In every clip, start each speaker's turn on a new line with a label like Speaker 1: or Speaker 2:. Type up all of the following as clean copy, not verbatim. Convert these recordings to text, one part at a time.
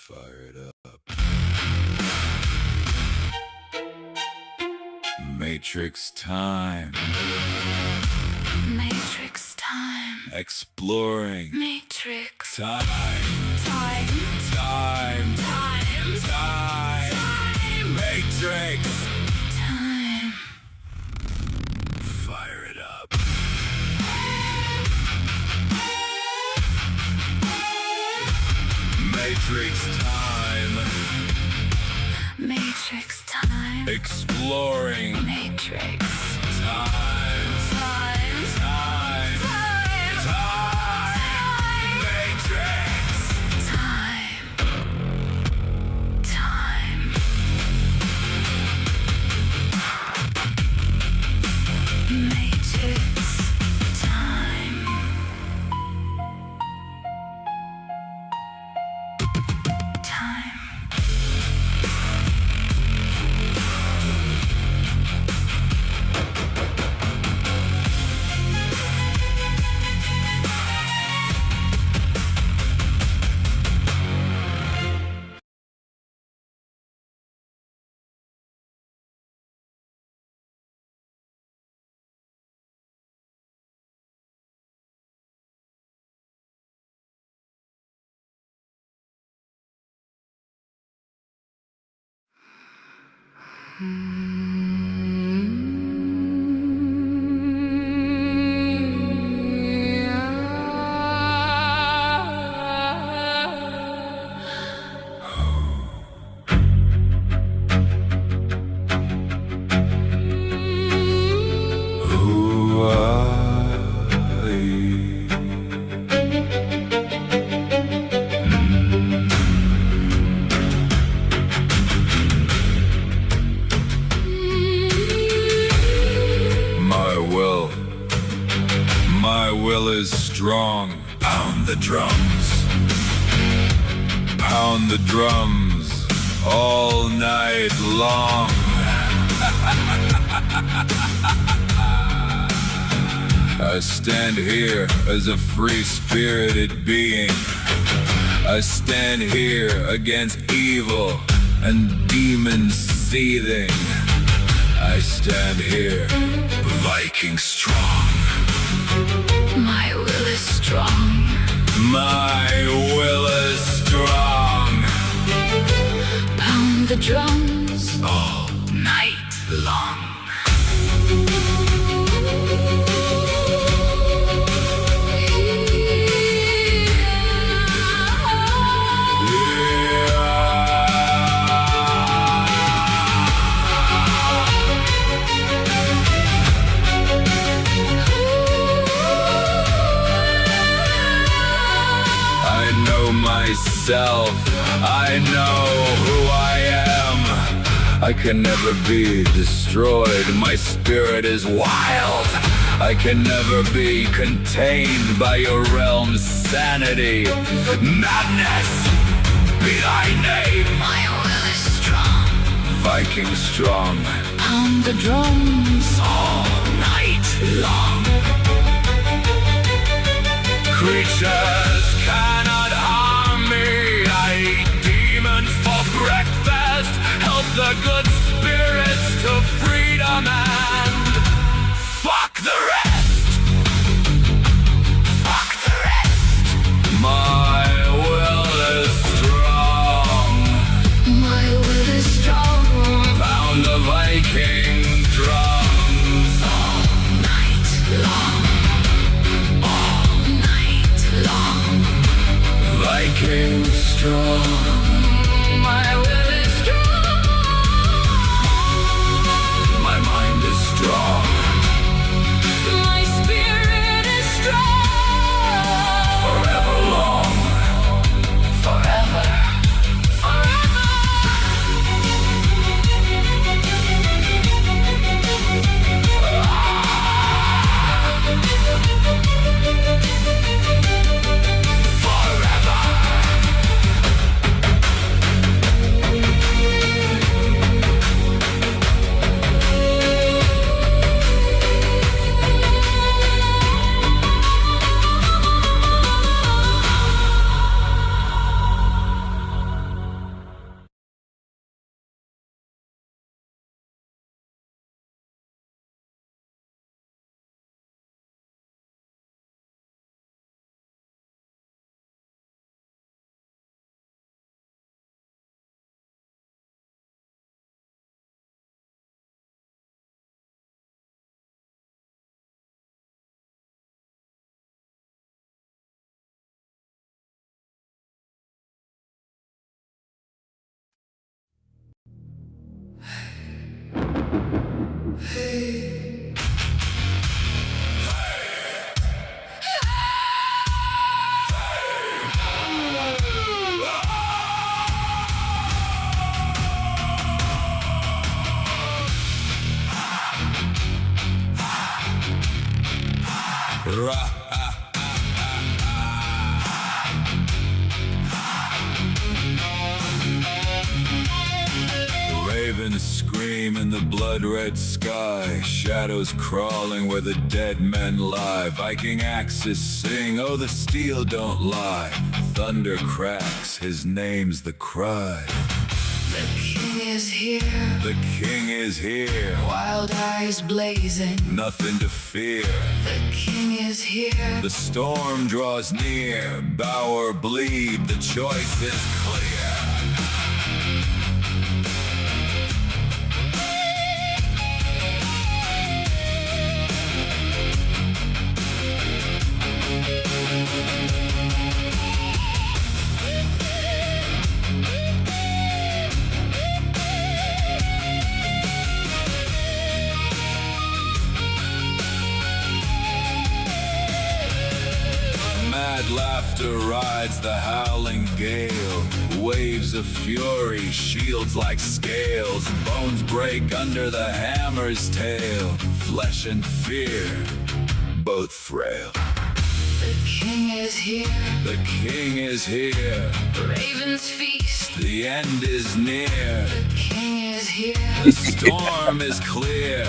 Speaker 1: Fire it up. Matrix time.
Speaker 2: Matrix time.
Speaker 1: Exploring.
Speaker 2: Matrix.
Speaker 1: Time.
Speaker 2: Time.
Speaker 1: Time.
Speaker 2: Time.
Speaker 1: Time. Matrix.
Speaker 2: Time.
Speaker 1: Fire it up. Matrix time.
Speaker 2: Matrix time.
Speaker 1: Exploring.
Speaker 2: Matrix.
Speaker 1: Time.
Speaker 2: Time.
Speaker 1: Time.
Speaker 2: Time.
Speaker 1: Time. Matrix.
Speaker 2: Time. Time. Matrix. Time. Time.
Speaker 1: Who are you? My will is strong. Pound the drums. Pound the drums all night long. I stand here as a free-spirited being. I stand here against evil and demons seething. I stand here, Viking strong.
Speaker 2: My will is strong.
Speaker 1: My will is strong.
Speaker 2: Pound the drums
Speaker 1: All
Speaker 2: night long.
Speaker 1: Myself, I know who I am. I can never be destroyed. My spirit is wild. I can never be contained by your realm's sanity. Madness, be thy name.
Speaker 2: My will is strong.
Speaker 1: Viking strong.
Speaker 2: Pound the drums
Speaker 1: All night long. Creatures cannot harm me. I eat demons for breakfast. Help the good spirits to freedom and fuck the rest. Fuck the rest. My will is strong.
Speaker 2: My will is strong.
Speaker 1: Pound the Viking drums
Speaker 2: All night long. All night long.
Speaker 1: Viking strong.
Speaker 2: My will is strong.
Speaker 1: My mind is strong.
Speaker 2: My
Speaker 1: Ravens scream in the blood-red sky, shadows crawling where the dead men lie. Viking axes sing, oh the steel don't lie. Thunder cracks, his name's the cry.
Speaker 2: The king is here,
Speaker 1: The king is here,
Speaker 2: wild eyes blazing.
Speaker 1: nothing to fear.
Speaker 2: The king is here,
Speaker 1: The storm draws near, bow or bleed, the choice is clear. Mad laughter rides the howling gale. Waves of fury, shields like scales. Bones break under the hammer's tail. Flesh and fear, both frail.
Speaker 2: the king is here,
Speaker 1: The king is here,
Speaker 2: ravens feast.
Speaker 1: the end is near.
Speaker 2: The king is here,
Speaker 1: The storm is clear.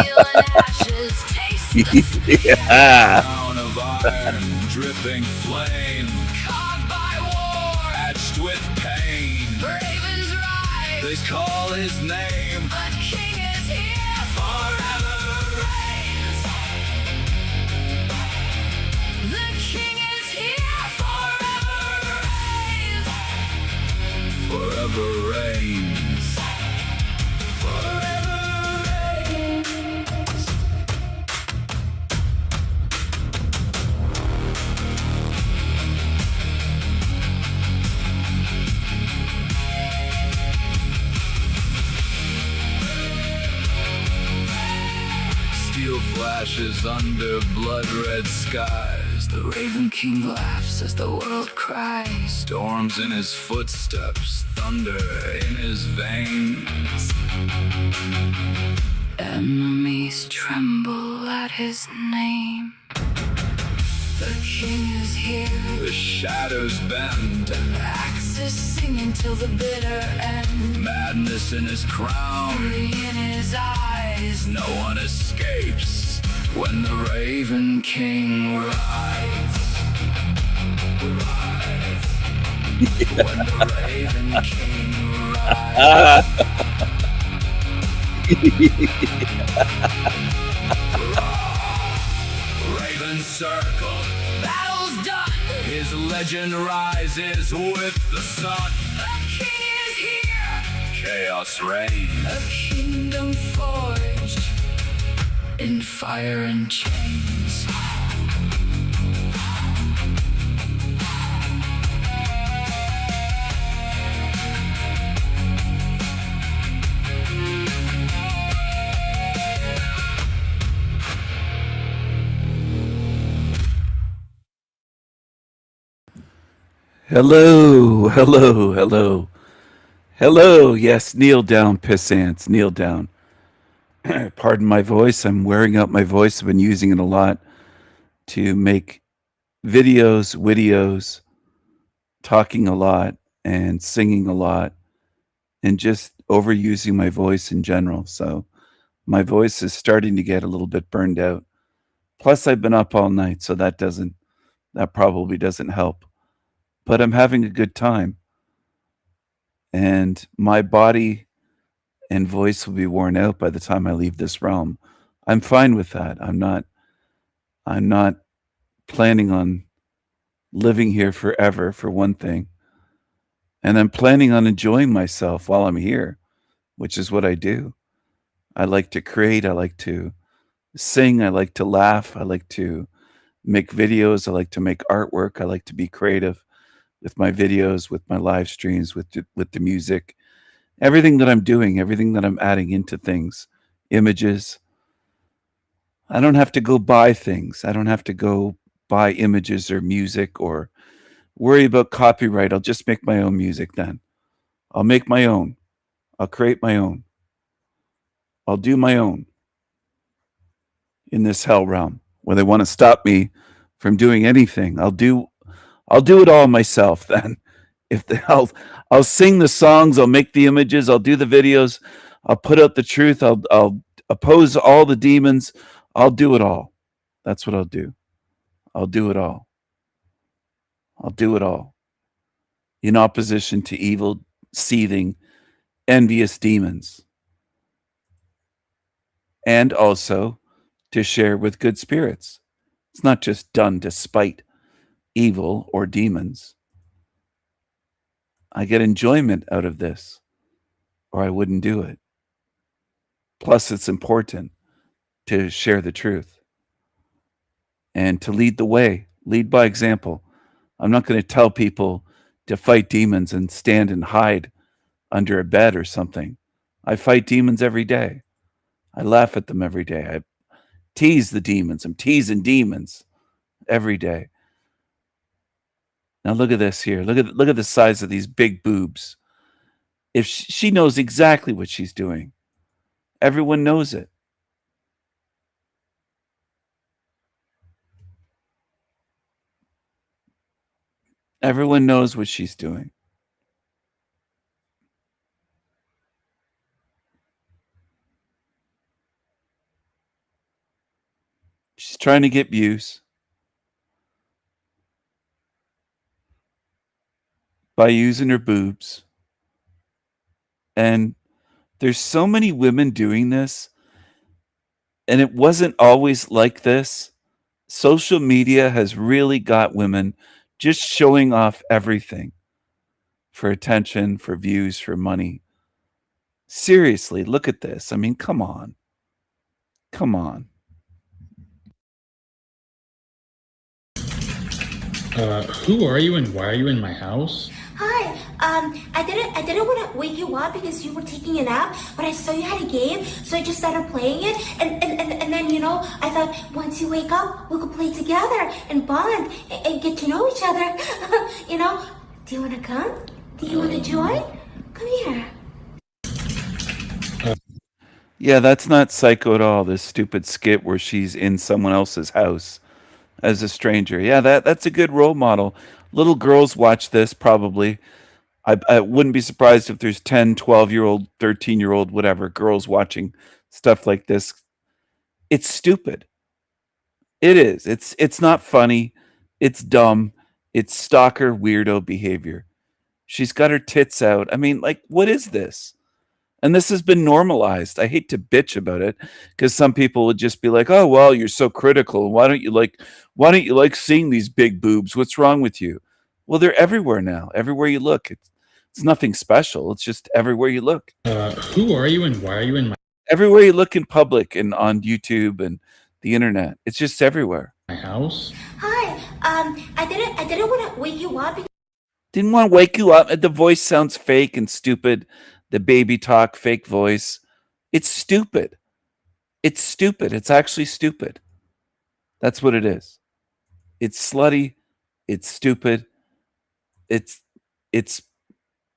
Speaker 2: meal and ashes taste the
Speaker 3: Yeah.
Speaker 1: Crown of iron, dripping flame,
Speaker 2: caused by war.
Speaker 1: etched with pain.
Speaker 2: Ravens rise,
Speaker 1: They call his name.
Speaker 2: the king is here, forever reigns. The king is here, forever reigns.
Speaker 1: Forever reigns.
Speaker 2: Forever reigns.
Speaker 1: Steel flashes under blood-red skies.
Speaker 2: The Raven King laughs as the world cries.
Speaker 1: Storms in his footsteps, thunder in his veins.
Speaker 2: Enemies tremble at his name. The king is here,
Speaker 1: The shadows bend,
Speaker 2: axes sing until the bitter end.
Speaker 1: madness in his crown.
Speaker 2: Fury in his eyes,
Speaker 1: No one escapes when the Raven King rides. When the Raven King rides. Raven circle,
Speaker 2: battle's done.
Speaker 1: his legend rises with the sun.
Speaker 2: The king is here,
Speaker 1: Chaos reigns.
Speaker 2: a kingdom forged in fire and chains.
Speaker 3: Hello, hello, hello. Hello, yes, kneel down, pissants, kneel down. Pardon my voice, I'm wearing out my voice. I've been using it a lot to make videos, talking a lot and singing a lot and just overusing my voice in general. So my voice is starting to get a little bit burned out. Plus I've been up all night, so that probably doesn't help. But I'm having a good time. And my body and voice will be worn out by the time I leave this realm. I'm fine with that. I'm not planning on living here forever, for one thing. And I'm planning on enjoying myself while I'm here, which is what I do. I like to create, I like to sing, I like to laugh, I like to make videos, I like to make artwork, I like to be creative with my videos, with my live streams, with the music, everything that I'm doing, everything that I'm adding into things images. I don't have to go buy things. I don't have to go buy images or music or worry about copyright. I'll just make my own music then. I'll make my own. I'll create my own. I'll do my own in this hell realm where they want to stop me from doing anything. I'll do it all myself then. If they, I'll sing the songs, I'll make the images, I'll do the videos, I'll put out the truth, I'll oppose all the demons. I'll do it all. That's what I'll do. I'll do it all. I'll do it all. In opposition to evil, seething, envious demons. And also to share with good spirits. It's not just done to spite evil or demons. I get enjoyment out of this, or I wouldn't do it. Plus, it's important to share the truth and to lead the way, lead by example. I'm not going to tell people to fight demons and stand and hide under a bed or something. I fight demons every day. I laugh at them every day. I tease the demons. I'm teasing demons every day. Now look at this here. Look at the size of these big boobs. If she knows exactly what she's doing, everyone knows it. Everyone knows what she's doing. She's trying to get views by using her boobs. And there's so many women doing this, and it wasn't always like this. Social media has really got women just showing off everything for attention, for views, for money. Seriously, look at this. I mean, come on. Come on.
Speaker 4: Who are you and why are you in my house?
Speaker 2: Hi, I didn't want to wake you up because you were taking a nap, but I saw you had a game, so I just started playing it, and then, you know, I thought once you wake up, we could play together and bond and get to know each other. You know, do you want to come? Do you want to join? Come here.
Speaker 3: Yeah, that's not psycho at all, this stupid skit where she's in someone else's house as a stranger. Yeah, that's a good role model. Little girls watch this probably. I wouldn't be surprised if there's 10, 12-year-old, 13-year-old, whatever, girls watching stuff like this. It's stupid. It is. It's not funny. It's dumb. It's stalker weirdo behavior. She's got her tits out. I mean, like, what is this? And this has been normalized. I hate to bitch about it because some people would just be like, "Oh, well, you're so critical. Why don't you like seeing these big boobs? What's wrong with you?" Well, they're everywhere now. Everywhere you look. It's nothing special. It's just everywhere you look.
Speaker 4: Who are you and why are you in
Speaker 3: Everywhere you look in public and on YouTube and the internet. It's just everywhere.
Speaker 4: my house?
Speaker 2: Hi, I didn't want to wake you up.
Speaker 3: Didn't want to wake you up. The voice sounds fake and stupid. The baby talk, fake voice. It's stupid. It's stupid. It's actually stupid. That's what it is. It's slutty. It's stupid. It's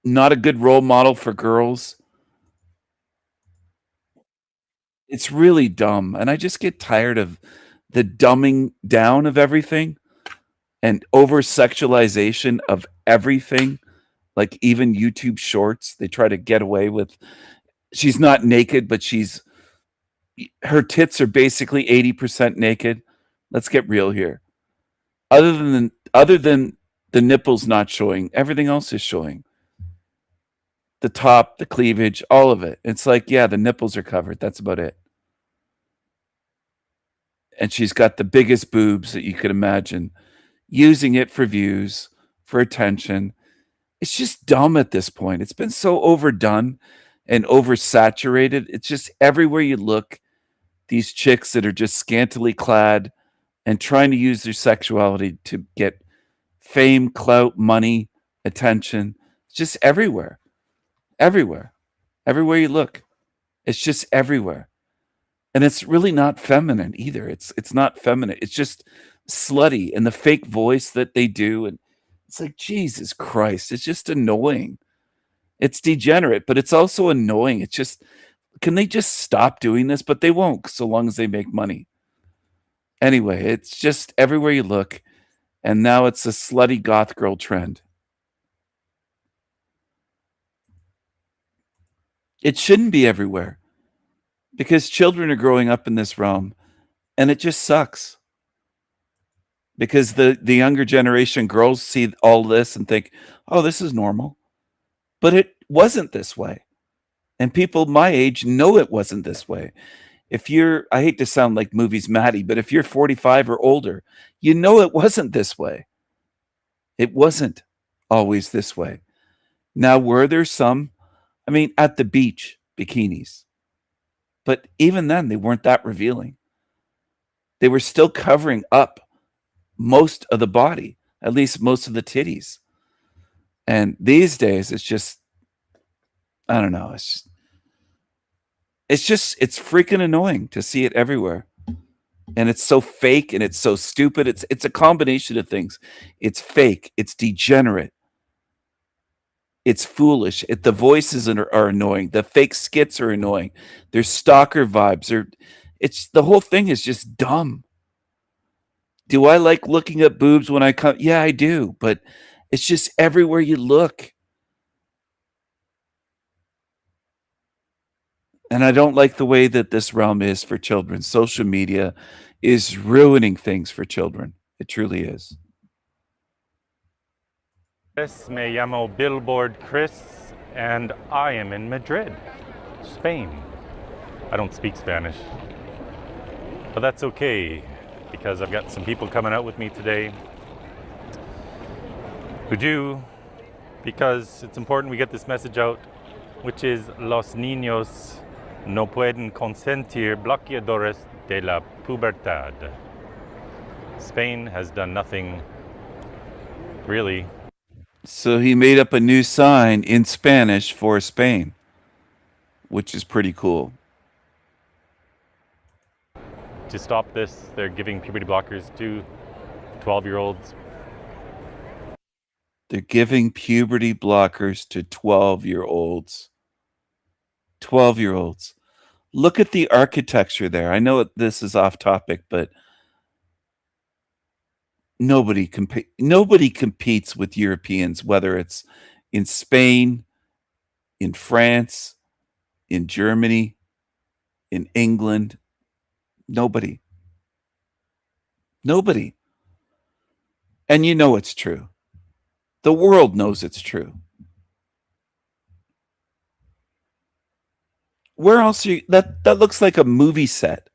Speaker 3: not a good role model for girls. It's really dumb. And I just get tired of the dumbing down of everything and over sexualization of everything. Like even YouTube shorts, they try to get away with. She's not naked, but her tits are basically 80% naked. Let's get real here. Other than the nipples not showing, everything else is showing. The top, the cleavage, all of it. It's like, yeah, the nipples are covered. That's about it. And she's got the biggest boobs that you could imagine, using it for views, for attention. It's just dumb at this point. It's been so overdone and oversaturated. It's just everywhere you look, these chicks that are just scantily clad and trying to use their sexuality to get fame, clout, money, attention. It's just everywhere. Everywhere. Everywhere you look. It's just everywhere. And it's really not feminine either. It's not feminine. It's just slutty, and the fake voice that they do, and it's like, Jesus Christ, it's just annoying. It's degenerate, but it's also annoying. It's just, can they just stop doing this? But they won't, so long as they make money. Anyway, it's just everywhere you look, and now it's a slutty goth girl trend. It shouldn't be everywhere, because children are growing up in this realm, and it just sucks. Because the younger generation girls see all this and think, oh, this is normal. But it wasn't this way. And people my age know it wasn't this way. If you're, I hate to sound like movies Maddie, but if you're 45 or older, you know it wasn't this way. It wasn't always this way. Now, were there some, I mean, at the beach, bikinis. But even then, they weren't that revealing. They were still covering up most of the body, at least most of the titties. And these days, it's just, I don't know. It's freaking annoying to see it everywhere. And it's so fake and it's so stupid. It's a combination of things. It's fake. It's degenerate. It's foolish. The voices are annoying. The fake skits are annoying. There's stalker vibes. It's the whole thing is just dumb. Do I like looking at boobs when I come? Yeah, I do. But it's just everywhere you look. And I don't like the way that this realm is for children. Social media is ruining things for children. It truly is.
Speaker 5: Me llamo Billboard Chris, and I am in Madrid, Spain. I don't speak Spanish, but that's okay, because I've got some people coming out with me today who do, because it's important we get this message out, which is los niños no pueden consentir bloqueadores de la pubertad. Spain has done nothing, really.
Speaker 3: So he made up a new sign in Spanish for Spain, which is pretty cool.
Speaker 5: To stop this, they're giving puberty blockers to 12-year-olds.
Speaker 3: They're giving puberty blockers to 12-year-olds. 12-year-olds. Look at the architecture there. I know this is off topic, but nobody competes with Europeans, whether it's in Spain, in France, in Germany, in England. Nobody. And you know it's true. The world knows it's true. Where else are you? That looks like a movie set.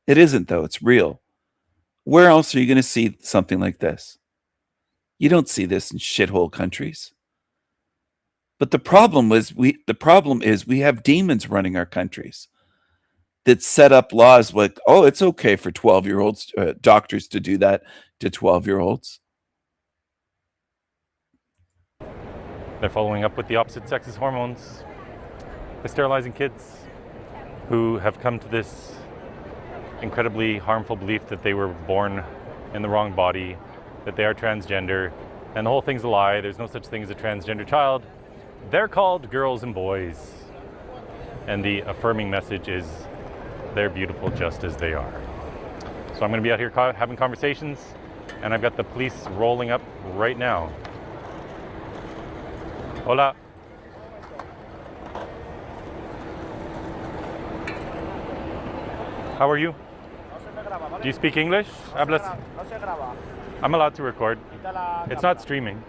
Speaker 3: It isn't, though. It's real. Where else are you going to see something like this? You don't see this in shithole countries. But the problem is we have demons running our countries that set up laws like, oh, it's okay for 12-year-olds, doctors to do that to 12-year-olds.
Speaker 5: They're following up with the opposite sex's hormones. They're sterilizing kids who have come to this incredibly harmful belief that they were born in the wrong body, that they are transgender, and the whole thing's a lie. There's no such thing as a transgender child. They're called girls and boys. And the affirming message is they're beautiful just as they are. So I'm going to be out here having conversations, and I've got the police rolling up right now. Hola. How are you? Do you speak English? Hablas? I'm allowed to record. It's not streaming.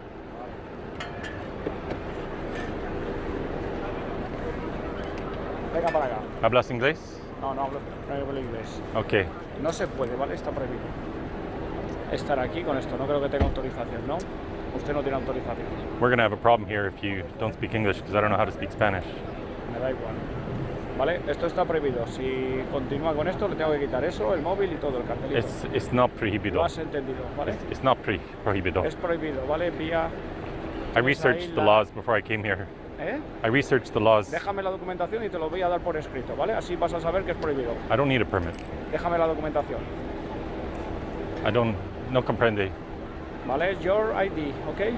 Speaker 6: Venga para acá.
Speaker 5: ¿Hablas inglés?
Speaker 6: No hablo inglés.
Speaker 5: Okay.
Speaker 6: No se puede, ¿vale? Está prohibido estar aquí con esto. No creo que tenga autorización, ¿no? Usted no tiene autorización.
Speaker 5: We're going to have a problem here if you don't speak English, because I don't know how to speak Spanish.
Speaker 6: Me da igual. ¿Vale? Esto está prohibido. Si continúa con esto, le tengo que quitar eso, el móvil y todo el cartelito.
Speaker 5: It's not prohibido.
Speaker 6: Lo has entendido, ¿vale?
Speaker 5: It's not prohibido.
Speaker 6: Es prohibido, ¿vale? Vía...
Speaker 5: I researched the laws before I came here.
Speaker 6: ¿Eh?
Speaker 5: I researched the laws.
Speaker 6: Déjame la documentación y te lo voy a dar por escrito, ¿vale? Así vas a saber que es prohibido.
Speaker 5: I don't need a permit.
Speaker 6: Déjame la documentación.
Speaker 5: No comprende.
Speaker 6: ¿Vale? Your ID, ¿ok?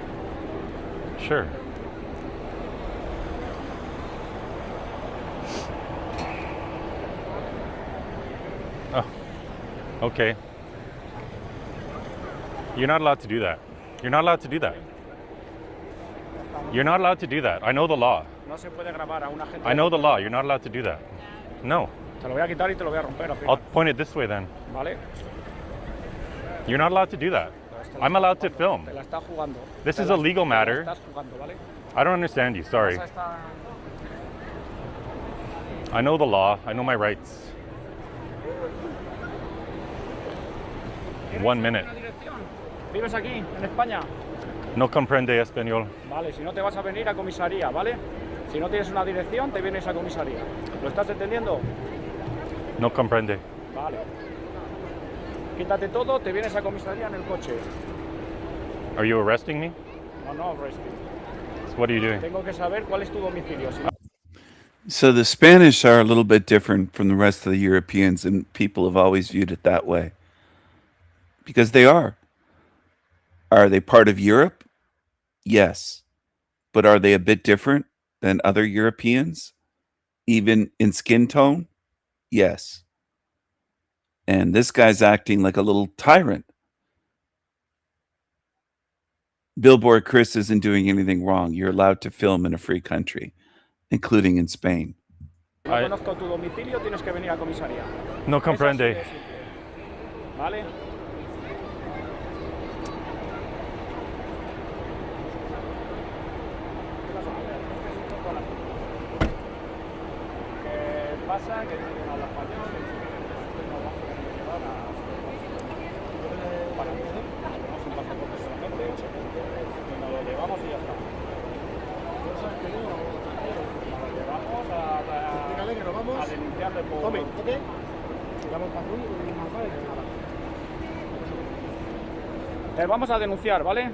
Speaker 5: Sure. Oh, okay. You're not allowed to do that. You're not allowed to do that. You're not allowed to do that. I know the law.
Speaker 6: No se puede grabar a un agente.
Speaker 5: I know the law. You're not allowed to do that. No.
Speaker 6: Te lo voy a quitar y te lo voy a romper al
Speaker 5: I'll
Speaker 6: final.
Speaker 5: point it this way then.
Speaker 6: ¿Vale?
Speaker 5: You're not allowed to do that. I'm allowed to film.
Speaker 6: Te la estás jugando.
Speaker 5: This
Speaker 6: Te
Speaker 5: is
Speaker 6: la-
Speaker 5: a legal
Speaker 6: te la
Speaker 5: matter.
Speaker 6: estás jugando, ¿vale?
Speaker 5: I don't understand you. Sorry.
Speaker 6: Vas a estar-
Speaker 5: I know the law. I know my rights. 1 minute.
Speaker 6: ¿Tienes una dirección? ¿Vives aquí, en España?
Speaker 5: No comprende español.
Speaker 6: Vale, si no te vas a venir a comisaría, ¿vale? Si no tienes una dirección, te vienes a comisaría. ¿Lo estás entendiendo?
Speaker 5: No comprende.
Speaker 6: Vale. Quítate todo, te vienes a comisaría en el coche.
Speaker 5: Are you arresting me?
Speaker 6: No, arresting.
Speaker 5: So what are you doing?
Speaker 6: Tengo que saber cuál es tu domicilio. Si no-
Speaker 3: So the Spanish are a little bit different from the rest of the Europeans, and people have always viewed it that way. Because they are. Are they part of Europe? Yes. But are they a bit different than other Europeans? Even in skin tone? Yes. And this guy's acting like a little tyrant. Billboard Chris isn't doing anything wrong. You're allowed to film in a free country, including in Spain.
Speaker 6: no conozco tu domicilio, tienes que venir a comisaría.
Speaker 5: No
Speaker 6: Es así
Speaker 5: comprende.
Speaker 6: de simple. ¿Vale? ¿Qué pasa? Que no habla español, que no vamos a llevar a... Para tenemos un pasaporte solamente, y nos lo llevamos y ya está. Nos lo llevamos a denunciarle por... Te vamos a denunciar, ¿vale?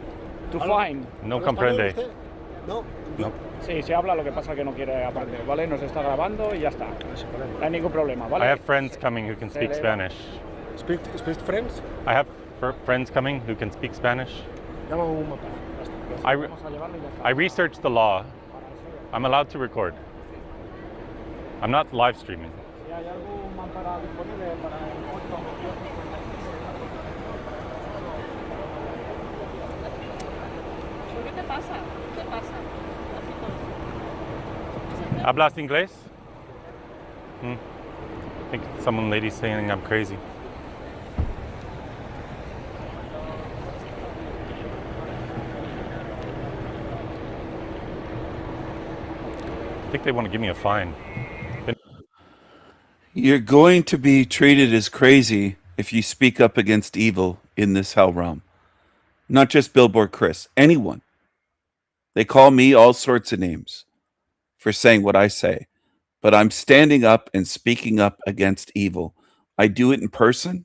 Speaker 6: To fine.
Speaker 5: No comprende.
Speaker 7: No,
Speaker 5: No.
Speaker 6: Sí, se habla, lo que pasa que no quiere aprender, ¿vale? Nos está grabando y ya está. No hay ningún problema, ¿vale?
Speaker 5: I have friends coming who can speak Spanish.
Speaker 7: speak friends.
Speaker 5: I have friends coming who can speak Spanish.
Speaker 7: Llama un mapa.
Speaker 5: I
Speaker 6: Vamos a llevarlo y ya está.
Speaker 5: I researched the law. I'm allowed to record. I'm not live streaming.
Speaker 6: Si hay algún mampara disponible para el puesto
Speaker 8: ¿Qué te pasa? ¿Qué pasa?
Speaker 5: ¿Hablas inglés? I think some lady's saying I'm crazy. I think they want to give me a fine.
Speaker 3: You're going to be treated as crazy if you speak up against evil in this hell realm. Not just Billboard Chris, anyone. They call me all sorts of names for saying what I say, but I'm standing up and speaking up against evil. I do it in person.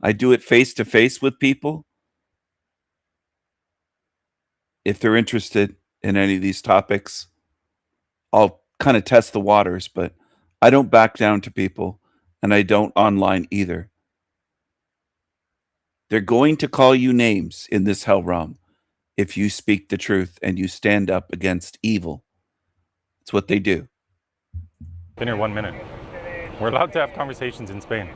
Speaker 3: I do it face to face with people. If they're interested in any of these topics, I'll kind of test the waters, but I don't back down to people, and I don't online either. They're going to call you names in this hell realm if you speak the truth and you stand up against evil. It's what they do.
Speaker 5: Been here 1 minute. We're allowed to have conversations in Spain.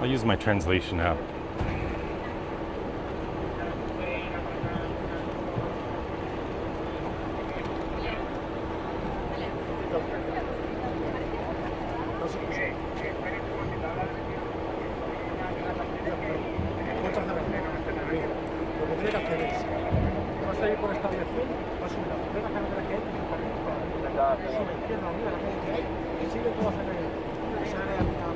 Speaker 5: I'll use my translation app.
Speaker 7: Lo que tiene que hacer es, vas a ir por esta dirección, vas a subir la primera carretera que hay, sube izquierda, mira la calle que hay, y de todo se ve aplicado.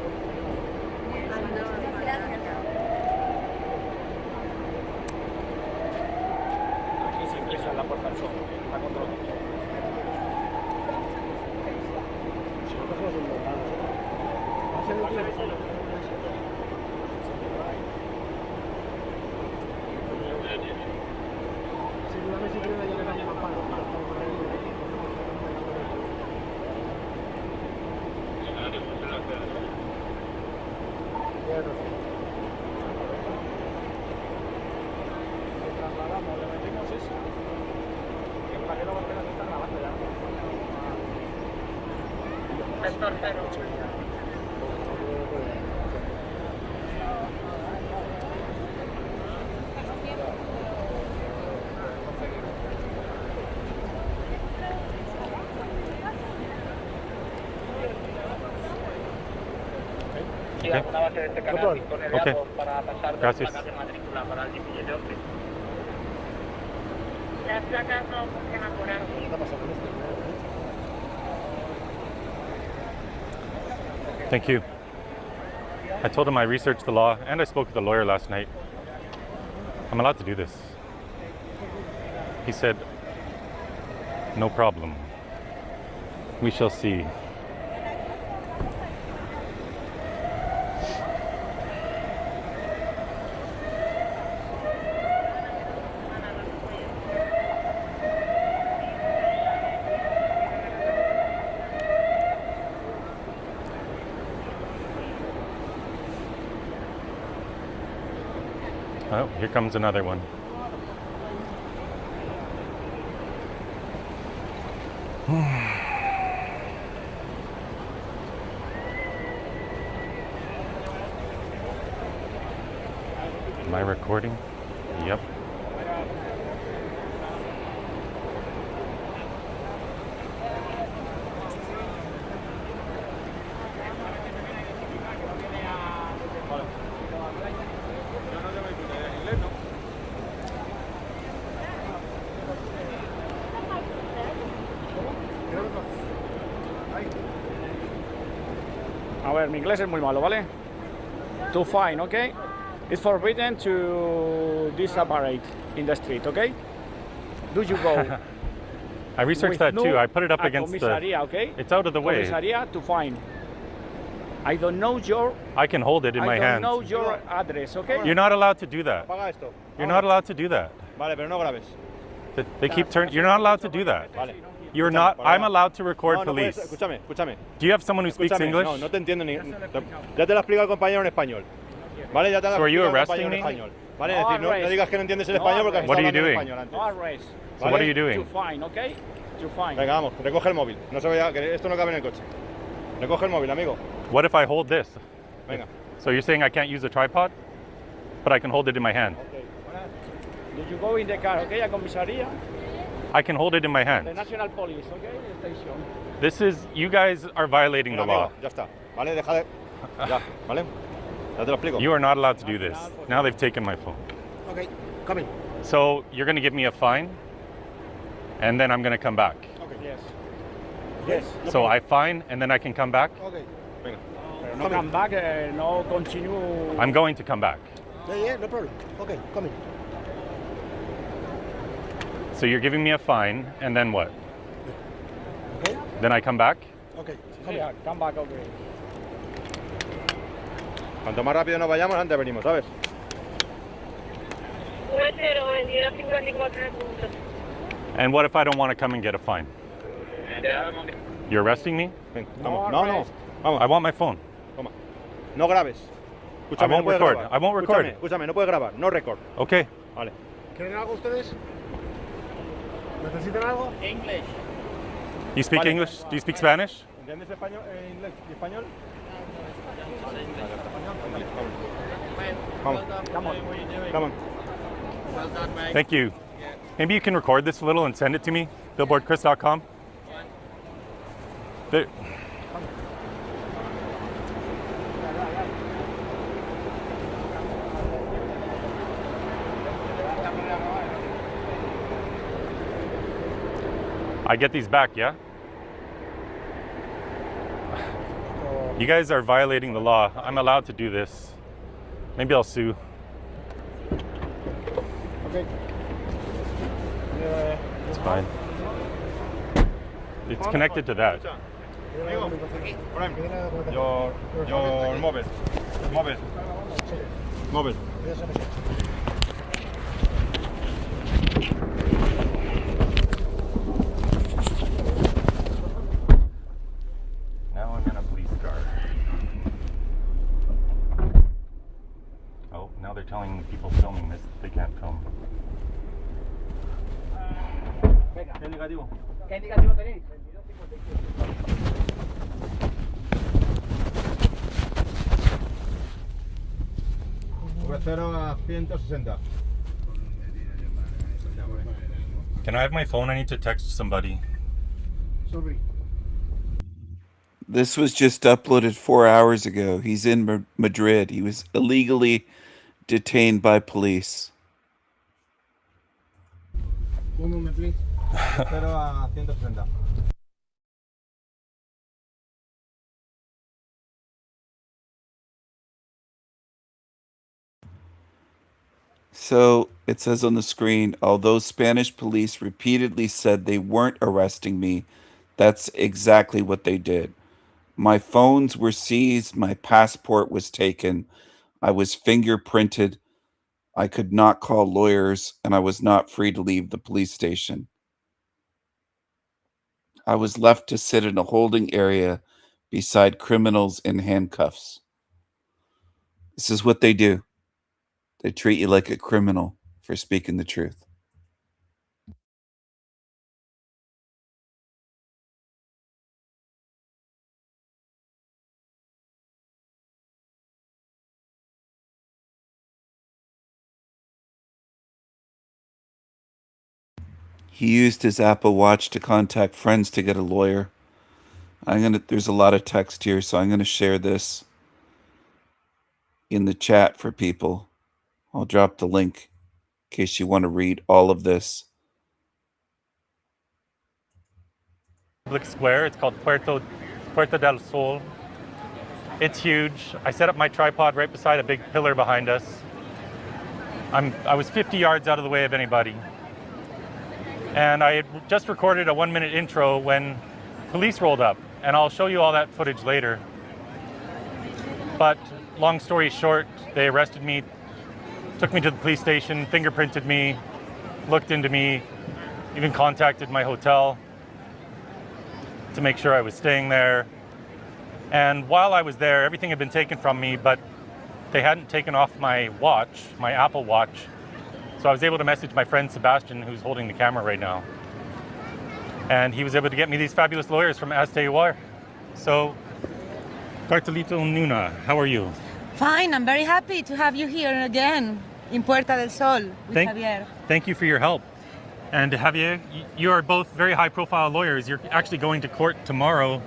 Speaker 6: Aquí se impresa en la puerta del sol, está controlado.
Speaker 7: Si no, pues no son normales. Va a ser el tiempo. Seguramente si quieren llegar a la campana.
Speaker 6: Lo trasladamos, le metemos eso. Que el taquero va a tener que estar grabando ya.
Speaker 5: Okay.
Speaker 6: Alguna base de este canal con el
Speaker 5: Okay.
Speaker 6: para pasar de
Speaker 5: Gracias.
Speaker 6: placas de matrícula para el 17-11.
Speaker 8: Las placas no funcionan por algo.
Speaker 7: ¿Qué está pasando con esto?
Speaker 5: Thank you. I told him I researched the law and I spoke with the lawyer last night. I'm allowed to do this. He said, no problem. We shall see. Oh, here comes another one. Am I recording? Yep.
Speaker 6: A ver, mi inglés es muy malo, ¿vale? To fine, okay? It's forbidden to disapparate in the street, okay? Do you go?
Speaker 5: I researched
Speaker 6: with
Speaker 5: that too.
Speaker 6: no
Speaker 5: I put it up
Speaker 6: a
Speaker 5: against the...
Speaker 6: comisaría, okay?
Speaker 5: It's out of the way.
Speaker 6: Comisaría to fine. I don't know your...
Speaker 5: I can hold it in my
Speaker 6: I don't
Speaker 5: hand.
Speaker 6: know your address, okay?
Speaker 5: You're not allowed to do that.
Speaker 7: Apaga esto.
Speaker 5: You're not allowed to do that.
Speaker 7: Vale, pero no grabes.
Speaker 5: They keep turning... You're not allowed to do that.
Speaker 7: Vale.
Speaker 5: You're not... I'm allowed to record
Speaker 7: No, no puedes,
Speaker 5: police.
Speaker 7: escúchame.
Speaker 5: Do you have someone who speaks
Speaker 7: Escúchame,
Speaker 5: English?
Speaker 7: No, no te entiendo ni. Ya te lo ha explicado el compañero en español. Vale, ya te lo ha
Speaker 5: So are you
Speaker 7: explicado el
Speaker 5: arresting
Speaker 7: compañero en
Speaker 5: me?
Speaker 7: español. Vale,
Speaker 6: No
Speaker 7: es decir, no
Speaker 6: arrest.
Speaker 7: digas que no entiendes el
Speaker 6: No
Speaker 7: español porque has
Speaker 5: What
Speaker 7: estado
Speaker 5: are you
Speaker 7: hablando en
Speaker 5: doing?
Speaker 7: español antes.
Speaker 6: No arrest.
Speaker 5: So what are you
Speaker 6: To
Speaker 5: doing?
Speaker 6: fine, okay? To fine.
Speaker 7: Venga, vamos, recoge el móvil. No se vaya, que esto no cabe en el coche. Recoge el móvil, amigo.
Speaker 5: What if I hold this?
Speaker 7: Venga.
Speaker 5: So you're saying I can't use a tripod? But I can hold it in my hand.
Speaker 6: Did you go in the car, okay? A comisaría.
Speaker 5: I can hold it in my
Speaker 6: The
Speaker 5: hand.
Speaker 6: National Police, okay? Station.
Speaker 5: This is... You guys are violating the
Speaker 7: Venga,
Speaker 5: law.
Speaker 7: amigo, ya está. Vale, deja de. Ya, vale. Ya te lo explico.
Speaker 5: You are not allowed to do this. Now they've taken my phone.
Speaker 7: Okay, come in.
Speaker 5: So you're going to give me a fine, and then I'm going to come back.
Speaker 7: Okay.
Speaker 6: Yes.
Speaker 7: Yes. No
Speaker 5: So
Speaker 7: problem.
Speaker 5: I fine, and then I can come back?
Speaker 7: Okay. Venga.
Speaker 6: Pero no come back, no continue.
Speaker 5: I'm going to come back.
Speaker 7: Yeah, no problem. Okay, come in.
Speaker 5: So you're giving me a fine, and then what?
Speaker 7: Okay.
Speaker 5: Then I come back?
Speaker 7: Okay.
Speaker 6: Yeah, come back, okay.
Speaker 7: Cuanto más rápido nos vayamos, antes venimos, ¿sabes?
Speaker 8: 1-0-22-54 puntos.
Speaker 5: And what if I don't want to come and get a fine? You're arresting me?
Speaker 7: Venga,
Speaker 6: No
Speaker 7: vamos. No, no.
Speaker 6: arrest.
Speaker 7: Vamos,
Speaker 5: I want my phone.
Speaker 7: toma. No grabes.
Speaker 5: I won't
Speaker 7: no puedes
Speaker 5: record.
Speaker 7: grabar.
Speaker 5: I won't record.
Speaker 7: Escúchame, no puedes grabar. No record.
Speaker 5: Okay.
Speaker 7: Vale.
Speaker 6: ¿Quieren algo ustedes?
Speaker 7: ¿Necesitan algo?
Speaker 8: English.
Speaker 5: You speak
Speaker 7: Vale.
Speaker 5: English? Do you speak Spanish?
Speaker 7: ¿Entiendes español, inglés y español? Vamos. Come on.
Speaker 5: Thank you. Maybe you can record this a little and send it to me, billboardchris.com. There. I get these back, yeah? You guys are violating the law. I'm allowed to do this. Maybe I'll sue.
Speaker 7: Okay.
Speaker 5: It's fine. It's connected to that.
Speaker 6: Your mobile. Mobile.
Speaker 5: Now I'm in a police car. Oh, now they're telling people filming this they can't film.
Speaker 6: ¿Qué indicativo?
Speaker 7: ¿Qué indicativo tenéis?
Speaker 6: V0 a 160.
Speaker 5: Can I have my phone? I need to text somebody.
Speaker 7: Sorry.
Speaker 3: This was just uploaded 4 hours ago. He's in Madrid. He was illegally detained by police.
Speaker 7: 1 moment, please.
Speaker 6: V0 a 160.
Speaker 3: So it says on the screen, although Spanish police repeatedly said they weren't arresting me, that's exactly what they did. My phones were seized, my passport was taken, I was fingerprinted, I could not call lawyers, and I was not free to leave the police station. I was left to sit in a holding area beside criminals in handcuffs. This is what they do. They treat you like a criminal for speaking the truth. He used his Apple Watch to contact friends to get a lawyer. There's a lot of text here, so I'm gonna share this in the chat for people. I'll drop the link in case you want to read all of this.
Speaker 5: Public square. It's called Puerta del Sol. It's huge. I set up my tripod right beside a big pillar behind us. I was 50 yards out of the way of anybody. And I had just recorded a 1-minute intro when police rolled up, and I'll show you all that footage later. But long story short, they arrested me, took me to the police station, fingerprinted me, looked into me, even contacted my hotel to make sure I was staying there. And while I was there, everything had been taken from me, but they hadn't taken off my watch, my Apple Watch. So I was able to message my friend Sebastian, who's holding the camera right now. And he was able to get me these fabulous lawyers from HELLooooo. So, Cartelito Nuna, how are you?
Speaker 9: Fine, I'm very happy to have you here again in Puerta del Sol with Javier.
Speaker 5: Thank you for your help. And Javier, you are both very high-profile lawyers. You're actually going to court tomorrow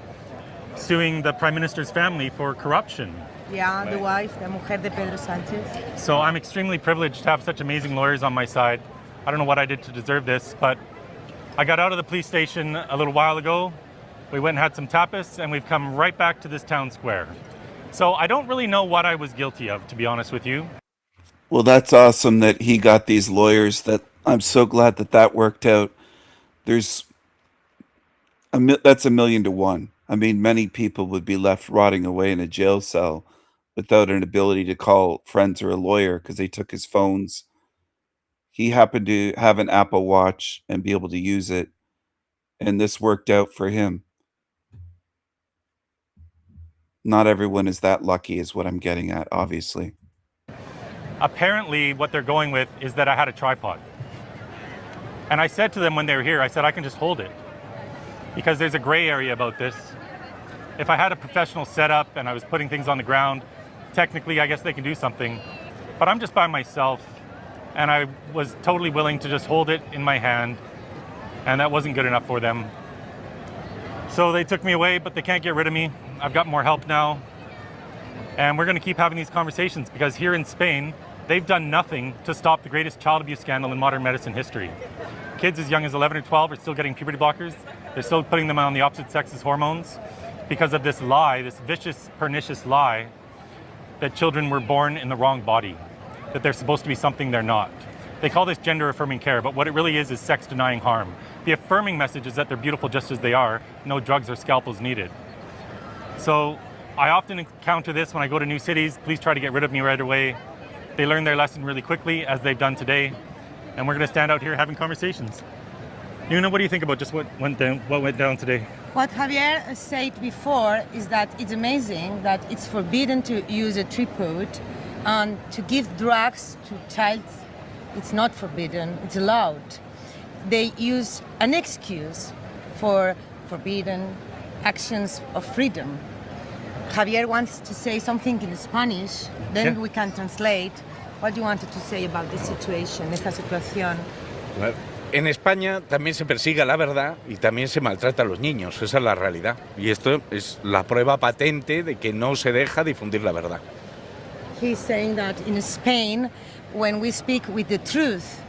Speaker 5: suing the Prime Minister's family for corruption.
Speaker 9: Yeah, the wife, the mujer de Pedro Sánchez.
Speaker 5: So I'm extremely privileged to have such amazing lawyers on my side. I don't know what I did to deserve this, but I got out of the police station a little while ago. We went and had some tapas, and we've come right back to this town square. So I don't really know what I was guilty of, to be honest with you.
Speaker 3: Well, that's awesome that he got these lawyers. I'm so glad that worked out. That's 1,000,000 to 1. I mean, many people would be left rotting away in a jail cell without an ability to call friends or a lawyer because they took his phones. He happened to have an Apple Watch and be able to use it, and this worked out for him. Not everyone is that lucky is what I'm getting at, obviously.
Speaker 5: Apparently, what they're going with is that I had a tripod. And I said to them when they were here, I said, I can just hold it. Because there's a gray area about this. If I had a professional setup and I was putting things on the ground, technically, I guess they can do something. But I'm just by myself, and I was totally willing to just hold it in my hand, and that wasn't good enough for them. So they took me away, but they can't get rid of me. I've got more help now. And we're gonna keep having these conversations because here in Spain, they've done nothing to stop the greatest child abuse scandal in modern medicine history. Kids as young as 11 or 12 are still getting puberty blockers. They're still putting them on the opposite sex's hormones. because of this lie, this vicious, pernicious lie that children were born in the wrong body, that they're supposed to be something they're not. They call this gender affirming care, but what it really is sex denying harm. The affirming message is that they're beautiful just as they are, no drugs or scalpels needed. So I often encounter this when I go to new cities. Please try to get rid of me right away. They learn their lesson really quickly, as they've done today, and we're going to stand out here having conversations. Nuna, what do you think about just what went down today?
Speaker 9: What Javier said before is that it's amazing that it's forbidden to use a tripod, and to give drugs to child, it's not forbidden, it's allowed. They use an excuse for forbidden actions of freedom. Javier wants to say something in Spanish, then we can translate. What do you wanted to say about this situation, esta situación?
Speaker 10: Well, en España también se persigue la verdad y también se maltrata a los niños, esa es la realidad. Y esto es la prueba patente de que no se deja difundir la verdad.
Speaker 9: He's saying that in Spain, when we speak with the truth,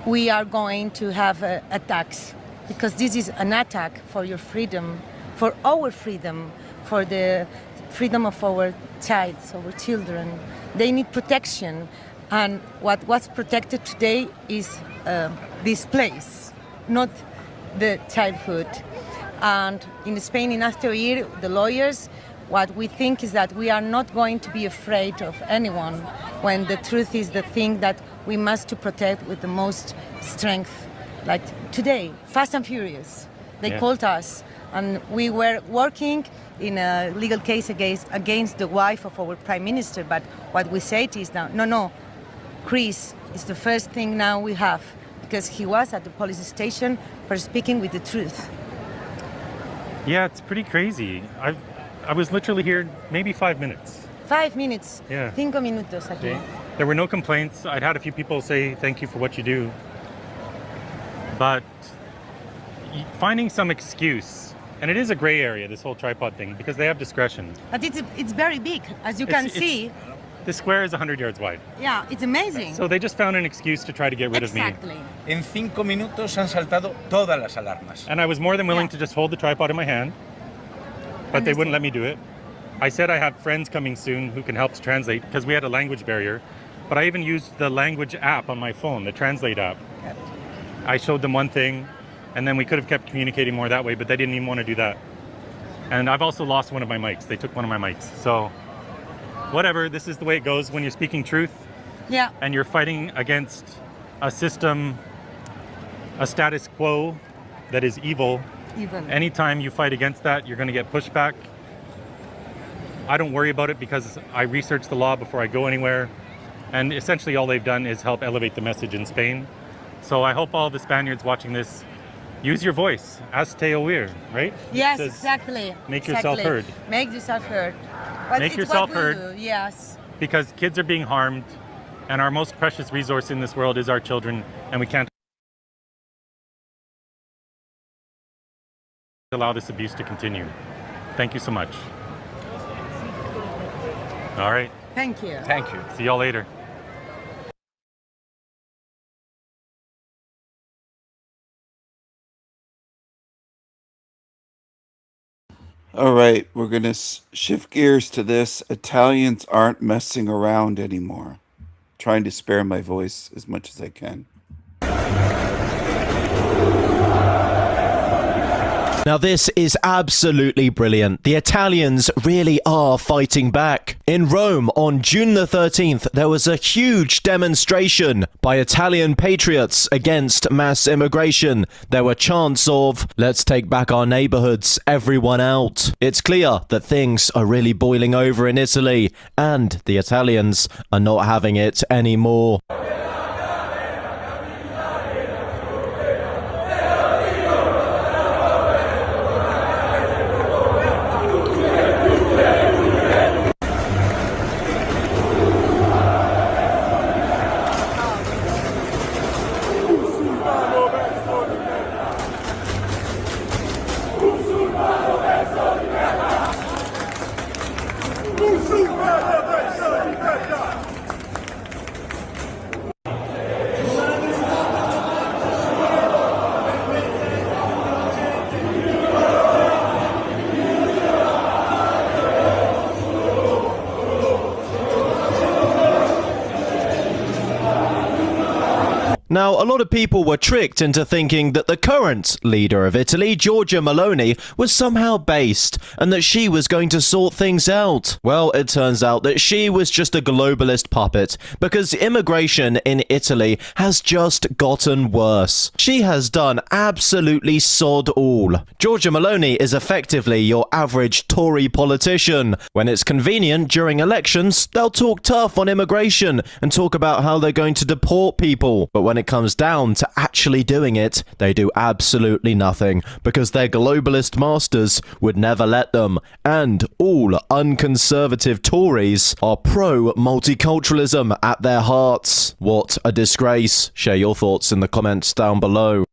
Speaker 9: we are going to have attacks, because this is an attack for your freedom, for our freedom, for the freedom of our child, our children. They need protection, and what was protected today is this place, not the childhood. And in Spain, in after a year, the lawyers, what we think is that we are not going to be afraid of anyone, when the truth is the thing that we must to protect with the most strength. Like today, Fast and Furious, they called us, and we were working in a legal case against the wife of our prime minister. But what we said is now, no, Chris is the first thing now we have, because he was at the police station for speaking with the truth.
Speaker 5: Yeah, it's pretty crazy. I was literally here maybe 5 minutes.
Speaker 9: 5 minutes.
Speaker 5: Yeah.
Speaker 9: 5 minutos aquí.
Speaker 5: Okay. There were no complaints. I'd had a few people say thank you for what you do. But finding some excuse, and it is a gray area, this whole tripod thing, because they have discretion.
Speaker 9: But it's very big, as you can see.
Speaker 5: The square is 100 yards wide.
Speaker 9: Yeah, it's amazing.
Speaker 5: So they just found an excuse to try to get rid of me.
Speaker 9: Exactly.
Speaker 10: En 5 minutos han saltado todas las alarmas.
Speaker 5: And I was more than willing to just hold the tripod in my hand, but they wouldn't let me do it. I said I have friends coming soon who can help to translate, because we had a language barrier. But I even used the language app on my phone, the Translate app. I showed them one thing, and then we could have kept communicating more that way, but they didn't even want to do that. And I've also lost one of my mics. They took one of my mics. So whatever, this is the way it goes when you're speaking truth.
Speaker 9: Yeah.
Speaker 5: And you're fighting against a system, a status quo that is evil. Anytime you fight against that, you're going to get pushback. I don't worry about it because I research the law before I go anywhere. And essentially all they've done is help elevate the message in Spain. So I hope all the Spaniards watching this use your voice. Hazte oír, right?
Speaker 9: Yes, exactly.
Speaker 5: Make yourself heard.
Speaker 9: Make yourself heard. But
Speaker 5: Make
Speaker 9: it's
Speaker 5: yourself
Speaker 9: what we
Speaker 5: heard.
Speaker 9: do, yes.
Speaker 5: Because kids are being harmed, and our most precious resource in this world is our children, and we can't allow this abuse to continue. Thank you so much. All right.
Speaker 9: Thank you.
Speaker 10: Thank you.
Speaker 5: See y'all later.
Speaker 3: All right, we're going to shift gears to this. Italians aren't messing around anymore. Trying to spare my voice as much as I can.
Speaker 11: Now this is absolutely brilliant. The Italians really are fighting back. In Rome on June the 13th, there was a huge demonstration by Italian patriots against mass immigration. There were chants of, "Let's take back our neighborhoods, everyone out." It's clear that things are really boiling over in Italy, and the Italians are not having it anymore. Now, a lot of people were tricked into thinking that the current leader of Italy, Giorgia Meloni, was somehow based and that she was going to sort things out. Well, it turns out that she was just a globalist puppet, because immigration in Italy has just gotten worse. She has done absolutely sod all. Giorgia Meloni is effectively your average Tory politician. When it's convenient during elections, they'll talk tough on immigration and talk about how they're going to deport people. But when it comes down to actually doing it, they do absolutely nothing, because their globalist masters would never let them. And all unconservative Tories are pro-multiculturalism at their hearts. What a disgrace. Share your thoughts in the comments down below.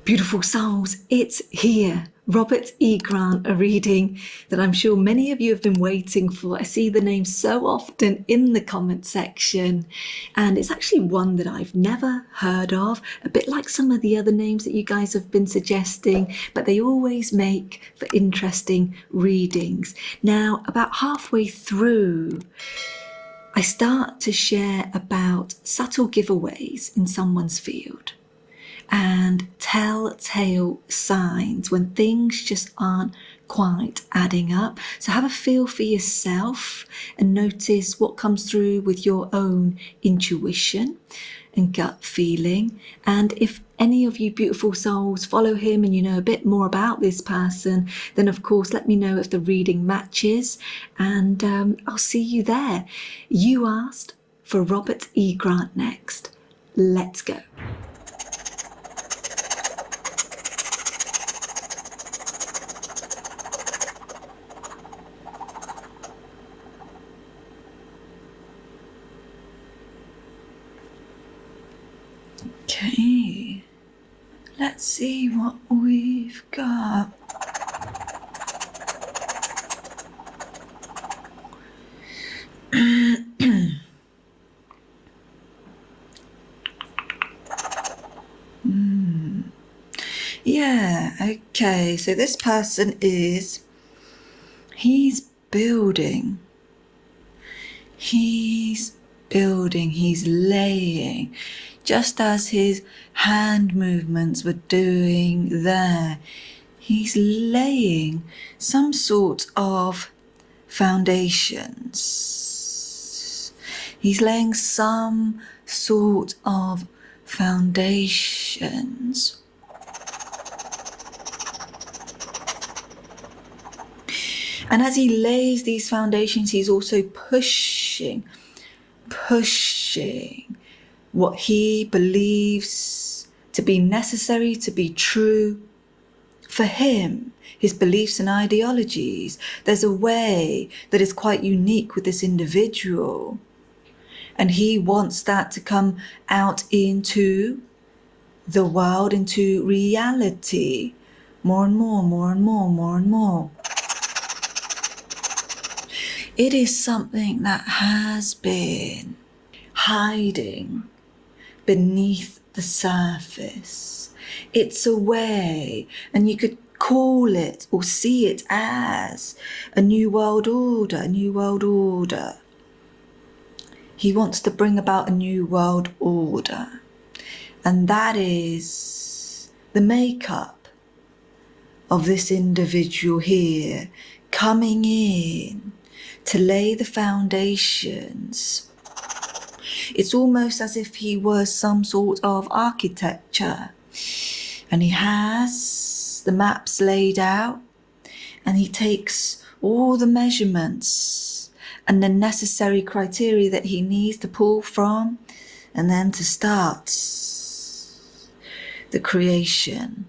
Speaker 12: Beautiful souls, it's here. Robert E. Grant, a reading that I'm sure many of you have been waiting for. I see the name so often in the comment section, and it's actually one that I've never heard of, a bit like some of the other names that you guys have been suggesting, but they always make for interesting readings. Now, about halfway through, I start to share about subtle giveaways in someone's field and telltale signs when things just aren't quite adding up. So have a feel for yourself and notice what comes through with your own intuition and gut feeling. And if any of you beautiful souls follow him and you know a bit more about this person, then of course let me know if the reading matches, and I'll see you there. You asked for Robert E. Grant next. Let's go. Okay, let's see what we've got. Yeah, okay, so this person he's building, he's laying, just as his hand movements were doing there. He's laying some sort of foundations. He's laying some sort of foundations. And as he lays these foundations, he's also pushing what he believes to be necessary, to be true for him, his beliefs and ideologies. There's a way that is quite unique with this individual, and he wants that to come out into the world, into reality, more and more, more and more, more and more. It is something that has been hiding beneath the surface. It's a way, and you could call it or see it as a new world order, a new world order. He wants to bring about a new world order, and that is the makeup of this individual here, coming in to lay the foundations. It's almost as if he was some sort of architecture, and he has the maps laid out, and he takes all the measurements and the necessary criteria that he needs to pull from, and then to start the creation.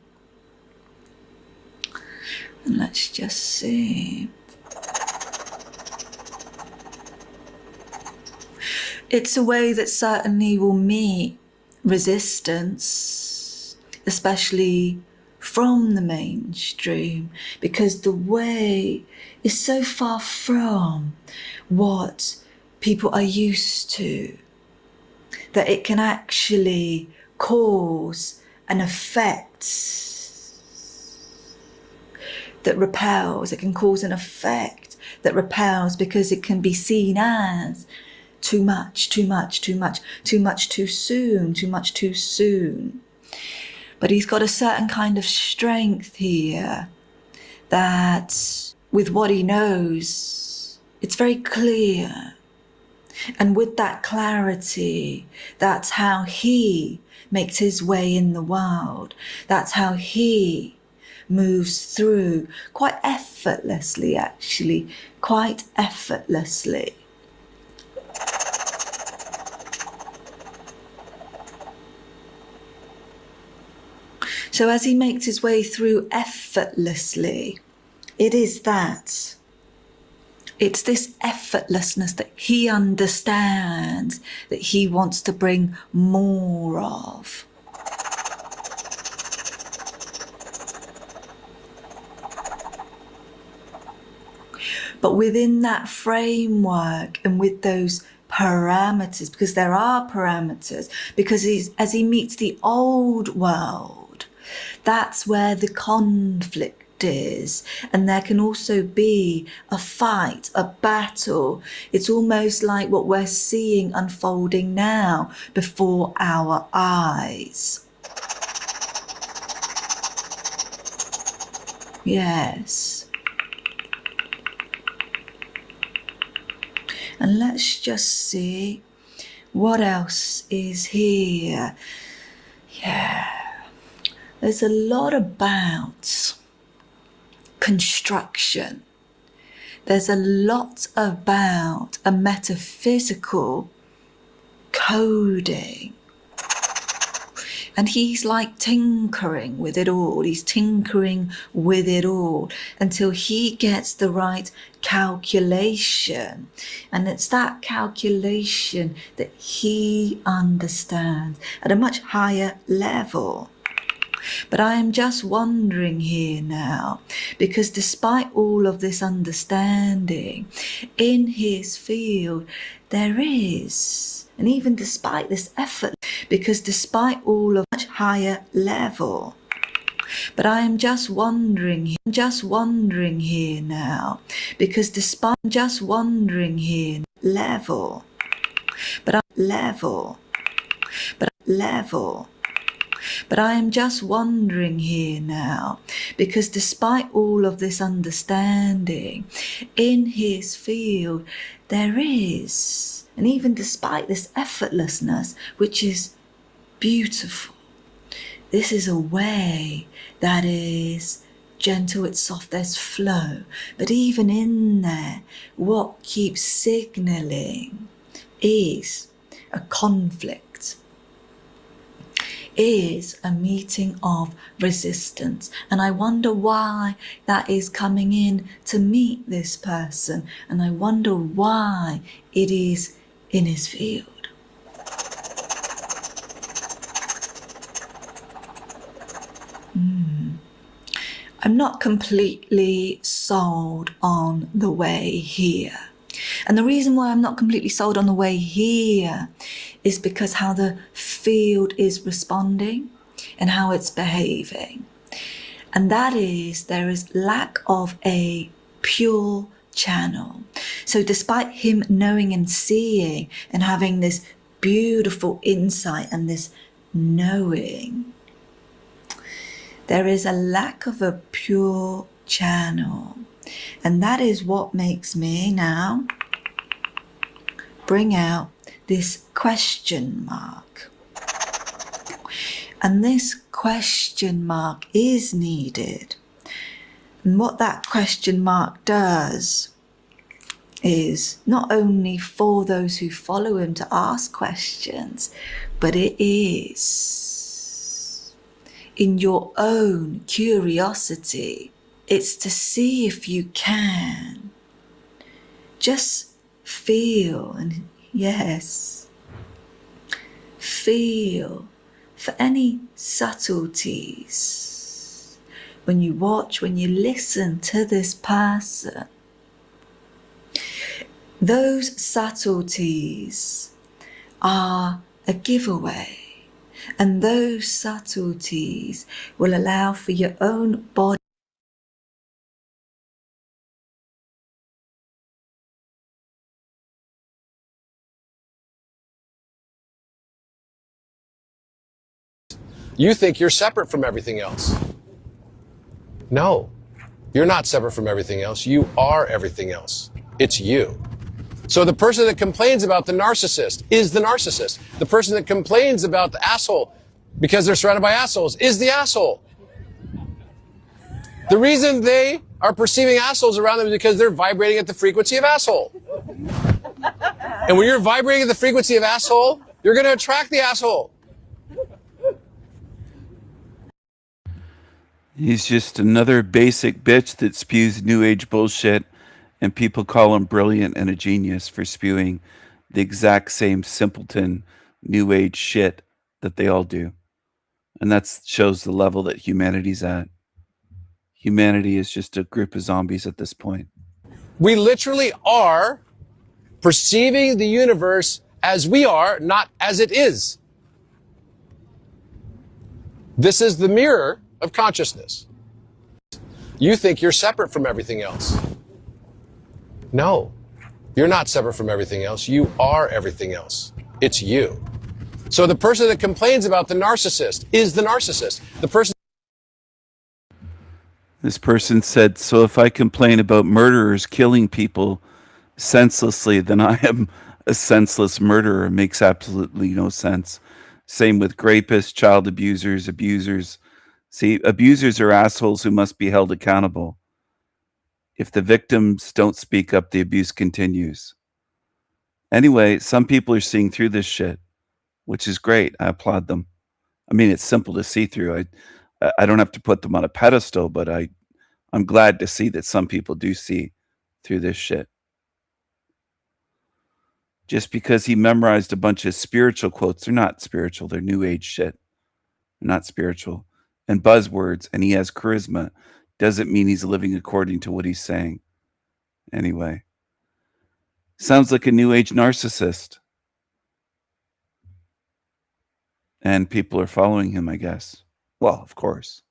Speaker 12: And let's just see. It's a way that certainly will meet resistance, especially from the mainstream, because the way is so far from what people are used to that it can actually cause an effect that repels. It can cause an effect that repels because it can be seen as too much, too much, too much, too much too soon, too much too soon. But he's got a certain kind of strength here that with what he knows, it's very clear. And with that clarity, that's how he makes his way in the world. That's how he moves through quite effortlessly, actually, quite effortlessly. So as he makes his way through effortlessly, it is that. It's this effortlessness that he understands that he wants to bring more of. But within that framework and with those parameters, because there are parameters, because as he meets the old world, that's where the conflict is. And there can also be a fight, a battle. It's almost like what we're seeing unfolding now before our eyes. Yes. And let's just see what else is here. Yeah. There's a lot about construction. There's a lot about a metaphysical coding. And he's like tinkering with it all. He's tinkering with it all until he gets the right calculation. And it's that calculation that he understands at a much higher level. But I am just wondering here now, because despite all of this understanding, in his field there is, and even despite this effort, because despite all of much higher level, but I am just wondering here now, because despite just wondering here level, but I am just wondering here now, because despite all of this understanding, in his field there is, and even despite this effortlessness, which is beautiful, this is a way that is gentle, it's soft, there's flow. But even in there, what keeps signaling is a conflict, is a meeting of resistance. And I wonder why that is coming in to meet this person. And I wonder why it is in his field. I'm not completely sold on the way here. And the reason why I'm not completely sold on the way here is because how the field is responding and how it's behaving. And that is, there is lack of a pure channel. So despite him knowing and seeing and having this beautiful insight and this knowing, there is a lack of a pure channel. And that is what makes me now bring out this question mark. And this question mark is needed. And what that question mark does is not only for those who follow him to ask questions, but it is in your own curiosity. It's to see if you can just feel, and yes, feel for any subtleties when you watch, when you listen to this person. Those subtleties are a giveaway. And those subtleties will allow for your own body.
Speaker 13: You think you're separate from everything else. No, you're not separate from everything else. You are everything else. It's you. So the person that complains about the narcissist is the narcissist. The person that complains about the asshole because they're surrounded by assholes is the asshole. The reason they are perceiving assholes around them is because they're vibrating at the frequency of asshole. And when you're vibrating at the frequency of asshole, you're going to attract the asshole.
Speaker 3: He's just another basic bitch that spews new age bullshit, and people call him brilliant and a genius for spewing the exact same simpleton new age shit that they all do. And that shows the level that humanity's at. Humanity is just a group of zombies at this point.
Speaker 13: We literally are perceiving the universe as we are, not as it is. This is the mirror of consciousness. You think you're separate from everything else. No, you're not separate from everything else. You are everything else. It's you. So the person that complains about the narcissist is the narcissist. The person.
Speaker 3: This person said, so if I complain about murderers killing people senselessly, then I am a senseless murderer. It makes absolutely no sense. Same with rapists, child abusers. See, abusers are assholes who must be held accountable. If the victims don't speak up, the abuse continues. Anyway, some people are seeing through this shit, which is great. I applaud them. I mean, it's simple to see through. I don't have to put them on a pedestal, but I'm glad to see that some people do see through this shit. Just because he memorized a bunch of spiritual quotes, they're not spiritual. They're new age shit. They're not spiritual. And buzzwords, and he has charisma, doesn't mean he's living according to what he's saying. Anyway. Sounds like a new age narcissist. And people are following him, I guess. Well, of course.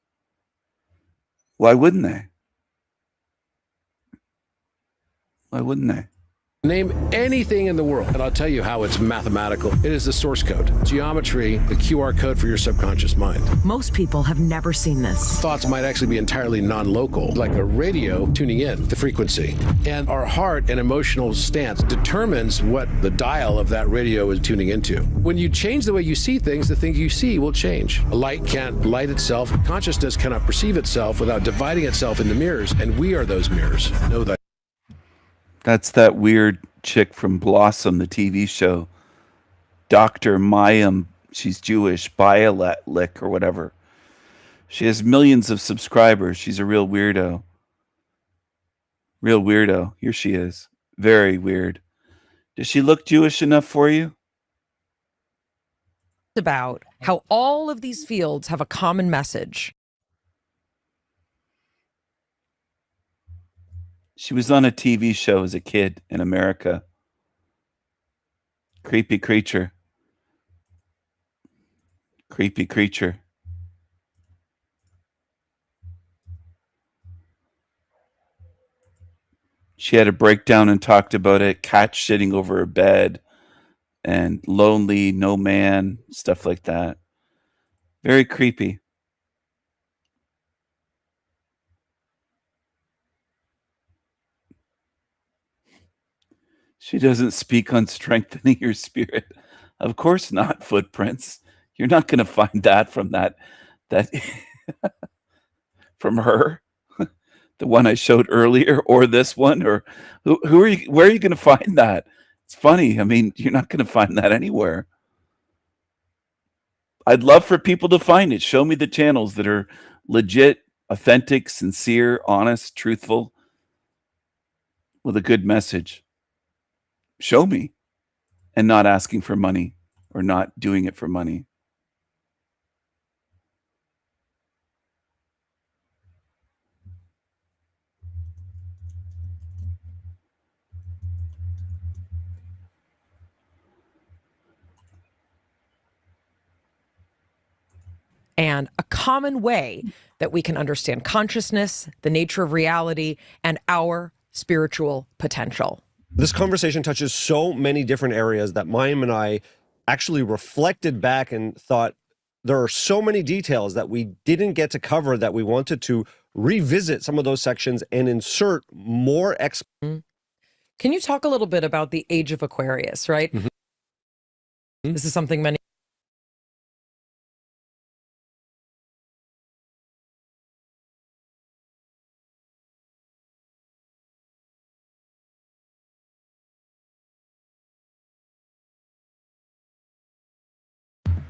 Speaker 3: Why wouldn't they? Why wouldn't they?
Speaker 14: Name anything in the world, and I'll tell you how it's mathematical. It is the source code, geometry, the QR code for your subconscious mind.
Speaker 15: Most people have never seen this.
Speaker 14: Thoughts might actually be entirely non-local, like a radio tuning in the frequency. And our heart and emotional stance determines what the dial of that radio is tuning into. When you change the way you see things, the things you see will change. A light can't light itself. Consciousness cannot perceive itself without dividing itself into mirrors, and we are those mirrors. Know that.
Speaker 3: That's that weird chick from Blossom, the TV show. Dr. Mayim, she's Jewish, Bialik or whatever. She has millions of subscribers. She's a real weirdo. Real weirdo. Here she is. Very weird. Does she look Jewish enough for you?
Speaker 15: About how all of these fields have a common message.
Speaker 3: She was on a TV show as a kid in America. Creepy creature. Creepy creature. She had a breakdown and talked about it. Cat shitting over her bed. And lonely, no man. Stuff like that. Very creepy. She doesn't speak on strengthening your spirit. Of course not, footprints. You're not going to find that from that from her. The one I showed earlier, or this one, or who are you? Where are you going to find that? It's funny. I mean, you're not going to find that anywhere. I'd love for people to find it. Show me the channels that are legit, authentic, sincere, honest, truthful, with a good message. Show me, and not asking for money or not doing it for money.
Speaker 15: and a common way that we can understand consciousness, the nature of reality, and our spiritual potential.
Speaker 16: This conversation touches so many different areas that Mayim and I actually reflected back and thought there are so many details that we didn't get to cover that we wanted to revisit some of those sections and insert more
Speaker 15: Can you talk a little bit about the age of Aquarius, right? This is something many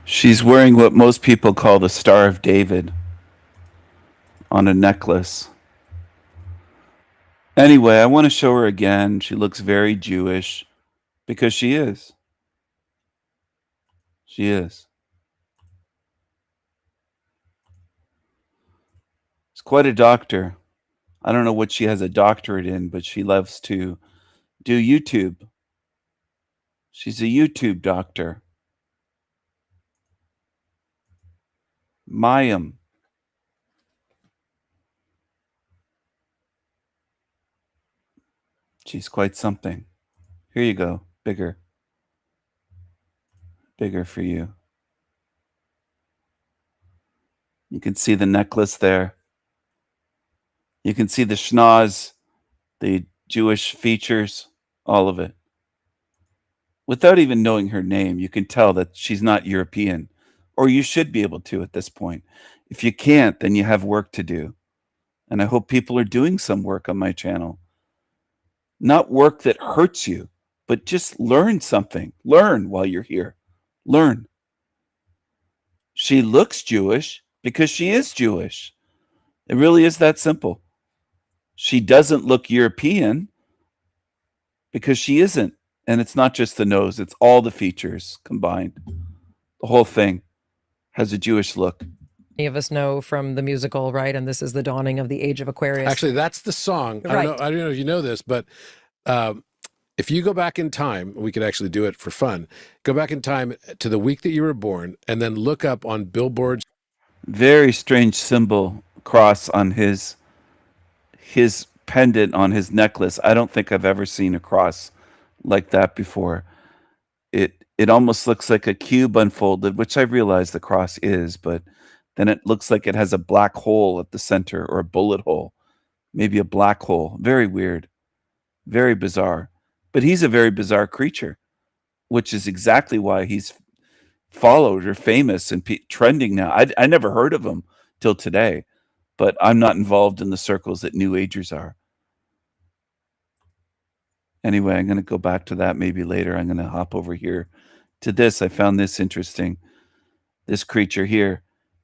Speaker 3: She's wearing what most people call the Star of David on a necklace. Anyway, I want to show her again. She looks very Jewish because she is. She is. She's quite a doctor. I don't know what she has a doctorate in, but she loves to do YouTube. She's a YouTube doctor. Mayim. She's quite something. Here you go. Bigger. Bigger for you. You can see the necklace there. You can see the schnoz, the Jewish features, all of it. Without even knowing her name, you can tell that she's not European, or you should be able to at this point. If you can't, then you have work to do. And I hope people are doing some work on my channel. Not work that hurts you, but just learn something. Learn while you're here. Learn. She looks Jewish because she is Jewish. It really is that simple. She doesn't look European because she isn't. And it's not just the nose, it's all the features combined. The whole thing has a Jewish look.
Speaker 15: Many of us know from the musical, right? And this is the dawning of the age of Aquarius.
Speaker 14: Actually, that's the song.
Speaker 15: Right.
Speaker 14: I don't know if you know this, but if you go back in time, we could actually do it for fun. Go back in time to the week that you were born and then look up on billboards.
Speaker 3: Very strange symbol cross on his pendant on his necklace. I don't think I've ever seen a cross like that before. It almost looks like a cube unfolded, which I realize the cross is, but then it looks like it has a black hole at the center, or a bullet hole, maybe a black hole. Very weird, very bizarre. But he's a very bizarre creature, which is exactly why he's followed or famous and trending now. I never heard of him till today, but I'm not involved in the circles that New Agers are. Anyway, I'm going to go back to that maybe later. I'm going to hop over here to this. I found this interesting. This creature here.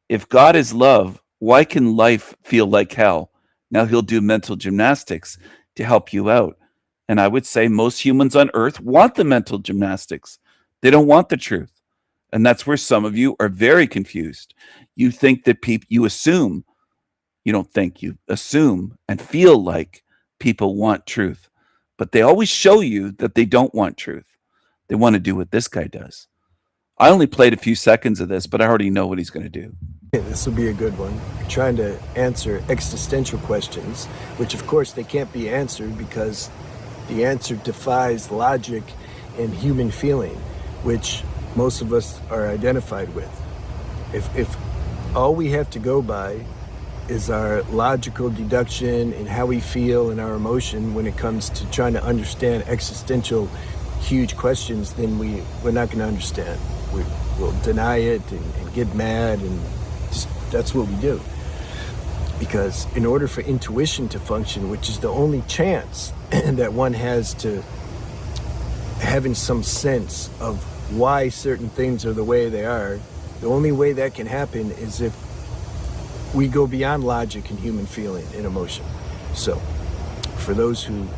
Speaker 3: If God is love, why can life feel like hell? Now he'll do mental gymnastics to help you out. And I would say most humans on earth want the mental gymnastics. They don't want the truth. And that's where some of you are very confused. You think that you assume, you don't think, you assume and feel like people want truth. But they always show you that they don't want truth. They want to do what this guy does. I only played a few seconds of this, but I already know what he's going to do.
Speaker 17: This will be a good one. Trying to answer existential questions, which of course they can't be answered because the answer defies logic and human feeling, which most of us are identified with. If all we have to go by is our logical deduction and how we feel and our emotion when it comes to trying to understand existential huge questions, then we're not going to understand. We'll deny it and get mad, and just, that's what we do. Because in order for intuition to function, which is the only chance that one has to having some sense of why certain things are the way they are, the only way that can happen is if we go beyond logic and human feeling and emotion. So for those who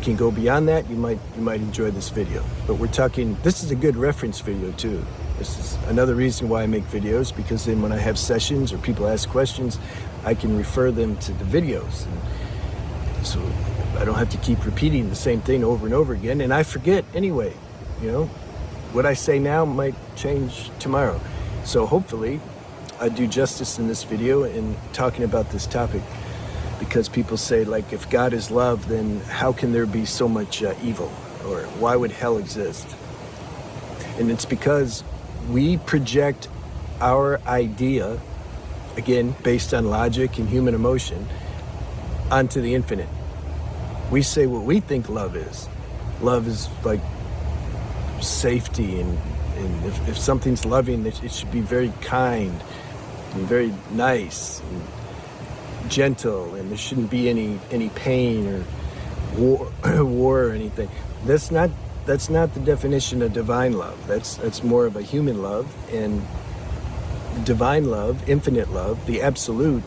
Speaker 17: can go beyond that, you might enjoy this video. But we're talking, this is a good reference video too. This is another reason why I make videos, because then when I have sessions or people ask questions, I can refer them to the videos. And so I don't have to keep repeating the same thing over and over again. And I forget anyway, you know, what I say now might change tomorrow. So hopefully do justice in this video in talking about this topic, because people say, like, if God is love, then how can there be so much evil? Or why would hell exist? And it's because we project our idea, again, based on logic and human emotion, onto the infinite. We say what we think love is. Love is like safety, and if something's loving, it should be very kind and very nice and gentle, and there shouldn't be any pain or war or anything. That's not the definition of divine love. That's more of a human love. And divine love, infinite love, the absolute,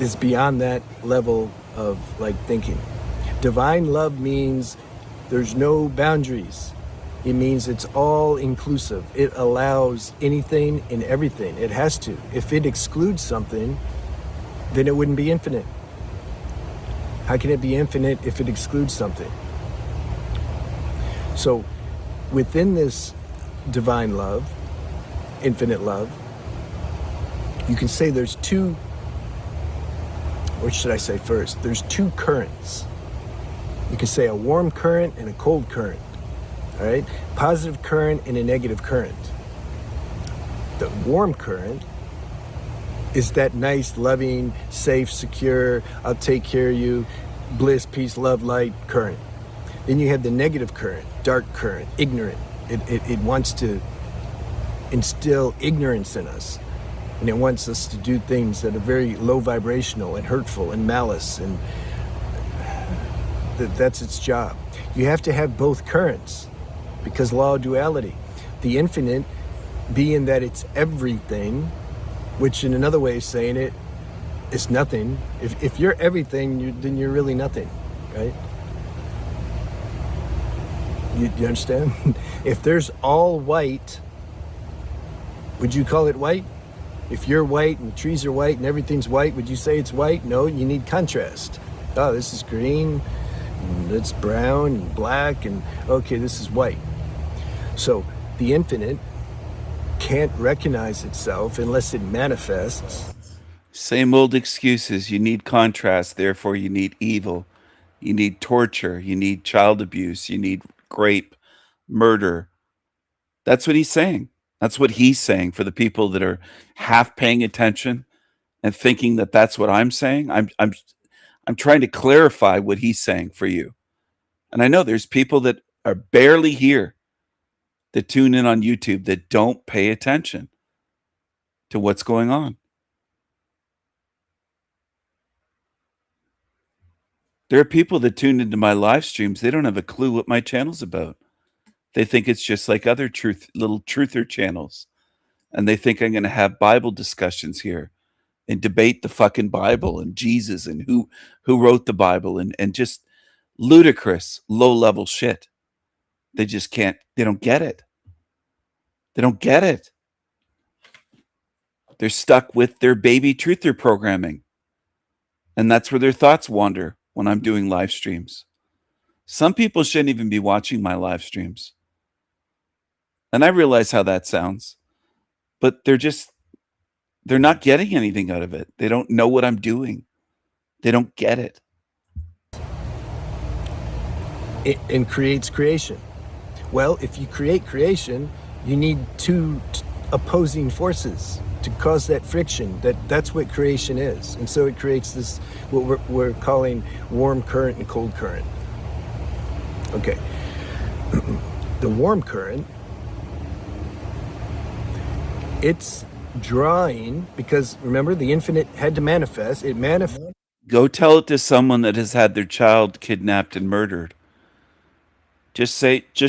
Speaker 17: is beyond that level of like thinking. Divine love means there's no boundaries. It means it's all inclusive. It allows anything and everything. It has to. If it excludes something, then it wouldn't be infinite. How can it be infinite if it excludes something? So within this divine love, infinite love, you can say there's two, or should I say first, there's two currents. You can say a warm current and a cold current, all right? Positive current and a negative current. The warm current is that nice, loving, safe, secure, I'll take care of you, bliss, peace, love, light current. Then you have the negative current, dark current, ignorant. It wants to instill ignorance in us. And it wants us to do things that are very low vibrational and hurtful and malice, and that's its job. You have to have both currents, because law of duality. The infinite being that it's everything, which in another way of saying it is nothing. If you're everything, then you're really nothing, right? You understand? If there's all white, would you call it white? If you're white and the trees are white and everything's white, would you say it's white? No, you need contrast. Oh, this is green, and it's brown and black, and okay, this is white. So the infinite can't recognize itself unless it manifests.
Speaker 3: Same old excuses. You need contrast, therefore you need evil. You need torture. You need child abuse. You need rape, murder. That's what he's saying. That's what he's saying for the people that are half paying attention and thinking that that's what I'm saying. I'm trying to clarify what he's saying for you. And I know there's people that are barely here that tune in on YouTube that don't pay attention to what's going on. There are people that tune into my live streams. They don't have a clue what my channel's about. They think it's just like other little truther channels. And they think I'm going to have Bible discussions here and debate the fucking Bible and Jesus and who wrote the Bible and just ludicrous low-level shit. They just can't, they don't get it. They don't get it. They're stuck with their baby truther programming. And that's where their thoughts wander when I'm doing live streams. Some people shouldn't even be watching my live streams. And I realize how that sounds. But they're not getting anything out of it. They don't know what I'm doing. They don't get it.
Speaker 17: It creates creation. Well, if you create creation, you need two opposing forces to cause that friction. That's what creation is. And so it creates this, what we're calling warm current and cold current. Okay. The warm current, it's drawing, because remember, the infinite had to manifest. It manifests.
Speaker 3: Go tell it to someone that has had their child kidnapped and murdered. Just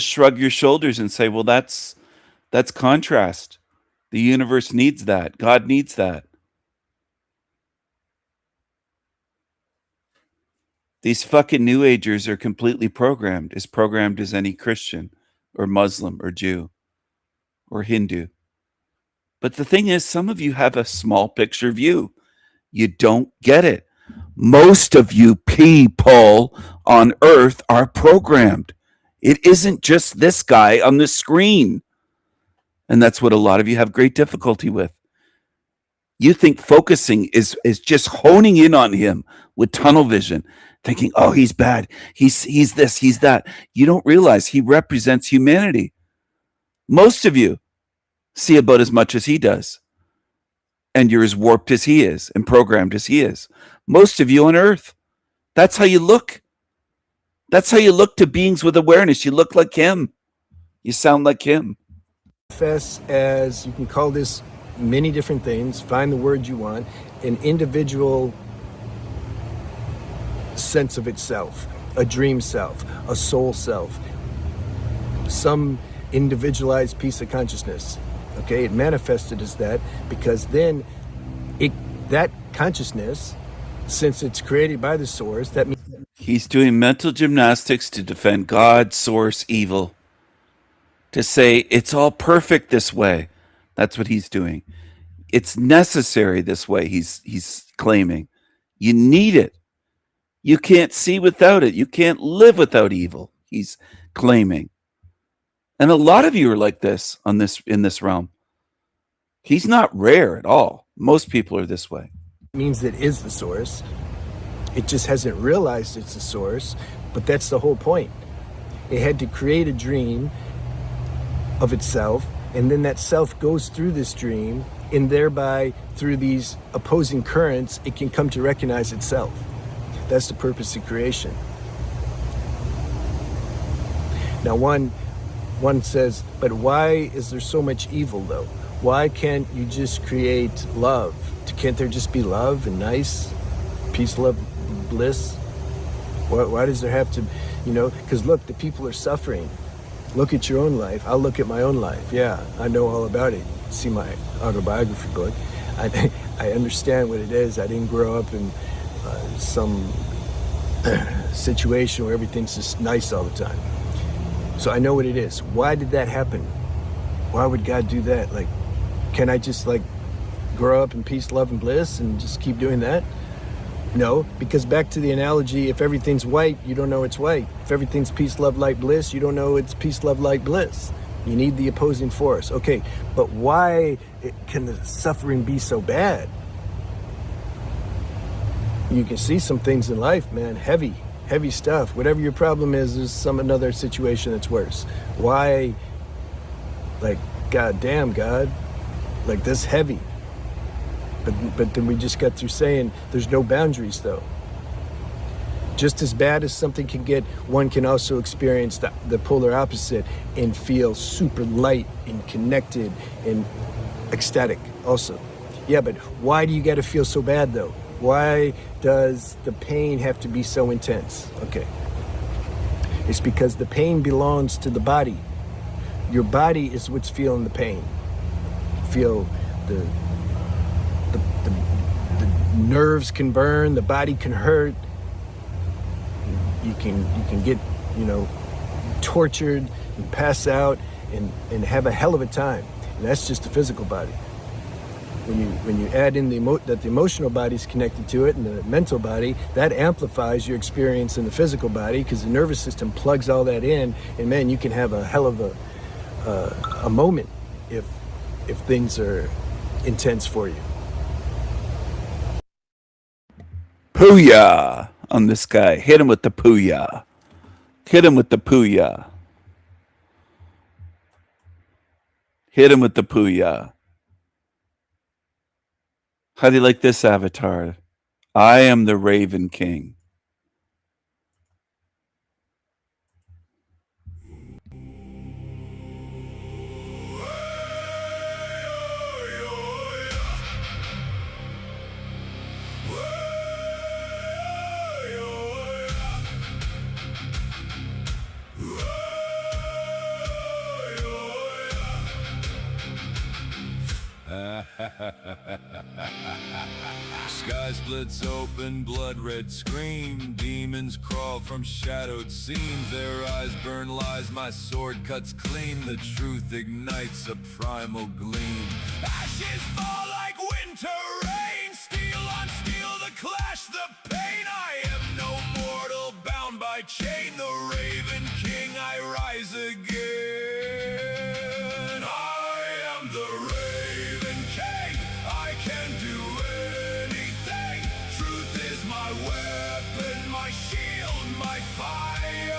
Speaker 3: shrug your shoulders and say, well, that's contrast. The universe needs that. God needs that. These fucking New Agers are completely programmed as any Christian or Muslim or Jew or Hindu. But the thing is, some of you have a small picture view. You don't get it. Most of you people on earth are programmed. It isn't just this guy on the screen. And that's what a lot of you have great difficulty with. You think focusing is just honing in on him with tunnel vision, thinking, oh, he's bad. He's this, he's that. You don't realize he represents humanity. Most of you see about as much as he does. And you're as warped as he is and programmed as he is. Most of you on earth. That's how you look. That's how you look to beings with awareness. You look like him. You sound like him.
Speaker 17: Manifests as, you can call this many different things, find the word you want, an individual sense of itself, a dream self, a soul self, some individualized piece of consciousness. Okay, it manifested as that because then that consciousness, since it's created by the source, that means
Speaker 3: he's doing mental gymnastics to defend God, source, evil. To say it's all perfect this way. That's what he's doing. It's necessary this way, he's claiming. You need it. You can't see without it. You can't live without evil, he's claiming. And a lot of you are like this in this realm. He's not rare at all. Most people are this way.
Speaker 17: It means it is the source. It just hasn't realized it's the source, but that's the whole point. It had to create a dream of itself, and then that self goes through this dream, and thereby through these opposing currents it can come to recognize itself. That's the purpose of creation. Now one says, but why is there so much evil though? Why can't you just create love? Can't there just be love and nice peace, love, bliss? Why does there have to, because look, the people are suffering. Look at your own life. I'll look at my own life. Yeah, I know all about it. See my autobiography book. I understand what it is. I didn't grow up in some situation where everything's just nice all the time. So I know what it is. Why did that happen? Why would God do that? Like, can I just grow up in peace, love, and bliss and just keep doing that? No, because back to the analogy, if everything's white, you don't know it's white. If everything's peace, love, light, bliss, you don't know it's peace, love, light, bliss. You need the opposing force. Okay, but why can the suffering be so bad? You can see some things in life, man, heavy stuff. Whatever your problem is, there's another situation that's worse. Why, God damn, God, this heavy? But then we just got through saying there's no boundaries though. Just as bad as something can get, one can also experience the polar opposite and feel super light and connected and ecstatic also. Yeah, but why do you got to feel so bad though? Why does the pain have to be so intense? Okay. It's because the pain belongs to the body. Your body is what's feeling the pain. Feel the nerves can burn, the body can hurt. You can get, tortured and pass out and have a hell of a time. And that's just the physical body. When you add in that the emotional body is connected to it and the mental body, that amplifies your experience in the physical body because the nervous system plugs all that in, and man, you can have a hell of a moment if things are intense for you.
Speaker 3: Pooyah on this guy. Hit him with the pooyah. Hit him with the pooyah. Hit him with the pooyah. How do you like this avatar? I am the Raven King.
Speaker 1: Sky splits open, blood red scream. Demons crawl from shadowed seams. Their eyes burn lies, my sword cuts clean. The truth ignites a primal gleam. Ashes fall like winter rain. Steel on steel, the clash, the pain. I am no mortal bound by chain. The Raven King, I rise again. I am the Raven King. I can do anything. Truth is my weapon, my shield, my fire.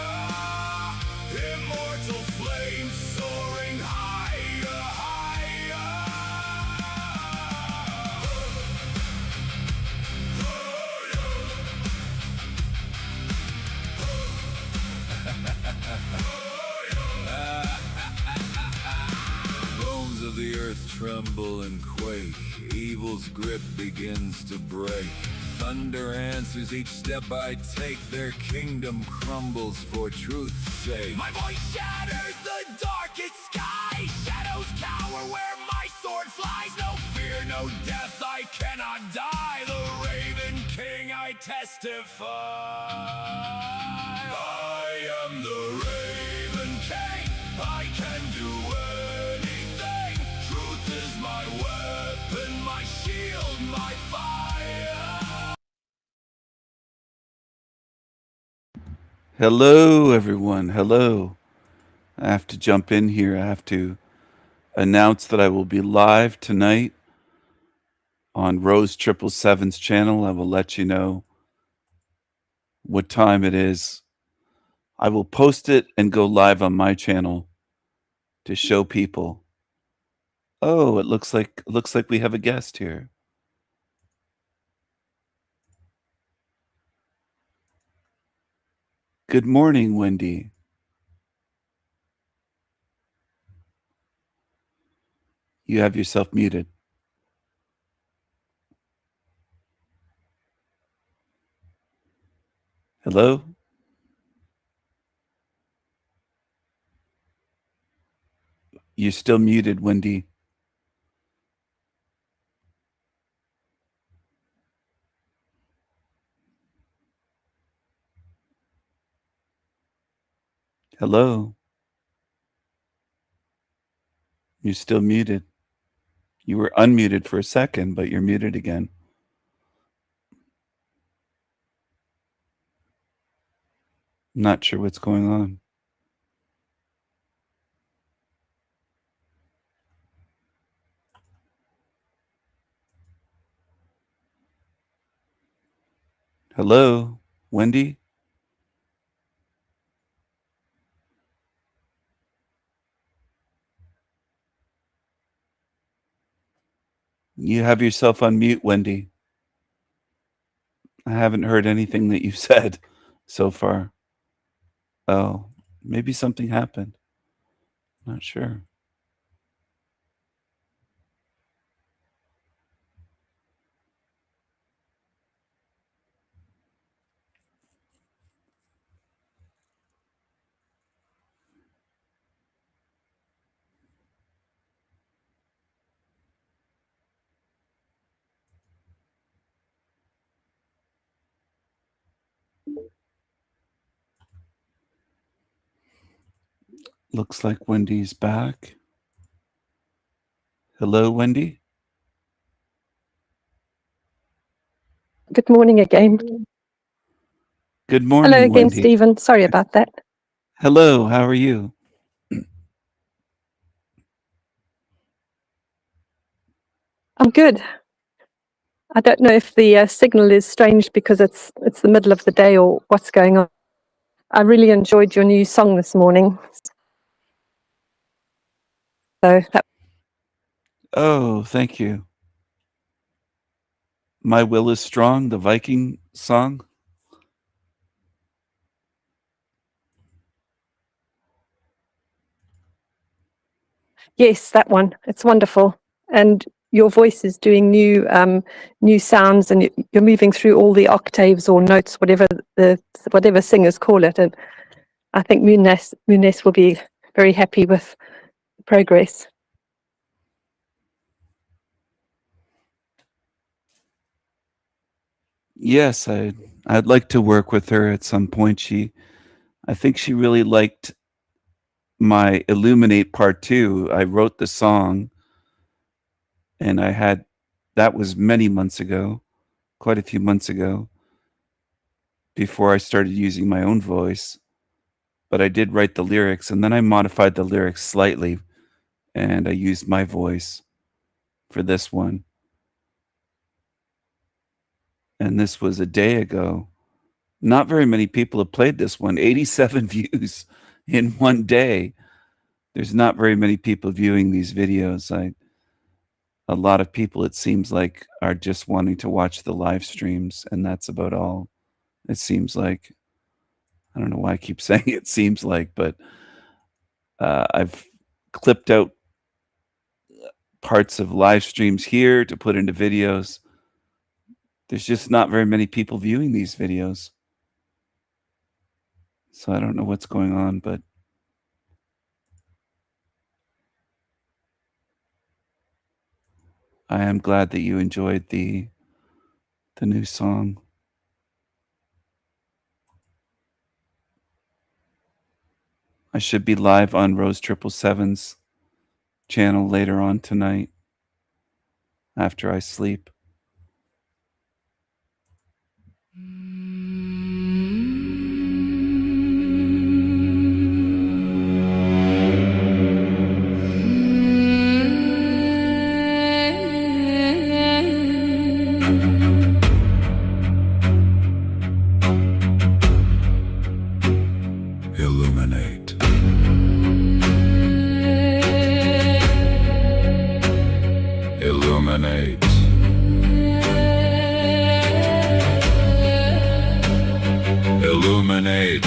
Speaker 1: Immortal flame soaring higher, higher. Bones of the earth tremble and quake. Evil's grip begins to break. Thunder answers each step I take. Their kingdom crumbles for truth's sake. My voice shatters the darkest sky. Shadows cower where my sword flies. No fear, no death, I cannot die. The Raven King, I testify. I am the Raven King. I can do anything. Truth is my weapon, my shield, my fire.
Speaker 3: Hello, everyone. Hello. I have to jump in here. I have to announce that I will be live tonight on Rose 777's channel. I will let you know what time it is. I will post it and go live on my channel to show people. Oh, it looks like we have a guest here. Good morning, Wendy. You have yourself muted. Hello? You're still muted, Wendy. Hello? You're still muted. You were unmuted for a second, but you're muted again. Not sure what's going on. Hello, Wendy? You have yourself on mute, Wendy. I haven't heard anything that you've said so far. Oh, maybe something happened. Not sure. Looks like Wendy's back. Hello, Wendy?
Speaker 18: Good morning again.
Speaker 3: Good morning,
Speaker 18: Hello again,
Speaker 3: Wendy.
Speaker 18: Stephen. Sorry about that.
Speaker 3: Hello, how are you?
Speaker 18: I'm good. I don't know if the signal is strange because it's the middle of the day or what's going on. I really enjoyed your new song this morning. So
Speaker 3: Oh, thank you. My Will is Strong, the Viking song.
Speaker 18: yes, that one. It's wonderful. And your voice is doing new sounds, and you're moving through all the octaves or notes, whatever singers call it. And I think Muniz will be very happy with progress.
Speaker 3: Yes, I'd like to work with her at some point. I think she really liked my Illuminate Part 2. I wrote the song, and that was many months ago, quite a few months ago, before I started using my own voice. But I did write the lyrics, and then I modified the lyrics slightly and I used my voice for this one. And this was a day ago. Not very many people have played this one. 87 views in one day. There's not very many people viewing these videos. A lot of people, it seems like, are just wanting to watch the live streams, and that's about all. It seems like. I don't know why I keep saying it seems like, but I've clipped out parts of live streams here to put into videos. There's just not very many people viewing these videos. So I don't know what's going on, but I am glad that you enjoyed the new song. I should be live on Rose 777's channel later on tonight after I sleep.
Speaker 1: Illuminate. Illuminate. Illuminate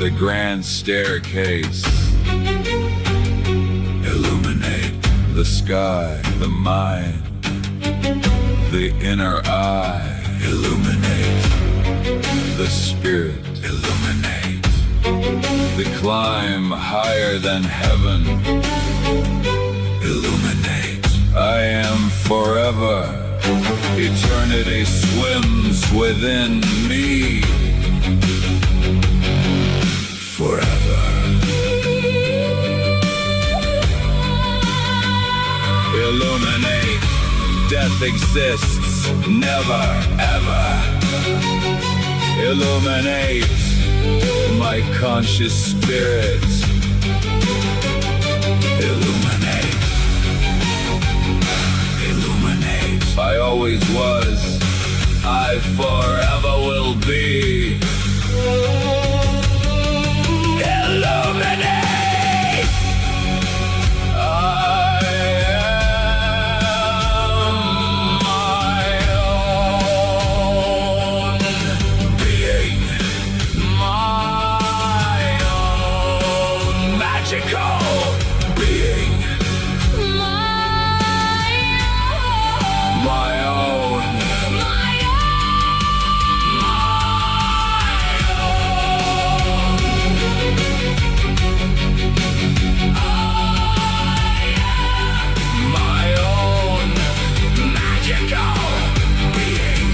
Speaker 1: the grand staircase. Illuminate the sky, the mind, the inner eye. Illuminate the spirit. Illuminate the climb higher than heaven. Illuminate. I am forever. Eternity swims within me. Forever. Illuminate. Death exists never, ever. Illuminate my conscious spirit. Illuminate. Illuminate. I always was. I forever will be. Illuminate. I am my own being. My own magical being. My own. My own magical being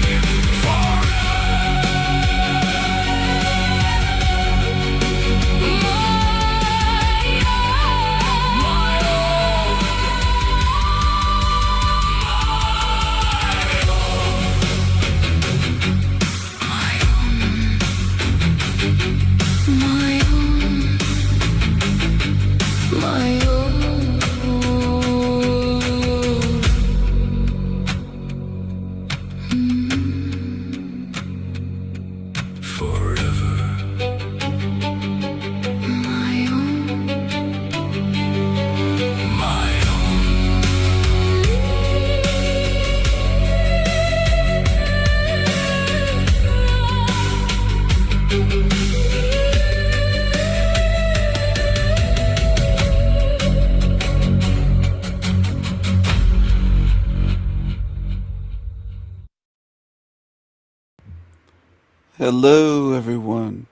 Speaker 3: Hello, everyone.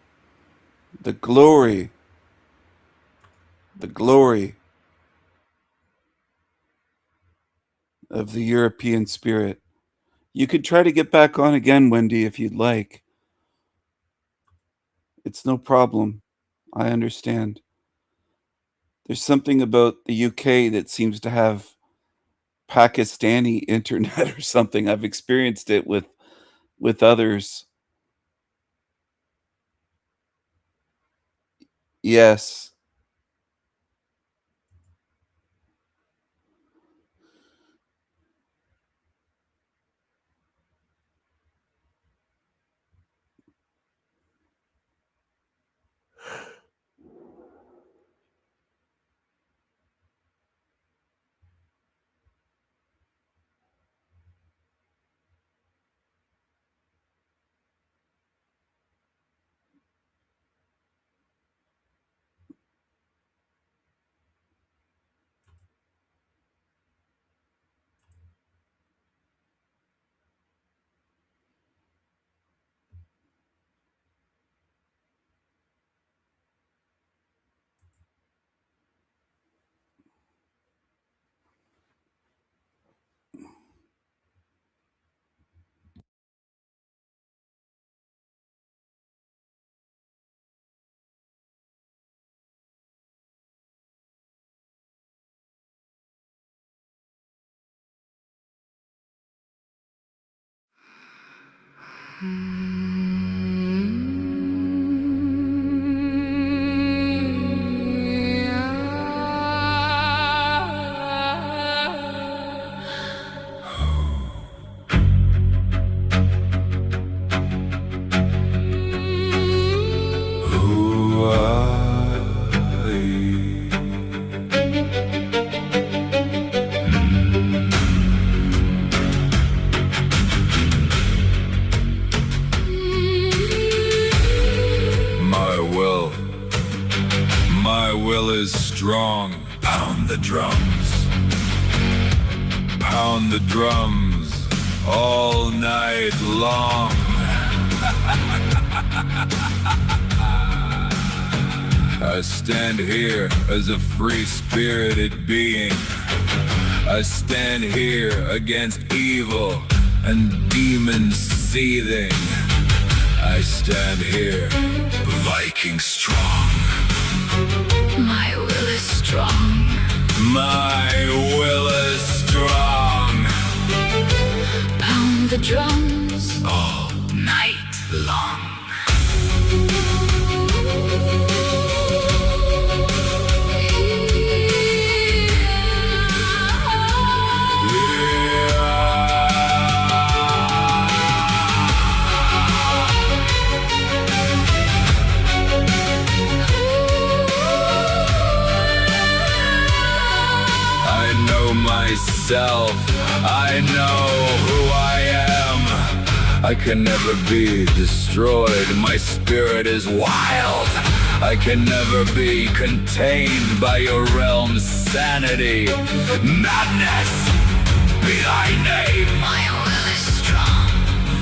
Speaker 3: The glory of the European spirit. You could try to get back on again, Wendy, if you'd like. It's no problem. I understand. There's something about the UK that seems to have Pakistani internet or something. I've experienced it with others. Yes.
Speaker 1: Who are you? My will is strong. Pound the drums. Pound the drums all night long. I stand here as a free-spirited being. I stand here against evil and demons seething. I stand here, Viking strong.
Speaker 19: My will is strong.
Speaker 1: My will is strong.
Speaker 19: Pound the drums
Speaker 1: all
Speaker 19: night long.
Speaker 1: Myself, I know who I am. I can never be destroyed. My spirit is wild. I can never be contained by your realm's sanity. Madness, be thy name.
Speaker 19: My will is strong.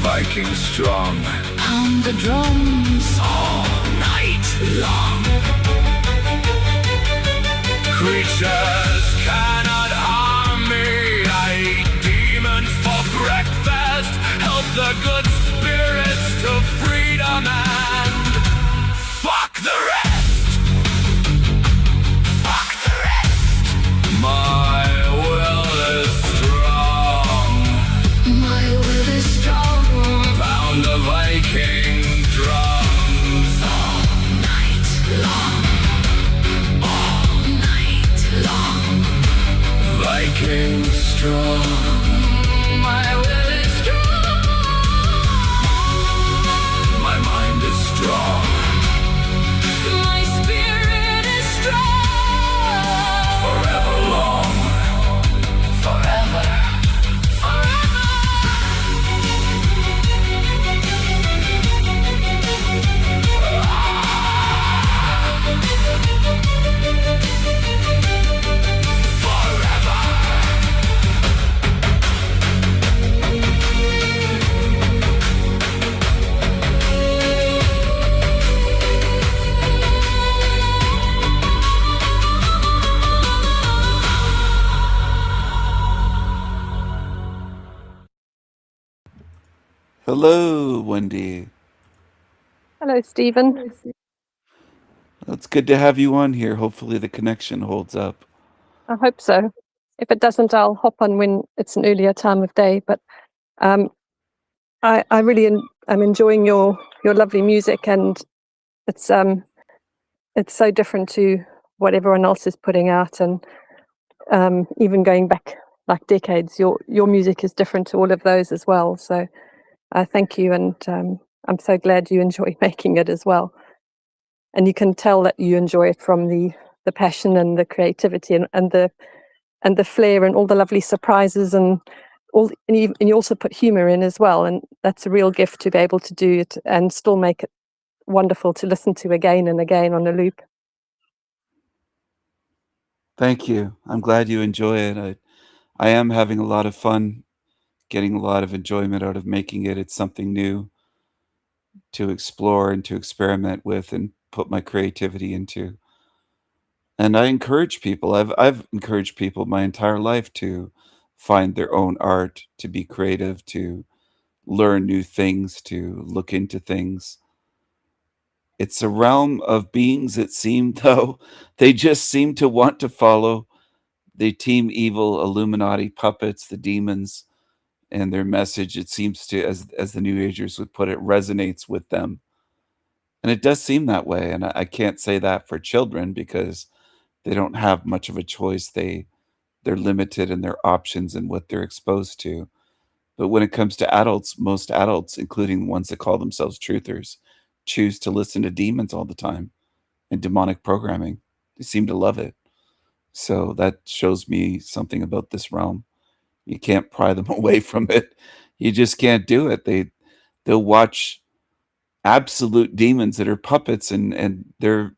Speaker 1: Viking strong.
Speaker 19: Pound the drums
Speaker 1: all night long. Creatures cannot harm me. I eat demons for breakfast. Help the good spirits to freedom and fuck the rest. Fuck the rest. My will is strong.
Speaker 19: My will is strong.
Speaker 1: Pound the Viking drums
Speaker 19: all night long.
Speaker 1: Viking strong.
Speaker 19: My will is strong.
Speaker 1: My mind is strong.
Speaker 19: My spirit is strong.
Speaker 1: Forever long.
Speaker 19: Forever.
Speaker 3: Hello, Wendy.
Speaker 18: Hello, Stephen.
Speaker 3: It's good to have you on here. Hopefully the connection holds up.
Speaker 18: I hope so. If it doesn't, I'll hop on when it's an earlier time of day. But I really am enjoying your lovely music, and it's so different to what everyone else is putting out, and even going back like decades, your music is different to all of those as well. So thank you, and I'm so glad you enjoy making it as well. And you can tell that you enjoy it from the passion and the creativity and the flair and all the lovely surprises and you also put humor in as well, and that's a real gift to be able to do it and still make it wonderful to listen to again and again on a loop.
Speaker 3: Thank you. I'm glad you enjoy it. I am having a lot of fun, getting a lot of enjoyment out of making it. It's something new to explore and to experiment with and put my creativity into. And I encourage people. I've encouraged people my entire life to find their own art, to be creative, to learn new things, to look into things. It's a realm of beings, it seemed, though. They just seem to want to follow the Team Evil Illuminati puppets, the demons, and their message, it seems to, as the New Agers would put it, resonates with them. And it does seem that way. And I can't say that for children because they don't have much of a choice. They're limited in their options and what they're exposed to. But when it comes to adults, most adults, including ones that call themselves truthers, choose to listen to demons all the time and demonic programming. They seem to love it. So that shows me something about this realm. You can't pry them away from it. You just can't do it. They'll watch absolute demons that are puppets, and their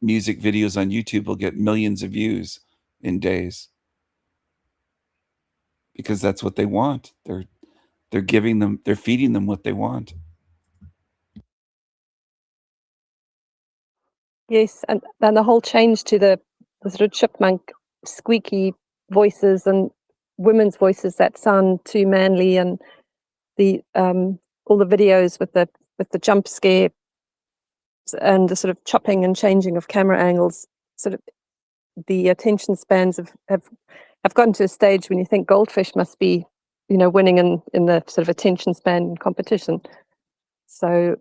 Speaker 3: music videos on YouTube will get millions of views in days because that's what they want. They're feeding them what they want.
Speaker 18: Yes, and then the whole change to the sort of chipmunk, squeaky voices and women's voices that sound too manly, and the all the videos with the jump scare and the sort of chopping and changing of camera angles. Sort of the attention spans have gotten to a stage when you think Goldfish must be, winning in the sort of attention span competition. So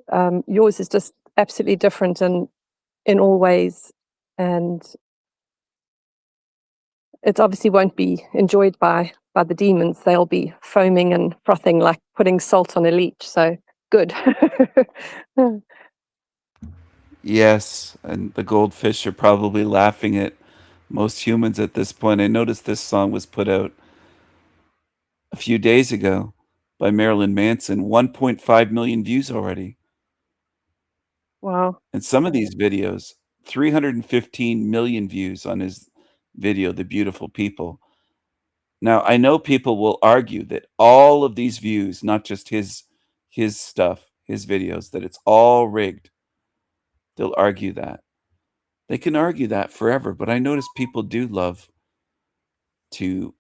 Speaker 18: yours is just absolutely different in all ways, and it obviously won't be enjoyed by the demons. They'll be foaming and frothing like putting salt on a leech. So good.
Speaker 3: Yes, and the goldfish are probably laughing at most humans at this point. I noticed this song was put out a few days ago by Marilyn Manson. 1.5 million views already.
Speaker 18: Wow.
Speaker 3: And some of these videos, 315 million views on his video, The Beautiful People. Now, I know people will argue that all of these views, not just his stuff, his videos, that it's all rigged. They'll argue that. They can argue that forever, but I notice people do love to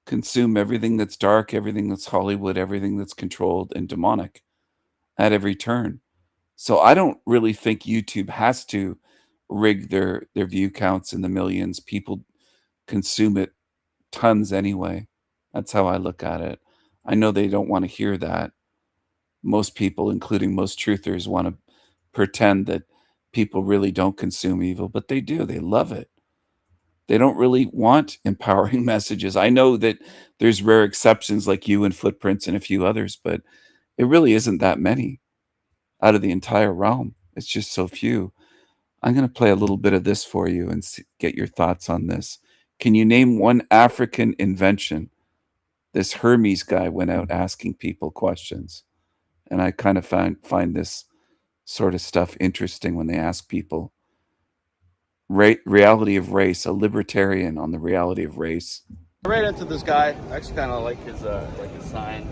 Speaker 3: consume everything that's dark, everything that's Hollywood, everything that's controlled and demonic at every turn. So I don't really think YouTube has to rig their view counts in the millions. People consume it tons anyway. That's how I look at it. I know they don't want to hear that. Most people, including most truthers, want to pretend that people really don't consume evil, but they do. They love it. They don't really want empowering messages. I know that there's rare exceptions like you and Footprints and a few others, but it really isn't that many out of the entire realm. It's just so few. I'm going to play a little bit of this for you and get your thoughts on this. Can you name one African invention? This Hermes guy went out asking people questions. And I kind of find this sort of stuff interesting when they ask people. Reality of race, a libertarian on the reality of race.
Speaker 20: I ran into this guy. I actually kind of like his sign.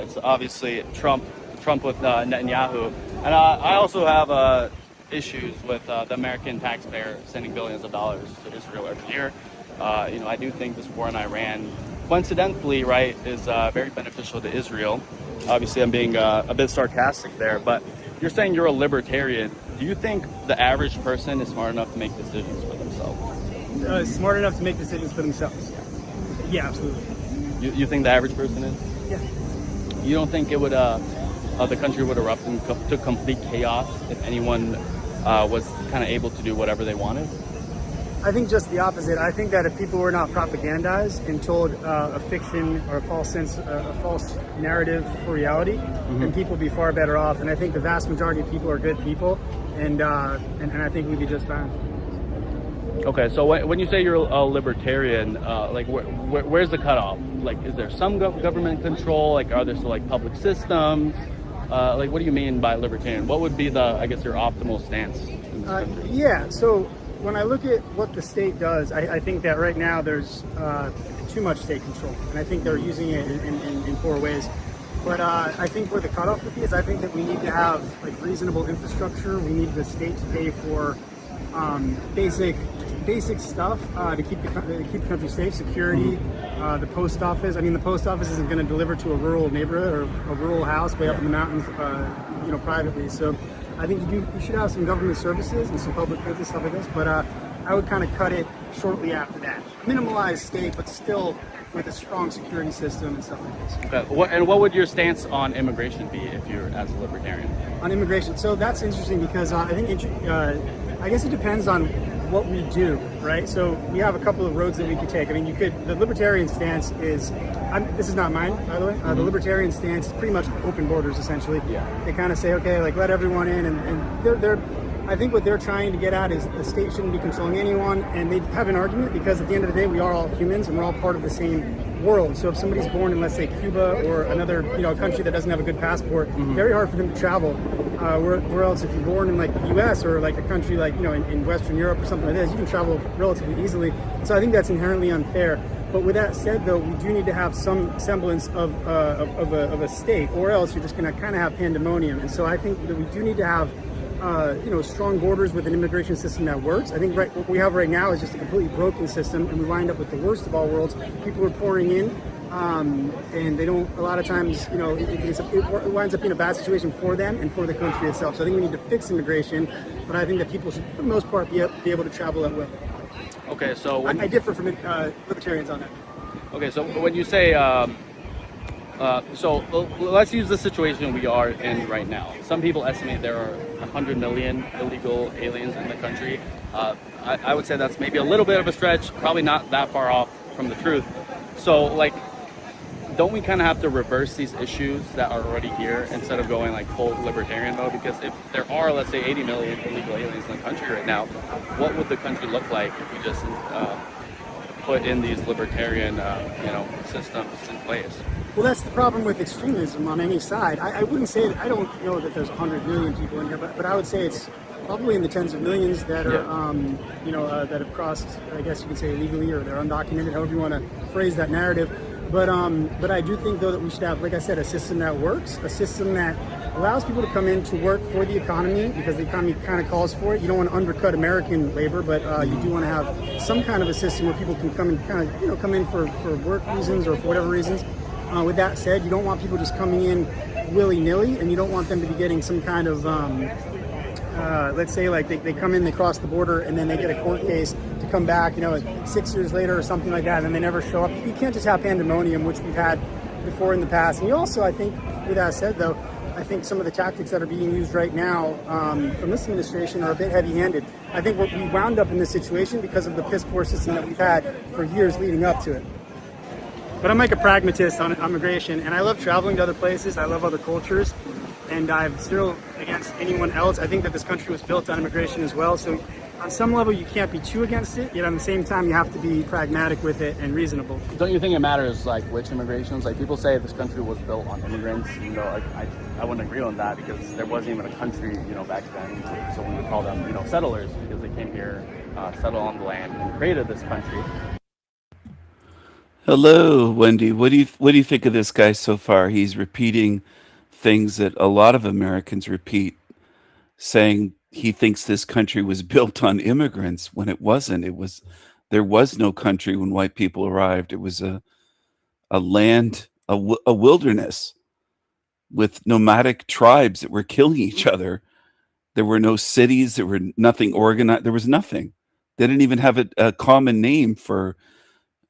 Speaker 20: It's obviously Trump with Netanyahu. And I also have issues with the American taxpayer sending billions of dollars to Israel every year. I do think this war in Iran, coincidentally, right, is very beneficial to Israel. Obviously, I'm being a bit sarcastic there, but you're saying you're a libertarian. Do you think the average person is smart enough to make decisions for themselves?
Speaker 6: Smart enough to make decisions for themselves. Yeah, absolutely.
Speaker 20: You think the average person is?
Speaker 6: Yeah.
Speaker 20: You don't think it would the country would erupt into complete chaos if anyone was kind of able to do whatever they wanted?
Speaker 6: I think just the opposite. I think that if people were not propagandized and told a fiction or a false narrative for reality, then people would be far better off. And I think the vast majority of people are good people, and I think we'd be just fine.
Speaker 20: Okay, so when you say you're a libertarian, like where's the cutoff? Like, is there some government control? Like, are there still like public systems? Like, what do you mean by libertarian? What would be your optimal stance in this country?
Speaker 6: Yeah, so when I look at what the state does, I think that right now there's too much state control, and I think they're using it in poor ways. But I think where the cutoff would be is I think that we need to have like reasonable infrastructure. We need the state to pay for basic stuff to keep the country safe, security, the post office. I mean, the post office isn't going to deliver to a rural neighborhood or a rural house way up in the mountains, privately. So I think you should have some government services and some public goods and stuff like this. But I would kind of cut it shortly after that. Minimalize state, but still with a strong security system and stuff like this.
Speaker 20: Okay. What would your stance on immigration be if you're as a libertarian?
Speaker 6: On immigration, so that's interesting because I think I guess it depends on what we do, right? So we have a couple of roads that we could take. I mean, the libertarian stance is, this is not mine, by the way. The libertarian stance is pretty much open borders, essentially. Yeah. They kind of say, okay, like let everyone in, and they're I think what they're trying to get at is the state shouldn't be controlling anyone, and they have an argument because at the end of the day, we are all humans and we're all part of the same world. So if somebody's born in, let's say, Cuba or another, country that doesn't have a good passport, very hard for them to travel. Where else, if you're born in like the U.S. or like a country like in Western Europe or something like this, you can travel relatively easily. So I think that's inherently unfair. But with that said, though, we do need to have some semblance of a state, or else you're just going to kind of have pandemonium. And so I think that we do need to have strong borders with an immigration system that works. I think what we have right now is just a completely broken system, and we wind up with the worst of all worlds. People are pouring in, and they don't. A lot of times, it winds up being a bad situation for them and for the country itself. So I think we need to fix immigration, but I think that people should, for the most part, be able to travel at will.
Speaker 20: Okay, so
Speaker 6: I differ from libertarians on that.
Speaker 20: Okay, so when you say so let's use the situation we are in right now. Some people estimate there are 100 million illegal aliens in the country. I would say that's maybe a little bit of a stretch, probably not that far off from the truth. So like, don't we kind of have to reverse these issues that are already here instead of going like full libertarian mode? Because if there are, let's say, 80 million illegal aliens in the country right now, what would the country look like if we just put in these libertarian systems in place?
Speaker 6: Well, that's the problem with extremism on any side. I wouldn't say that, I don't know that there's 100 million people in here, but I would say it's probably in the tens of millions that are, that have crossed, I guess you could say illegally, or they're undocumented, however you want to phrase that narrative. But I do think, though, that we should have, like I said, a system that works, a system that allows people to come in to work for the economy, because the economy kind of calls for it. You don't want to undercut American labor, but you do want to have some kind of a system where people can come and kind of, come in for work reasons or for whatever reasons. With that said, you don't want people just coming in willy-nilly, and you don't want them to be getting some kind of, let's say like they come in, they cross the border, and then they get a court case to come back, 6 years later or something like that, and then they never show up. You can't just have pandemonium, which we've had before in the past. And you also, I think, with that said, though, I think some of the tactics that are being used right now from this administration are a bit heavy-handed. I think we wound up in this situation because of the piss-poor system that we've had for years leading up to it. But I'm like a pragmatist on immigration, and I love traveling to other places. I love other cultures, and I'm still against anyone else. I think that this country was built on immigration as well. So on some level, you can't be too against it, yet on the same time, you have to be pragmatic with it and reasonable.
Speaker 20: Don't you think it matters like which immigrations? Like people say this country was built on immigrants, like I wouldn't agree on that, because there wasn't even a country, back then. So we would call them, settlers, because they came here, settled on the land, and created this country.
Speaker 3: Hello, Wendy. What do you think of this guy so far? He's repeating things that a lot of Americans repeat, saying he thinks this country was built on immigrants when it wasn't. There was no country when white people arrived. It was a land, a wilderness with nomadic tribes that were killing each other. There were no cities. There were nothing organized. There was nothing. They didn't even have a common name for.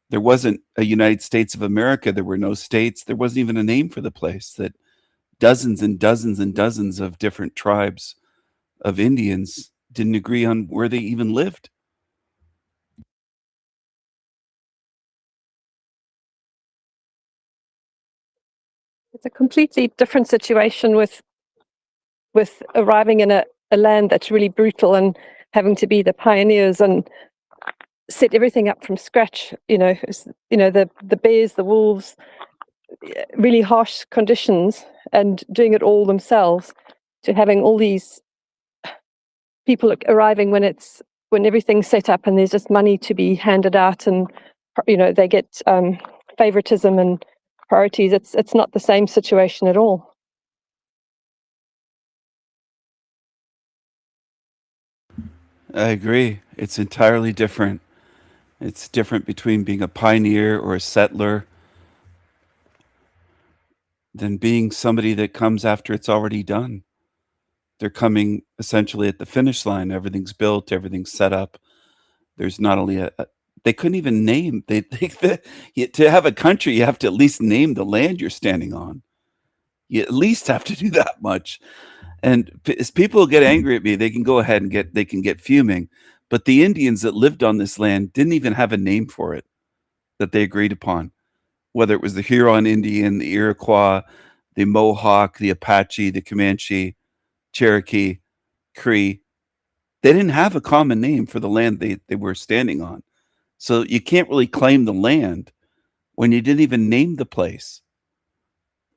Speaker 3: There wasn't a United States of America. There were no states. There wasn't even a name for the place. That dozens and dozens and dozens of different tribes of Indians didn't agree on where they even lived.
Speaker 18: It's a completely different situation with arriving in a land that's really brutal and having to be the pioneers and set everything up from scratch. The bears, the wolves, really harsh conditions, and doing it all themselves, to having all these people arriving when everything's set up and there's just money to be handed out, and they get favoritism and priorities. It's not the same situation at all.
Speaker 3: I agree. It's entirely different. It's different between being a pioneer or a settler than being somebody that comes after it's already done. They're coming essentially at the finish line. Everything's built, everything's set up. There's not only They couldn't even name. To have a country, you have to at least name the land you're standing on. You at least have to do that much. And as people get angry at me, they can go ahead and get fuming. But the Indians that lived on this land didn't even have a name for it that they agreed upon. Whether it was the Huron Indian, the Iroquois, the Mohawk, the Apache, the Comanche, Cherokee, Cree, they didn't have a common name for the land they were standing on. So you can't really claim the land when you didn't even name the place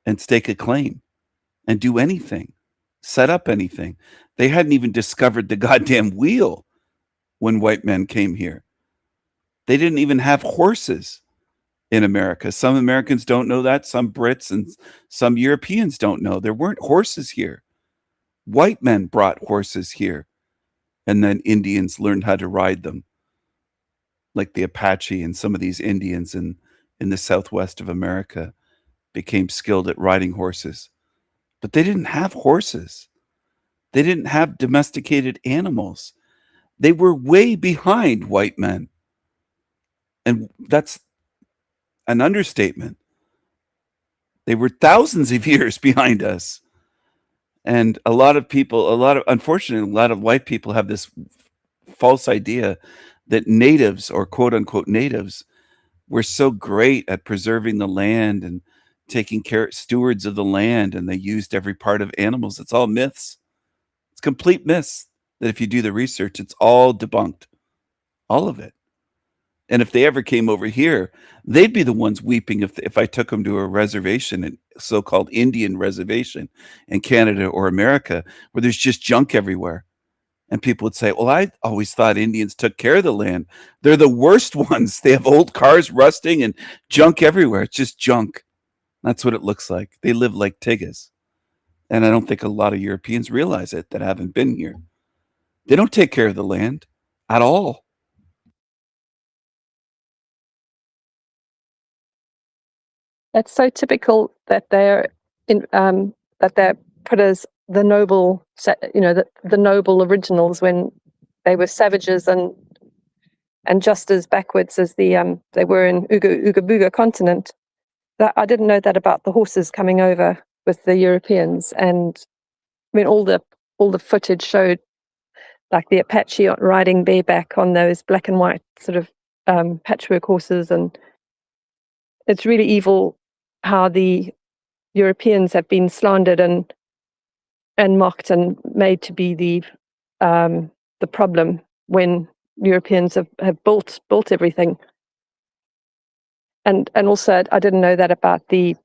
Speaker 3: and stake a claim and do anything, set up anything. They hadn't even discovered the goddamn wheel when white men came here. They didn't even have horses in America. Some Americans don't know that. Some Brits and some Europeans don't know. There weren't horses here. White men brought horses here, and then Indians learned how to ride them, like the Apache and some of these Indians in the southwest of America became skilled at riding horses. But they didn't have horses. They didn't have domesticated animals. They were way behind white men. And that's an understatement. They were thousands of years behind us. And unfortunately, a lot of white people have this false idea that natives, or quote unquote natives, were so great at preserving the land and taking care, stewards of the land, and they used every part of animals. It's all myths. It's complete myths that if you do the research, it's all debunked. All of it. And if they ever came over here, they'd be the ones weeping if I took them to a reservation, a so-called Indian reservation in Canada or America, where there's just junk everywhere. And people would say, well, I always thought Indians took care of the land. They're the worst ones. They have old cars rusting and junk everywhere. It's just junk. That's what it looks like. They live like tiggas. And I don't think a lot of Europeans realize it that haven't been here. They don't take care of the land at all.
Speaker 18: It's so typical that they're put as the noble, the noble originals when they were savages and just as backwards as they were in Ooga Booga continent. That I didn't know that about the horses coming over with the Europeans, and I mean all the footage showed like the Apache riding bareback on those black and white sort of patchwork horses, and it's really evil how the Europeans have been slandered and mocked and made to be the problem when Europeans have built everything. And also, I didn't know that about the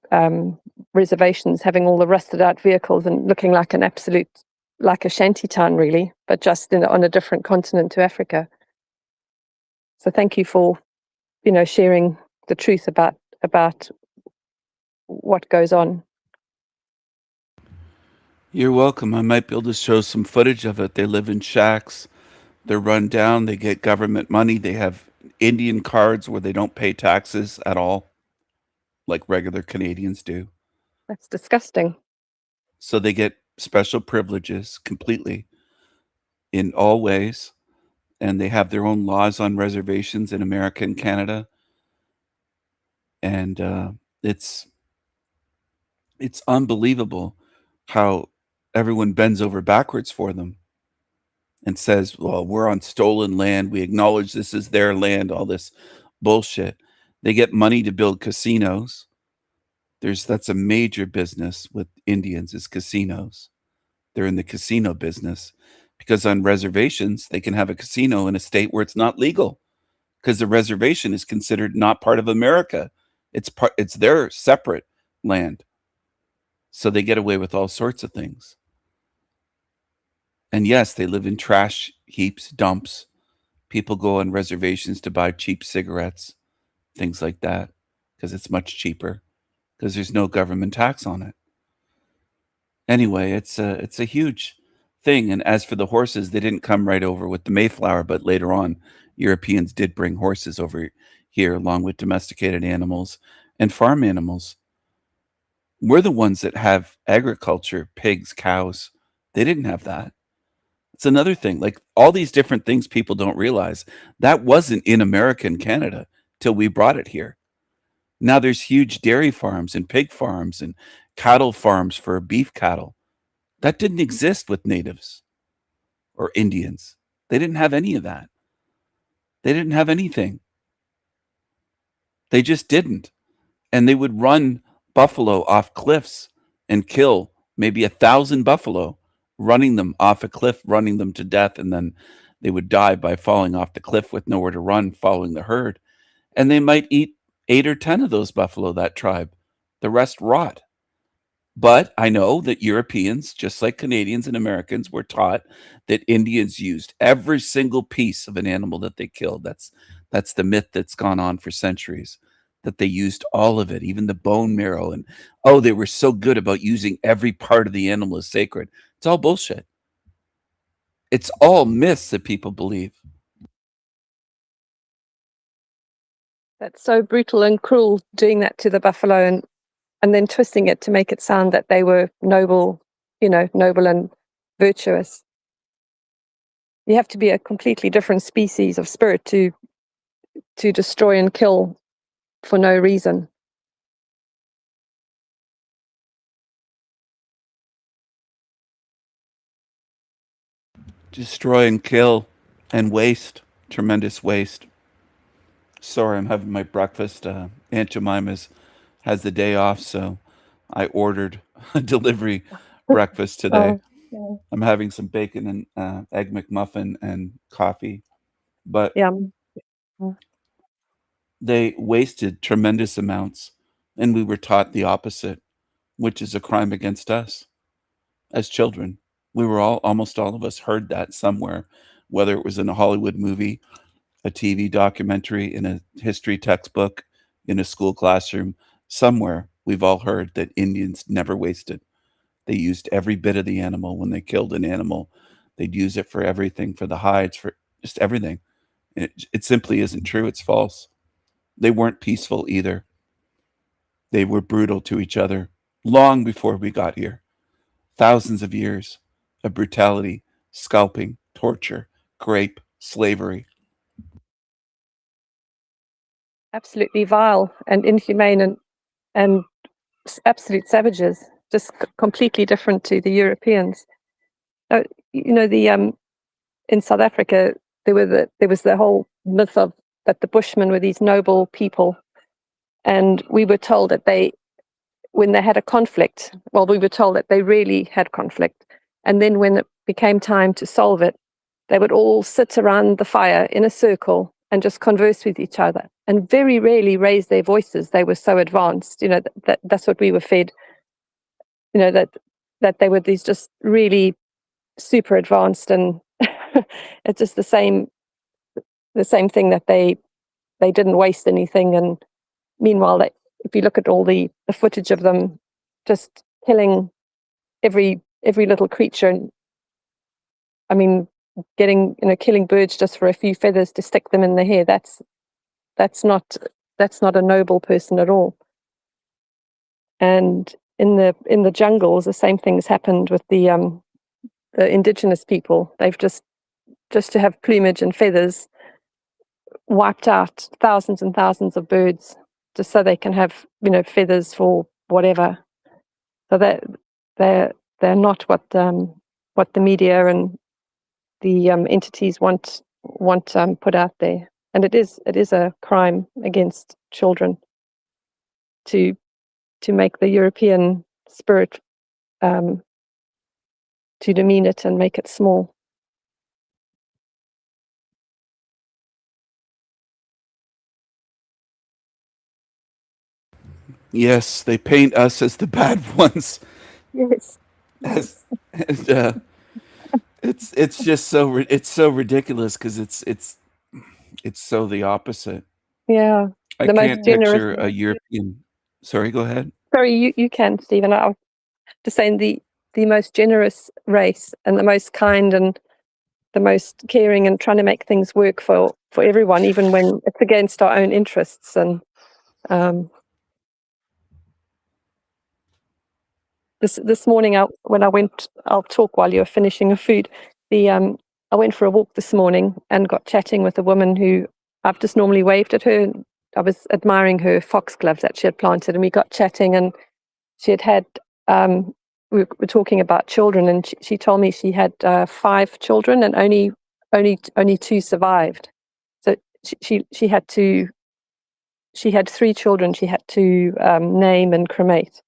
Speaker 18: reservations having all the rusted out vehicles and looking like like a shanty town, really, but just on a different continent to Africa. So thank you for, sharing the truth about what goes on.
Speaker 3: You're welcome. I might be able to show some footage of it. They live in shacks. They're run down. They get government money. They have Indian cards where they don't pay taxes at all, like regular Canadians do.
Speaker 18: That's disgusting.
Speaker 3: So they get special privileges completely in all ways. And they have their own laws on reservations in America and Canada. And it's unbelievable how everyone bends over backwards for them and says, well, we're on stolen land. We acknowledge this is their land, all this bullshit. They get money to build casinos. That's a major business with Indians is casinos. They're in the casino business because on reservations, they can have a casino in a state where it's not legal because the reservation is considered not part of America. It's their separate land. So they get away with all sorts of things. And yes, they live in trash heaps, dumps. People go on reservations to buy cheap cigarettes, things like that, because it's much cheaper, because there's no government tax on it. Anyway, it's a huge thing. And as for the horses, they didn't come right over with the Mayflower, but later on, Europeans did bring horses over here along with domesticated animals and farm animals. We're the ones that have agriculture, pigs, cows. They didn't have that. It's another thing. Like all these different things people don't realize that wasn't in America and Canada till we brought it here. Now there's huge dairy farms and pig farms and cattle farms for beef cattle. That didn't exist with natives or Indians. They didn't have any of that. They didn't have anything. They just didn't. And they would run buffalo off cliffs and kill maybe 1,000 buffalo, running them off a cliff, running them to death, and then they would die by falling off the cliff with nowhere to run, following the herd. And they might eat 8 or 10 of those buffalo, that tribe. The rest rot. But I know that Europeans, just like Canadians and Americans, were taught that Indians used every single piece of an animal that they killed. That's the myth that's gone on for centuries, that they used all of it, even the bone marrow. And oh, they were so good about using every part of the animal as sacred. It's all bullshit. It's all myths that people believe.
Speaker 18: That's so brutal and cruel, doing that to the buffalo and then twisting it to make it sound that they were noble, noble and virtuous. You have to be a completely different species of spirit to destroy and kill for no reason.
Speaker 3: Destroy and kill and waste. Tremendous waste. Sorry, I'm having my breakfast. Aunt Jemima's has the day off, so I ordered a delivery breakfast today.
Speaker 18: Oh,
Speaker 3: I'm having some bacon and egg McMuffin and coffee, but
Speaker 18: yeah.
Speaker 3: they wasted tremendous amounts, and we were taught the opposite, which is a crime against us as children. We were almost all of us heard that somewhere, whether it was in a Hollywood movie, a TV documentary, in a history textbook, in a school classroom, somewhere we've all heard that Indians never wasted. They used every bit of the animal when they killed an animal. They'd use it for everything, for the hides, for just everything. It simply isn't true. It's false. They weren't peaceful either. They were brutal to each other long before we got here. Thousands of years of brutality, scalping, torture, rape, slavery.
Speaker 18: Absolutely vile and inhumane and absolute savages, just completely different to the Europeans. In South Africa, there was the whole myth of that the Bushmen were these noble people, and we were told that when they had a conflict, we were told that they really had conflict, and then when it became time to solve it, they would all sit around the fire in a circle and just converse with each other, and very rarely raise their voices. They were so advanced, that's what we were fed. That they were these just really super advanced, and it's just the same thing, that they didn't waste anything. And meanwhile, if you look at all the footage of them just killing every little creature, and I mean, killing birds just for a few feathers to stick them in the hair, that's not a noble person at all. And in the jungles, the same things happened with the indigenous people. They've just to have plumage and feathers, wiped out thousands and thousands of birds just so they can have feathers for whatever. So they're not what the media and the entities want put out there. And it is a crime against children to make the European spirit, to demean it and make it small.
Speaker 3: Yes, they paint us as the bad ones.
Speaker 18: Yes.
Speaker 3: It's just so ridiculous because it's so the opposite.
Speaker 18: Yeah.
Speaker 3: I
Speaker 18: The most
Speaker 3: can't
Speaker 18: generous.
Speaker 3: picture a European. Sorry, go ahead.
Speaker 18: Sorry, you can, Stephen. I was just saying the most generous race and the most kind and the most caring and trying to make things work for everyone, even when it's against our own interests. And this morning, when I went, I'll talk while you're finishing your food. I went for a walk this morning and got chatting with a woman who I've just normally waved at her. I was admiring her foxgloves that she had planted, and we got chatting, and she had we were talking about children, and she told me she had 5 children and only 2 survived. So she had 3 children she had to name and cremate.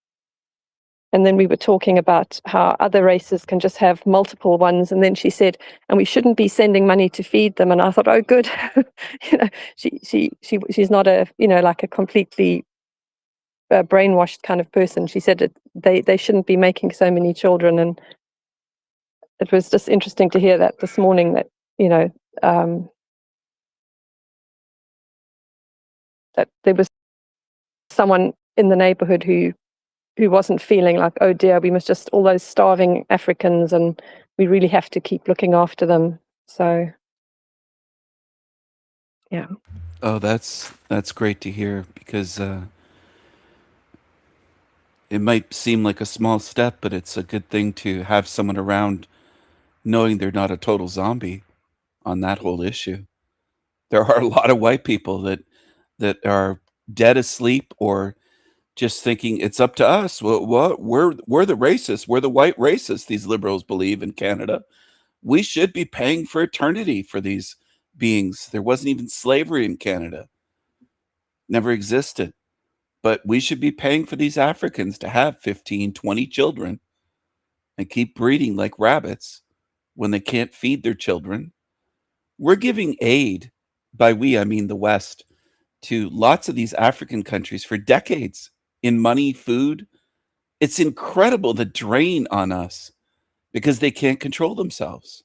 Speaker 18: And then we were talking about how other races can just have multiple ones. And then she said, and we shouldn't be sending money to feed them. And I thought, oh, good. She's not a, like a completely brainwashed kind of person. She said they shouldn't be making so many children. And it was just interesting to hear that this morning, that, that there was someone in the neighborhood who wasn't feeling like, oh dear, we must just, all those starving Africans, and we really have to keep looking after them. So, yeah.
Speaker 3: Oh, that's great to hear, because it might seem like a small step, but it's a good thing to have someone around knowing they're not a total zombie on that whole issue. There are a lot of white people that are dead asleep, or just thinking it's up to us. Well, what we're the racists. We're the white racists. These liberals believe in Canada. We should be paying for eternity for these beings. There wasn't even slavery in Canada. Never existed. But we should be paying for these Africans to have 15, 20 children and keep breeding like rabbits when they can't feed their children. We're giving aid, by we, I mean the West, to lots of these African countries for decades in money, food. It's incredible the drain on us because they can't control themselves.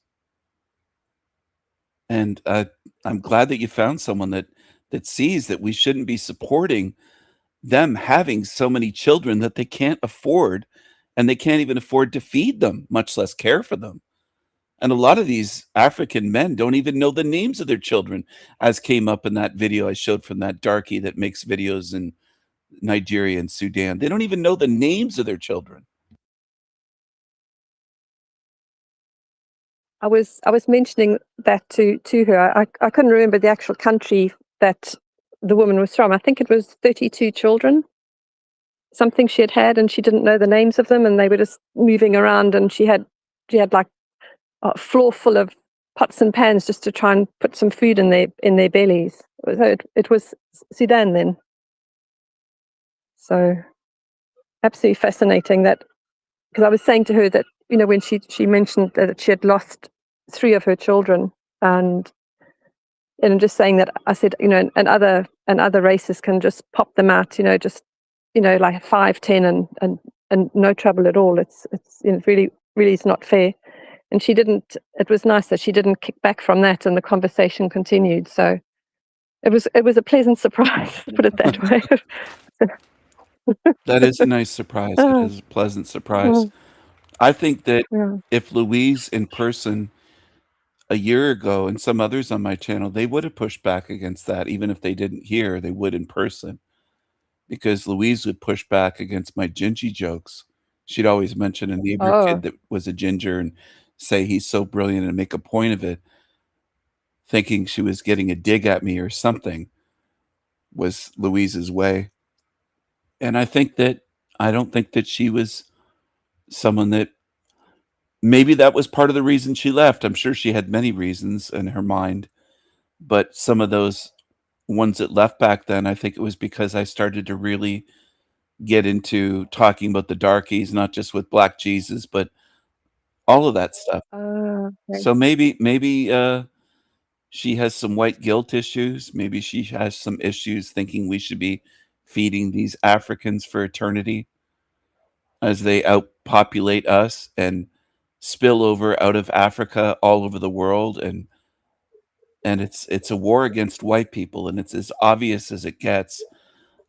Speaker 3: And I'm glad that you found someone that sees that we shouldn't be supporting them having so many children that they can't afford, and they can't even afford to feed them, much less care for them. And a lot of these African men don't even know the names of their children, as came up in that video I showed from that darky that makes videos in Nigeria and Sudan. They don't even know the names of their children.
Speaker 18: I was mentioning that to her. I couldn't remember the actual country that the woman was from. I think it was 32 children, something she had, and she didn't know the names of them, and they were just moving around, and she had like a floor full of pots and pans just to try and put some food in their bellies. So it was Sudan then. So absolutely fascinating, that, because I was saying to her that, when she mentioned that she had lost 3 of her children, and just saying that, I said, and other races can just pop them out, just like 5, 10, and no trouble at all. It's really is not fair. And she didn't. It was nice that she didn't kick back from that, and the conversation continued. So it was a pleasant surprise, put it that way.
Speaker 3: That is a nice surprise. It is a pleasant surprise. I think that
Speaker 18: Yeah.
Speaker 3: if Louise in person a year ago, and some others on my channel, they would have pushed back against that. Even if they didn't hear, they would in person, because Louise would push back against my gingy jokes. She'd always mention a neighbor kid that was a ginger and say he's so brilliant and make a point of it, thinking she was getting a dig at me or something, was Louise's way. And I don't think that she was someone that, maybe that was part of the reason she left. I'm sure she had many reasons in her mind, but some of those ones that left back then, I think it was because I started to really get into talking about the darkies, not just with Black Jesus, but all of that stuff.
Speaker 18: Okay.
Speaker 3: So maybe she has some white guilt issues. Maybe she has some issues thinking we should be feeding these Africans for eternity as they outpopulate us and spill over out of Africa all over the world. And it's a war against white people, and it's as obvious as it gets.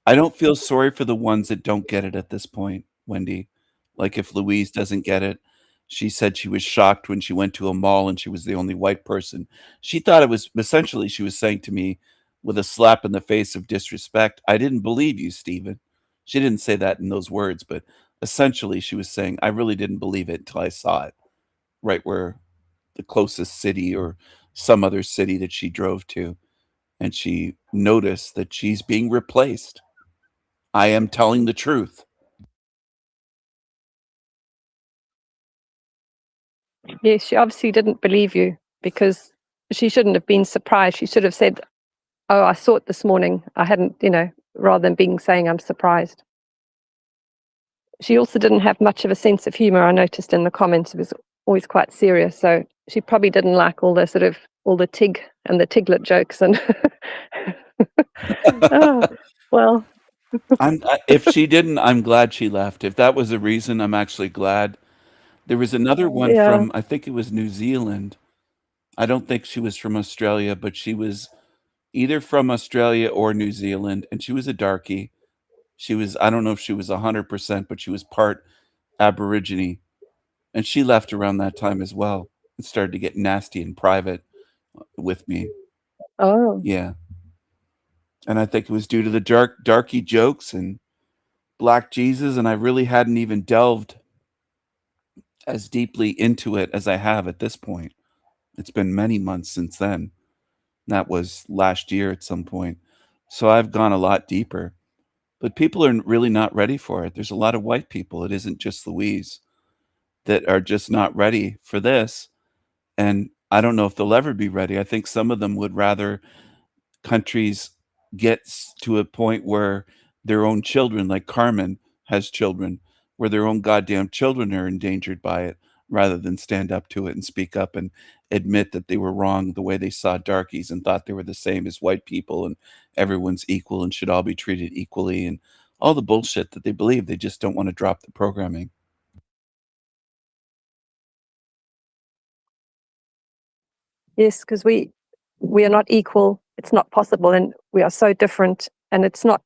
Speaker 3: I don't feel sorry for the ones that don't get it at this point, Wendy. Like, if Louise doesn't get it, she said she was shocked when she went to a mall and she was the only white person. She thought it was, essentially, she was saying to me with a slap in the face of disrespect, "I didn't believe you, Stephen." She didn't say that in those words, but essentially she was saying, "I really didn't believe it until I saw it right where the closest city or some other city that she drove to, and she noticed that she's being replaced. I am telling the truth.
Speaker 18: Yes, she obviously didn't believe you, because she shouldn't have been surprised. She should have said, "Oh, I saw it this morning. I hadn't," rather than saying, "I'm surprised." She also didn't have much of a sense of humor. I noticed in the comments it was always quite serious. So she probably didn't like all the Tig and the Tiglet jokes. And oh, well,
Speaker 3: If she didn't, I'm glad she left. If that was the reason, I'm actually glad. There was another one
Speaker 18: yeah.
Speaker 3: from, I think it was New Zealand. I don't think she was from Australia, but she was either from Australia or New Zealand, and she was a darkie. She was, I don't know if she was 100%, but she was part Aborigine. And she left around that time as well and started to get nasty in private with me.
Speaker 18: Oh,
Speaker 3: Yeah. And I think it was due to the darky jokes and Black Jesus, and I really hadn't even delved as deeply into it as I have at this point. It's been many months since then. That was last year at some point. So I've gone a lot deeper. But people are really not ready for it. There's a lot of white people, it isn't just Louise, that are just not ready for this. And I don't know if they'll ever be ready. I think some of them would rather countries get to a point where their own children, like Carmen has children, where their own goddamn children are endangered by it, rather than stand up to it and speak up and admit that they were wrong the way they saw darkies and thought they were the same as white people and everyone's equal and should all be treated equally and all the bullshit that they believe. They just don't want to drop the programming.
Speaker 18: yes, because we are not equal. It's not possible, and we are so different. And it's not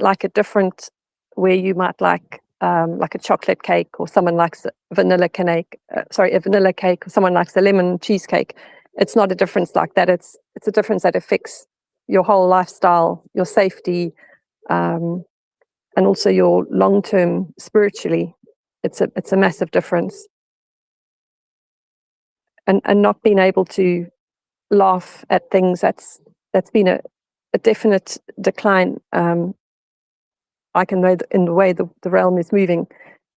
Speaker 18: like a different where you might like a chocolate cake, or someone likes a vanilla cake. A vanilla cake, or someone likes a lemon cheesecake. It's not a difference like that. It's a difference that affects your whole lifestyle, your safety, and also your long term spiritually. It's a massive difference. And not being able to laugh at things, that's been a definite decline. I can know in the way the realm is moving.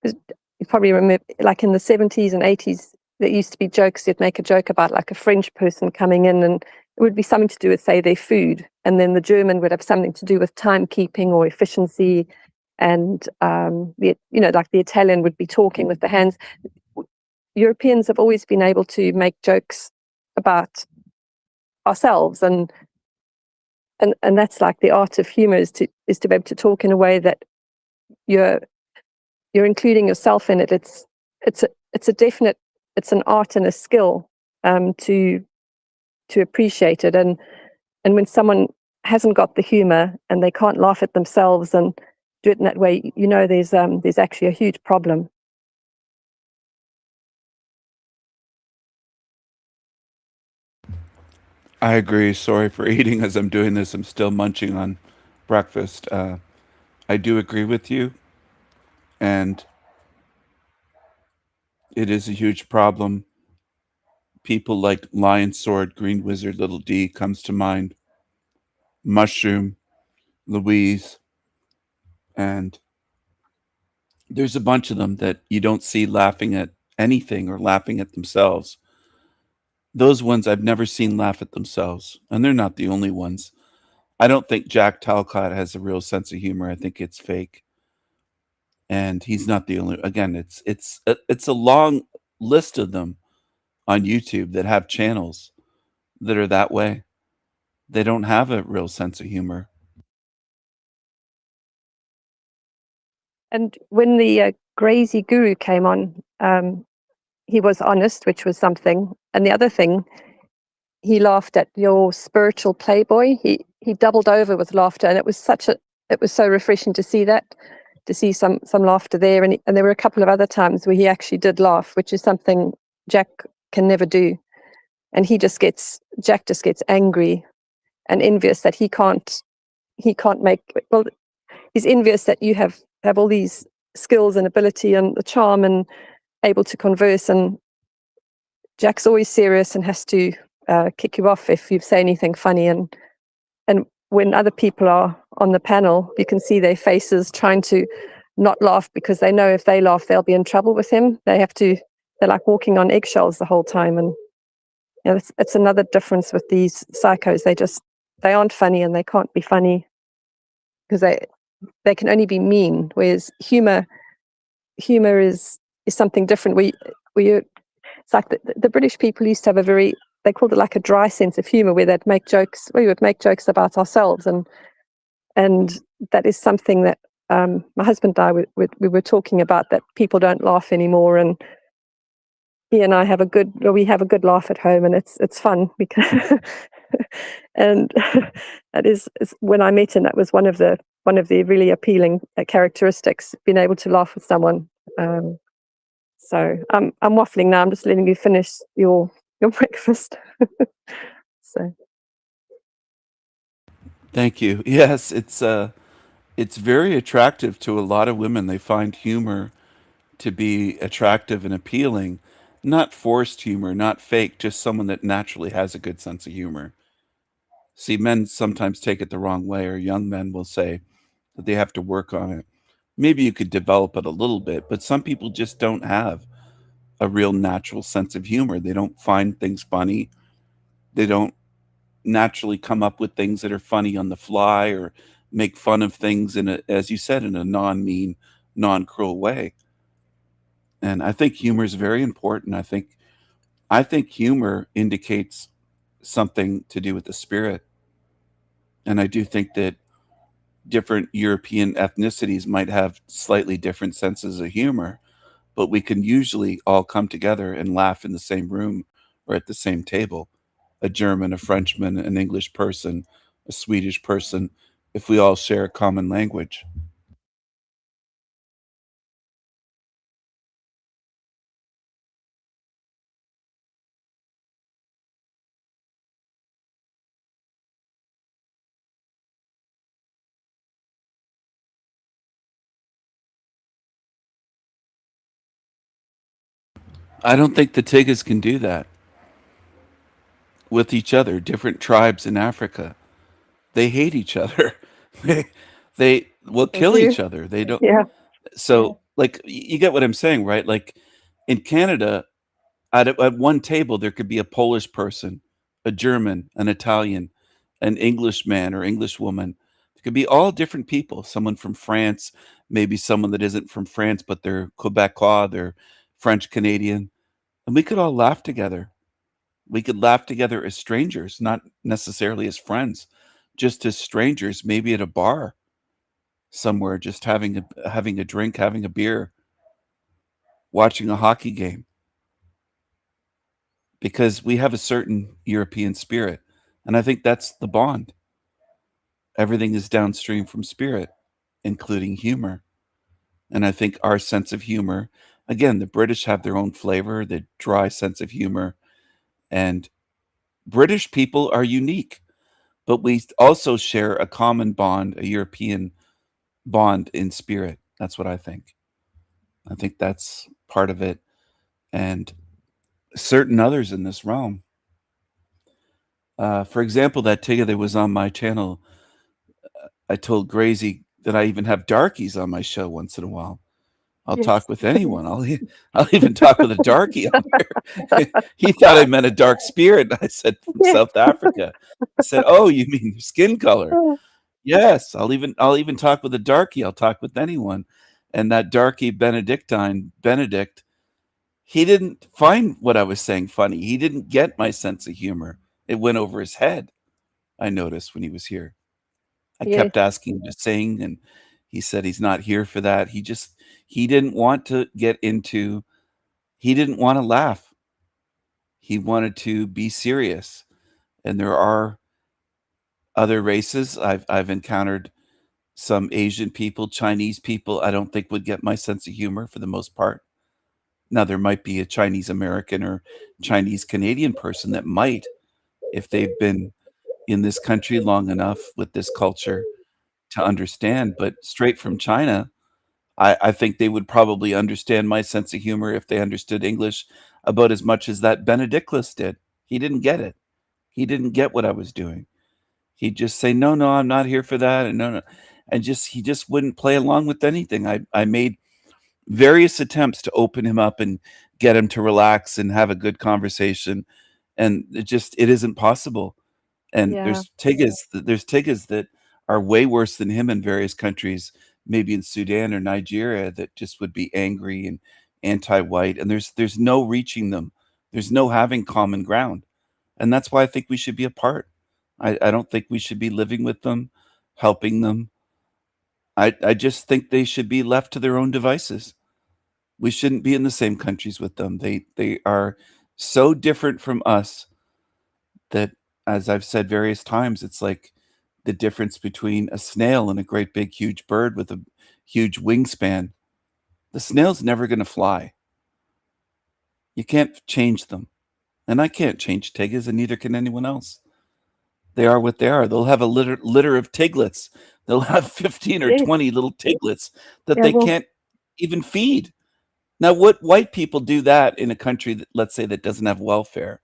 Speaker 18: You probably remember, like in the 70s and 80s, there used to be jokes. You'd make a joke about like a French person coming in, and it would be something to do with, say, their food, and then the German would have something to do with timekeeping or efficiency, and like the Italian would be talking with the hands. Europeans have always been able to make jokes about ourselves, and that's like the art of humor, is to be able to talk in a way that you're including yourself in it. It's an art and a skill to appreciate it, and when someone hasn't got the humor and they can't laugh at themselves and do it in that way, there's actually a huge problem.
Speaker 3: I agree. Sorry for eating as I'm doing this. I'm still munching on breakfast. I do agree with you. And it is a huge problem. People like Lion Sword, Green Wizard, Little D comes to mind. Mushroom, Louise. And there's a bunch of them that you don't see laughing at anything or laughing at themselves. Those ones I've never seen laugh at themselves. And they're not the only ones. I don't think Jack Talcott has a real sense of humor. I think it's fake. And he's not the only. Again, it's a long list of them on YouTube that have channels that are that way. They don't have a real sense of humor.
Speaker 18: And when the Crazy Guru came on, he was honest, which was something. And the other thing, he laughed at your spiritual playboy. He doubled over with laughter, and it was so refreshing to see that, to see some laughter there. And there were a couple of other times where he actually did laugh, which is something Jack can never do. And Jack just gets angry and envious that he can't make. Well, he's envious that you have all these skills and ability and the charm and able to converse, and Jack's always serious and has to kick you off if you say anything funny. And when other people are on the panel, you can see their faces trying to not laugh because they know if they laugh, they'll be in trouble with him. They're like walking on eggshells the whole time. And it's another difference with these psychos. They aren't funny and they can't be funny because they can only be mean. Whereas humor is something different. It's like the British people used to have they called it like a dry sense of humor, where they'd make jokes. We would make jokes about ourselves, and that is something that my husband and I we were talking about, that people don't laugh anymore, and he and I have we have a good laugh at home, and it's fun because and that is when I met him, that was one of the really appealing characteristics, being able to laugh with someone. So I'm waffling now. I'm just letting you finish your breakfast. So
Speaker 3: Thank you. Yes, it's very attractive to a lot of women. They find humor to be attractive and appealing, not forced humor, not fake, just someone that naturally has a good sense of humor. See, men sometimes take it the wrong way, or young men will say that they have to work on it. Maybe you could develop it a little bit, but some people just don't have a real natural sense of humor. They don't find things funny. They don't naturally come up with things that are funny on the fly, or make fun of things in a, as you said, in a non-mean, non-cruel way. And I think humor is very important. I think humor indicates something to do with the spirit. And I do think that different European ethnicities might have slightly different senses of humor, but we can usually all come together and laugh in the same room or at the same table. A German, a Frenchman, an English person, a Swedish person, if we all share a common language. I don't think the Tigers can do that with each other. Different tribes in Africa, they hate each other. they they will
Speaker 18: they
Speaker 3: kill
Speaker 18: do.
Speaker 3: each other. They don't.
Speaker 18: Yeah.
Speaker 3: So, like, you get what I'm saying, right? Like in Canada, at one table there could be a Polish person, a German, an Italian, an Englishman or Englishwoman. It could be all different people. Someone from France, maybe someone that isn't from France, but they're Quebecois, they're French Canadian, and we could all laugh together. We could laugh together as strangers, not necessarily as friends, just as strangers, maybe at a bar somewhere, just having a drink, having a beer, watching a hockey game, because we have a certain European spirit, and I think that's the bond. Everything is downstream from spirit, including humor. And I think our sense of humor, again, the British have their own flavor, the dry sense of humor, and British people are unique, but we also share a common bond, a European bond in spirit. That's what I think. I think that's part of it. And certain others in this realm. For example, that Tigger that was on my channel, I told Gracie that I even have darkies on my show once in a while. I'll
Speaker 18: Yes.
Speaker 3: talk with anyone. I'll even talk with a darkie on here. He thought I meant a dark spirit. I said, from
Speaker 18: Yes.
Speaker 3: South Africa. I said, oh, you mean your skin color? Yes, I'll even talk with a darkie. I'll talk with anyone. And that darkie Benedict, he didn't find what I was saying funny. He didn't get my sense of humor. It went over his head, I noticed when he was here. I
Speaker 18: Yes.
Speaker 3: kept asking him to sing, and he said he's not here for that. He didn't want to get into, he didn't want to laugh. He wanted to be serious. And there are other races. I've encountered some Asian people, Chinese people, I don't think would get my sense of humor for the most part. Now, there might be a Chinese American or Chinese Canadian person that might, if they've been in this country long enough with this culture to understand. But straight from China, I think they would probably understand my sense of humor if they understood English about as much as that Benedictus did. He didn't get it. He didn't get what I was doing. He'd just say, "No, no, I'm not here for that," and no, no, and he just wouldn't play along with anything. I made various attempts to open him up and get him to relax and have a good conversation, and it isn't possible. And
Speaker 18: Yeah.
Speaker 3: there's Tiggas that are way worse than him in various countries, maybe in Sudan or Nigeria, that just would be angry and anti-white, and there's no reaching them. There's no having common ground, and that's why I think we should be apart. I don't think we should be living with them, helping them. I just think they should be left to their own devices. We shouldn't be in the same countries with them. They are so different from us that, as I've said various times, it's like the difference between a snail and a great big huge bird with a huge wingspan. The snail's never gonna fly. You can't change them, and I can't change tigers, and neither can anyone else. They are what they are. They'll have a litter of tiglets. They'll have 15 or
Speaker 18: Yes.
Speaker 3: 20 little tiglets that
Speaker 18: Yeah,
Speaker 3: they
Speaker 18: well,
Speaker 3: can't even feed. Now, what white people do that in a country that, let's say, that doesn't have welfare?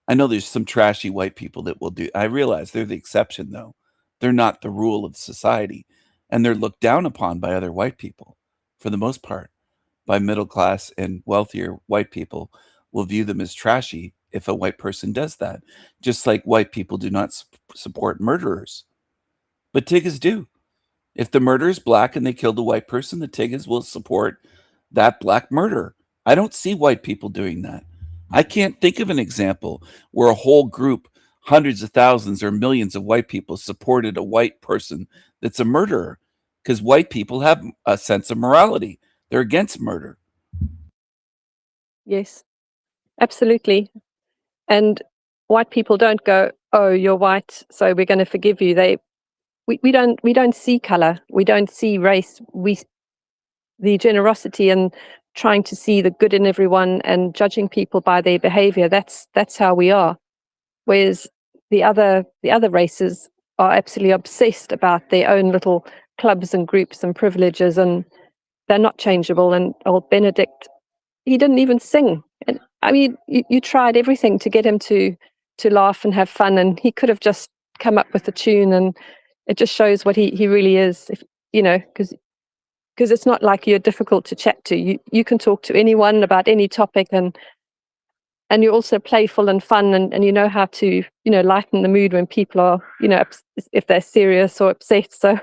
Speaker 3: I know there's some trashy white people that will do. I realize they're the exception, though. They're not the rule of society, and they're looked down upon by other white people, for the most part. By middle class and wealthier white people will view them as trashy if a white person does that, just like white people do not support murderers. But Tiggas do. If the murderer is black and they killed a white person, the Tiggas will support that black murderer. I don't see white people doing that. I can't think of an example where a whole group, hundreds of thousands or millions of white people, supported a white person that's a murderer, because white people have a sense of morality. They're against murder.
Speaker 18: yes, absolutely. And white people don't go, "Oh, you're white, so we're going to forgive you." We don't see color, we don't see race. The generosity and trying to see the good in everyone and judging people by their behavior. That's how we are. Whereas the other races are absolutely obsessed about their own little clubs and groups and privileges, and they're not changeable. And old Benedict, he didn't even sing. And I mean, you tried everything to get him to laugh and have fun, and he could have just come up with a tune. And it just shows what he really is. If because it's not like you're difficult to chat to. You can talk to anyone about any topic, and you're also playful and fun, and you know how to lighten the mood when people are if they're serious or upset. So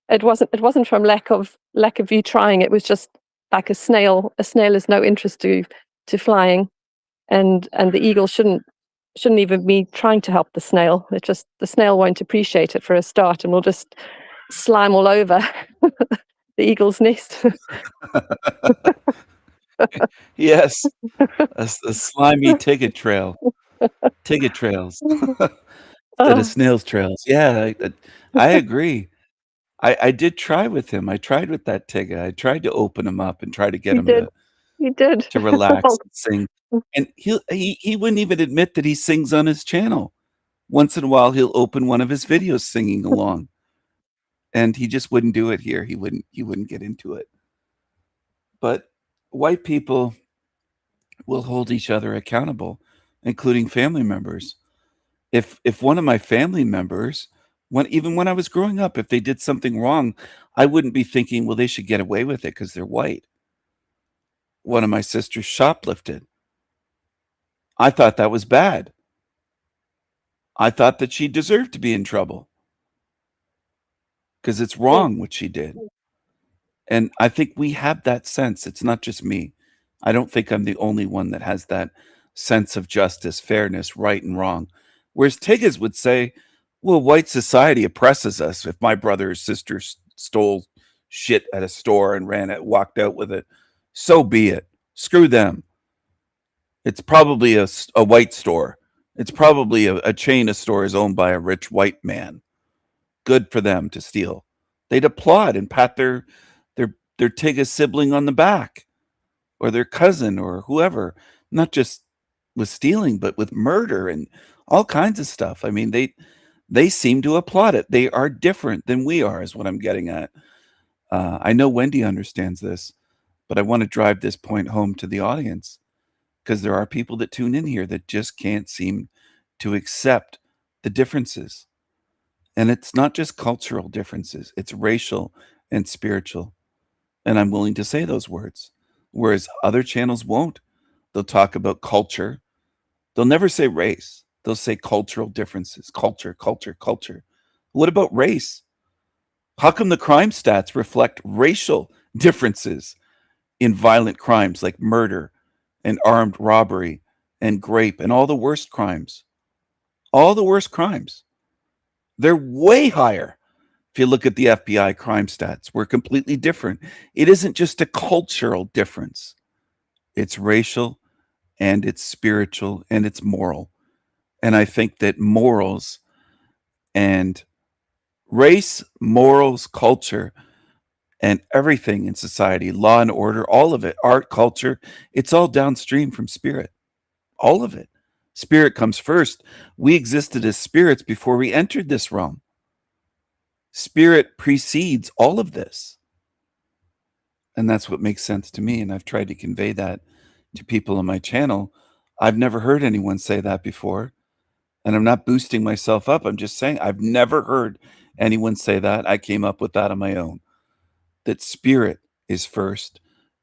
Speaker 18: it wasn't from lack of you trying. It was just like a snail. A snail has no interest to flying, and the eagle shouldn't even be trying to help the snail. The snail won't appreciate it for a start, and will just slime all over the eagle's nest.
Speaker 3: Yes, a slimy ticket trail. Ticket trails instead of snails trails. Yeah, I agree. I did try with him. I tried with that Tigger. I tried to open him up and try to get
Speaker 18: You
Speaker 3: him
Speaker 18: did. You did.
Speaker 3: to relax and sing, and he wouldn't even admit that he sings on his channel. Once in a while, he'll open one of his videos singing along, and he just wouldn't do it here. He wouldn't get into it. But white people will hold each other accountable, including family members. If one of my family members, even when I was growing up, if they did something wrong, I wouldn't be thinking, well, they should get away with it because they're white. One of my sisters shoplifted. I thought that was bad. I thought that she deserved to be in trouble because it's wrong what she did. And I think we have that sense. It's not just me. I don't think I'm the only one that has that sense of justice, fairness, right and wrong. Whereas Tigges would say, well, white society oppresses us. If my brother or sister stole shit at a store and walked out with it, so be it. Screw them. It's probably a white store. It's probably a chain of stores owned by a rich white man. Good for them to steal. They'd applaud and pat their Tigges sibling on the back, or their cousin, or whoever, not just with stealing, but with murder and all kinds of stuff. I mean, they seem to applaud it. They are different than we are, is what I'm getting at. I know Wendy understands this, but I want to drive this point home to the audience because there are people that tune in here that just can't seem to accept the differences. And it's not just cultural differences, it's racial and spiritual. And I'm willing to say those words, whereas other channels won't. They'll talk about culture. They'll never say race. They'll say cultural differences, culture, culture, culture. What about race? How come the crime stats reflect racial differences in violent crimes like murder and armed robbery and grape and all the worst crimes? All the worst crimes. They're way higher. If you look at the FBI crime stats, we're completely different. It isn't just a cultural difference. It's racial and it's spiritual and it's moral. And I think that morals and race, morals, culture, and everything in society, law and order, all of it, art, culture, it's all downstream from spirit. All of it. Spirit comes first. We existed as spirits before we entered this realm. Spirit precedes all of this. And that's what makes sense to me. And I've tried to convey that to people on my channel. I've never heard anyone say that before. And I'm not boosting myself up. I'm just saying I've never heard anyone say that. I came up with that on my own. That spirit is first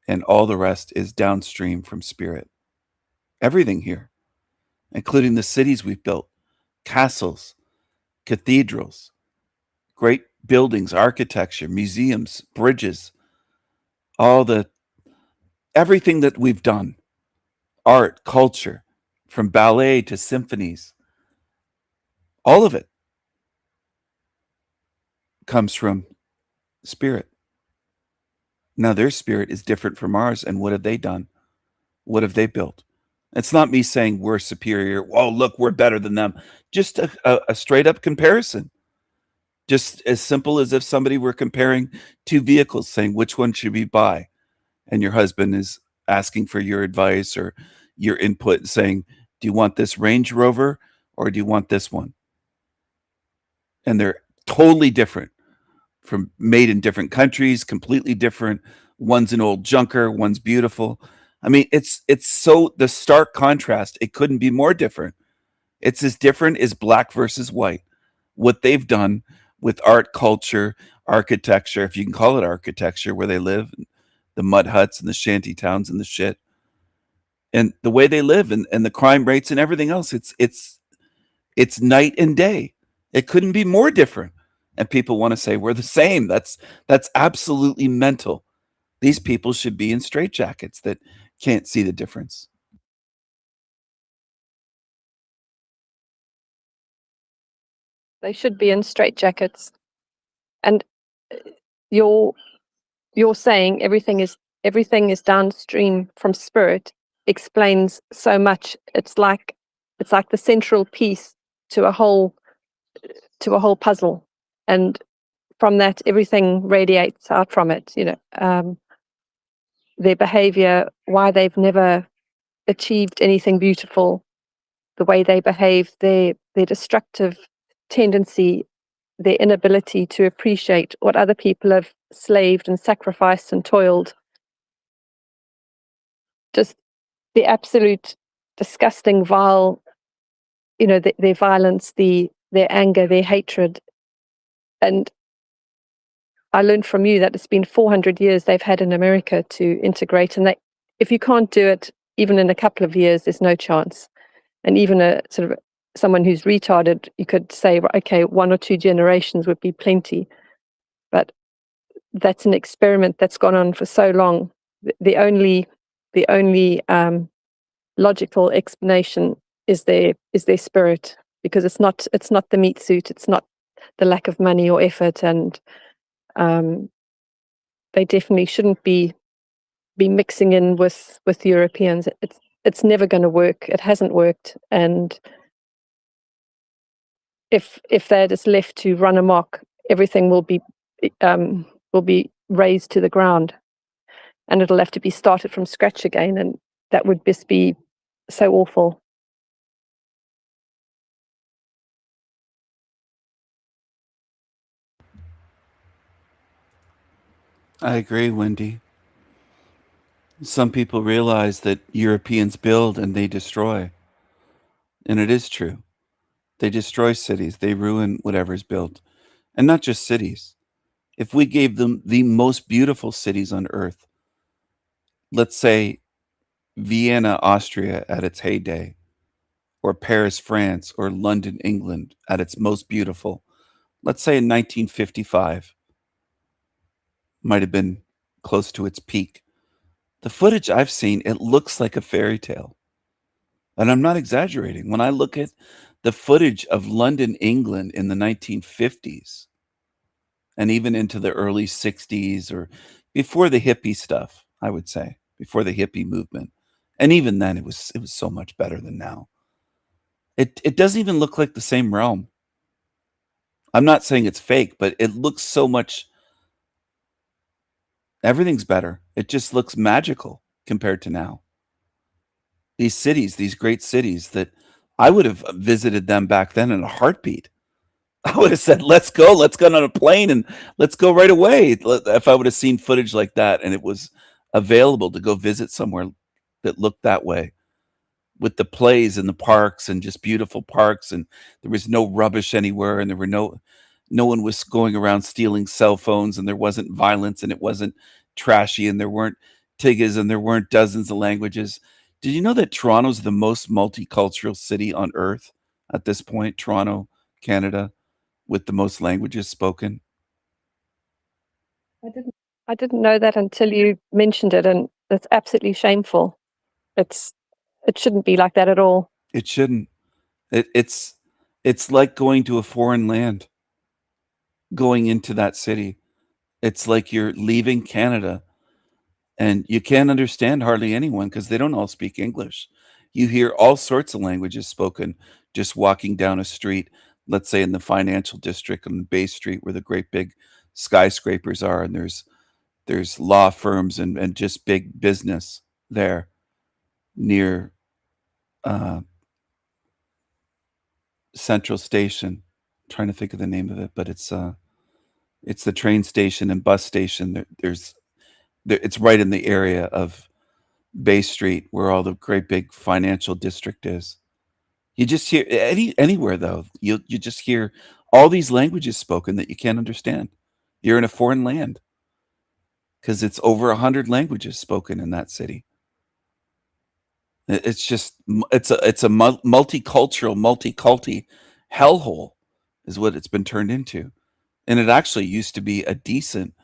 Speaker 3: and all the rest is downstream from spirit. Everything here, including the cities we've built, castles, cathedrals, great buildings, architecture, museums, bridges, everything that we've done, art, culture, from ballet to symphonies, all of it comes from spirit. Now their spirit is different from ours. And what have they done? What have they built? It's not me saying we're superior. Oh, look, we're better than them. Just a straight up comparison. Just as simple as if somebody were comparing two vehicles, saying which one should we buy, and your husband is asking for your advice or your input, saying, do you want this Range Rover or do you want this one? And they're totally different, from made in different countries, completely different. One's an old junker, one's beautiful. I mean, it's so the stark contrast. It couldn't be more different. It's as different as black versus white. What they've done with art, culture, architecture, if you can call it architecture, where they live, the mud huts and the shanty towns and the shit, and the way they live and the crime rates and everything else. It's night and day. It couldn't be more different. And people want to say we're the same. That's absolutely mental. These people should be in straitjackets that can't see the difference.
Speaker 18: They should be in straitjackets. And you're saying everything is downstream from spirit explains so much. It's like the central piece to a whole puzzle, and from that everything radiates out from it. Their behavior, why they've never achieved anything beautiful, the way they behave, their destructive tendency, their inability to appreciate what other people have slaved and sacrificed and toiled. Just the absolute disgusting, vile, their violence, their anger, their hatred. And I learned from you that it's been 400 years they've had in America to integrate, and if you can't do it even in a couple of years, there's no chance. And even a sort of someone who's retarded, you could say, okay, 1 or 2 generations would be plenty. But that's an experiment that's gone on for so long. The only logical explanation is their spirit, because it's not the meat suit, it's not the lack of money or effort, and they definitely shouldn't be mixing in with Europeans. It's never going to work. It hasn't worked, and if they're just left to run amok, everything will be razed to the ground, and it'll have to be started from scratch again, and that would just be so awful.
Speaker 3: I agree, Wendy. Some people realize that Europeans build and they destroy. And it is true. They destroy cities, they ruin whatever's built. And not just cities. If we gave them the most beautiful cities on earth, let's say Vienna, Austria at its heyday, or Paris, France, or London, England at its most beautiful, let's say in 1955, might have been close to its peak. The footage I've seen, it looks like a fairy tale. And I'm not exaggerating. When I look at the footage of London, England in the 1950s and even into the early 60s or before the hippie stuff, I would say, before the hippie movement. And even then it was so much better than now. It doesn't even look like the same realm. I'm not saying it's fake, but it looks so much everything's better. It just looks magical compared to now. These cities, these great cities that I would have visited them back then in a heartbeat. I would have said, let's go on a plane and let's go right away." If I would have seen footage like that and it was available to go visit somewhere that looked that way with the plays and the parks and just beautiful parks, and there was no rubbish anywhere, and there were no one was going around stealing cell phones, and there wasn't violence, and it wasn't trashy, and there weren't tiggas, and there weren't dozens of languages. Did you know that Toronto's the most multicultural city on earth at this point? Toronto, Canada, with the most languages spoken.
Speaker 18: I didn't I didn't know that until you mentioned it, and it's absolutely shameful. It shouldn't be like that at all.
Speaker 3: It shouldn't. It's like going to a foreign land, going into that city. It's like you're leaving Canada and you can't understand hardly anyone because they don't all speak English. You hear all sorts of languages spoken just walking down a street, let's say in the financial district on Bay Street where the great big skyscrapers are, and there's law firms and just big business there near uh, Central Station. Trying to think of the name of it, but it's the train station and bus station. It's right in the area of Bay Street where all the great big financial district is. You just hear anywhere though. You just hear all these languages spoken that you can't understand. You're in a foreign land because it's over 100 languages spoken in that city. It's just it's a multicultural, multi-culti hellhole is what it's been turned into. And it actually used to be a decent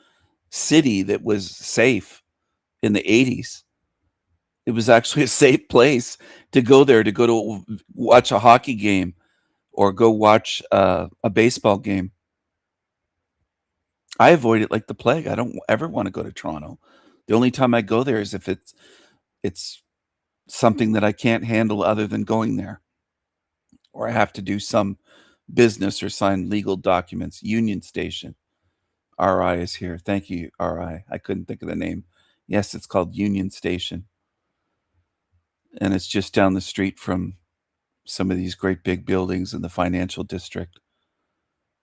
Speaker 3: city that was safe in the 80s. It was actually a safe place to go there, to go to watch a hockey game or go watch a baseball game. I avoid it like the plague. I don't ever want to go to Toronto. The only time I go there is if it's something that I can't handle other than going there, or I have to do some business or sign legal documents. Union Station. RI is here. Thank you, RI. I couldn't think of the name. Yes, it's called Union Station. And it's just down the street from some of these great big buildings in the financial district.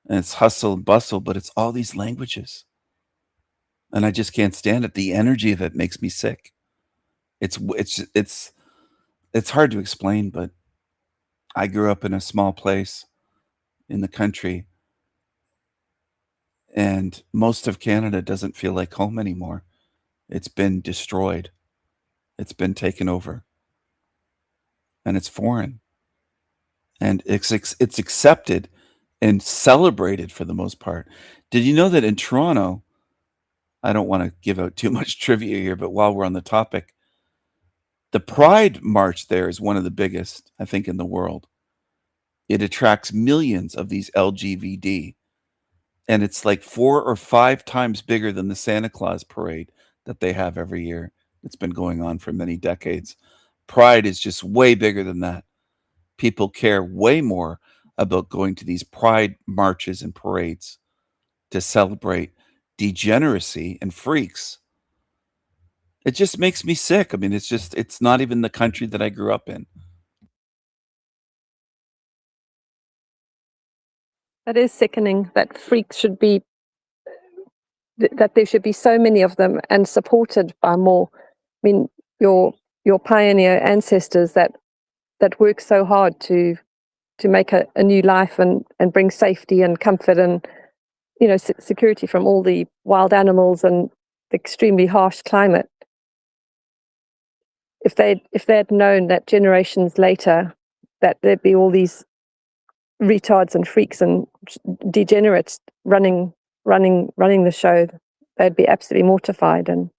Speaker 3: And it's hustle and bustle, but it's all these languages. And I just can't stand it. The energy of it makes me sick. It's hard to explain, but I grew up in a small place in the country, and most of Canada doesn't feel like home anymore. It's been destroyed. It's been taken over. And it's foreign. And it's accepted and celebrated for the most part. Did you know that in Toronto, I don't want to give out too much trivia here, but while we're on the topic, the Pride March there is one of the biggest, I think, in the world. It attracts millions of these LGBT, and it's like 4 or 5 times bigger than the Santa Claus parade that they have every year. It's been going on for many decades. Pride is just way bigger than that. People care way more about going to these pride marches and parades to celebrate degeneracy and freaks. It just makes me sick. I mean, it's not even the country that I grew up in.
Speaker 18: That is sickening that freaks should be that there should be so many of them and supported by more. I mean, your pioneer ancestors that worked so hard to make a new life and bring safety and comfort and security from all the wild animals and the extremely harsh climate. If they'd known that generations later that there'd be all these retards and freaks and degenerates running the show, they'd be absolutely mortified. And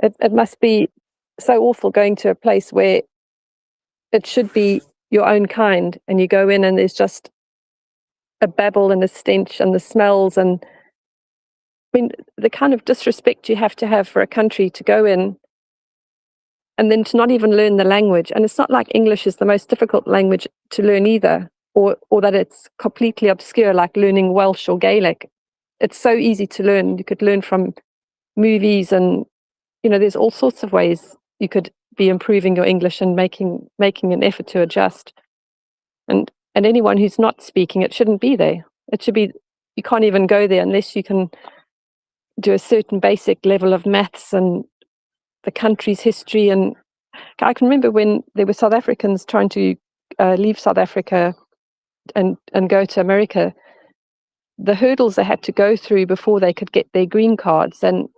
Speaker 18: it must be so awful going to a place where it should be your own kind, and you go in and there's just a babble and a stench and the smells, and I mean the kind of disrespect you have to have for a country to go in and then to not even learn the language. And it's not like English is the most difficult language to learn either, or that it's completely obscure like learning Welsh or Gaelic. It's so easy to learn. You could learn from movies, and there's all sorts of ways you could be improving your English and making an effort to adjust. And anyone who's not speaking, it shouldn't be there. It should be, you can't even go there unless you can do a certain basic level of maths and the country's history. And I can remember when there were South Africans trying to leave South Africa and go to America, the hurdles they had to go through before they could get their green cards. And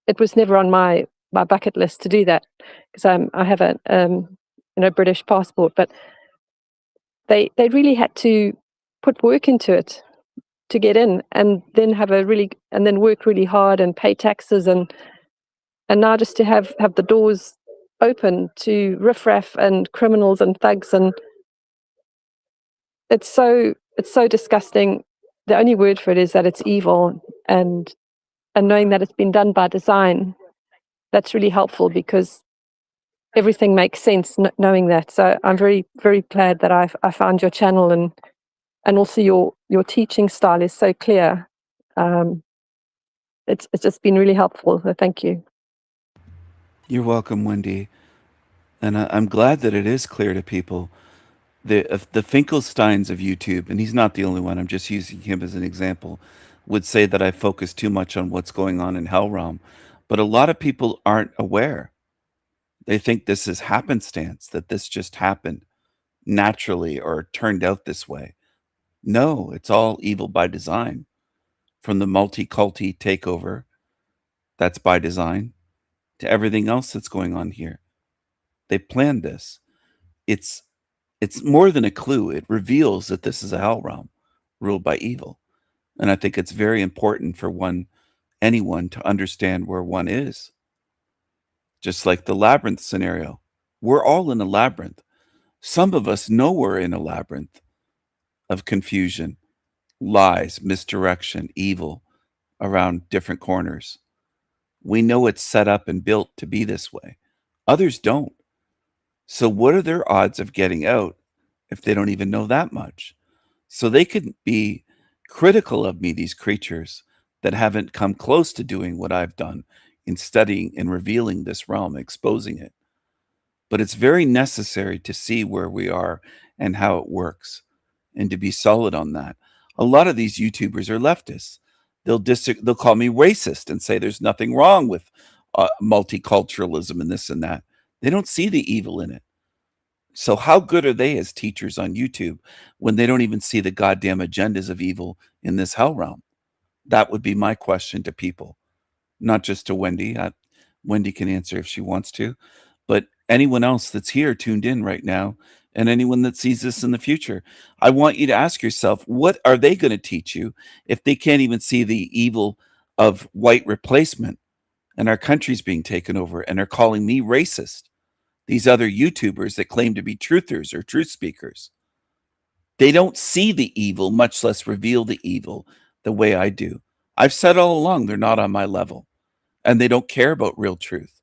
Speaker 18: it was never on my bucket list to do that, because I have a British passport, but they really had to put work into it to get in, and then work really hard and pay taxes, and now just to have the doors open to riffraff and criminals and thugs, and it's so disgusting. The only word for it is that it's evil, and knowing that it's been done by design, that's really helpful, because everything makes sense knowing that. So I'm very, very glad that I found your channel, and also your teaching style is so clear. It's just been really helpful. So thank you.
Speaker 3: You're welcome, Wendy. And I'm glad that it is clear to people. The Finkelsteins of YouTube, and he's not the only one, I'm just using him as an example, would say that I focus too much on what's going on in Hell Realm. But a lot of people aren't aware. They think this is happenstance, that this just happened naturally or turned out this way. No, it's all evil by design. From the multi-culti takeover, that's by design, to everything else that's going on here. They planned this. It's more than a clue. It reveals that this is a hell realm ruled by evil. And I think it's very important for anyone to understand where one is. Just like the labyrinth scenario. We're all in a labyrinth. Some of us know we're in a labyrinth of confusion, lies, misdirection, evil around different corners. We know it's set up and built to be this way. Others don't. So what are their odds of getting out if they don't even know that much? So they could be critical of me, these creatures that haven't come close to doing what I've done in studying and revealing this realm, exposing it. But it's very necessary to see where we are and how it works, and to be solid on that. A lot of these YouTubers are leftists. They'll call me racist and say there's nothing wrong with multiculturalism and this and that. They don't see the evil in it. So how good are they as teachers on YouTube when they don't even see the goddamn agendas of evil in this hell realm? That would be my question to people, not just to Wendy. Wendy can answer if she wants to, but anyone else that's here tuned in right now, and anyone that sees this in the future, I want you to ask yourself, what are they going to teach you if they can't even see the evil of white replacement and our country's being taken over, and are calling me racist? These other YouTubers that claim to be truthers or truth speakers, they don't see the evil, much less reveal the evil the way I do. I've said all along, they're not on my level, and they don't care about real truth.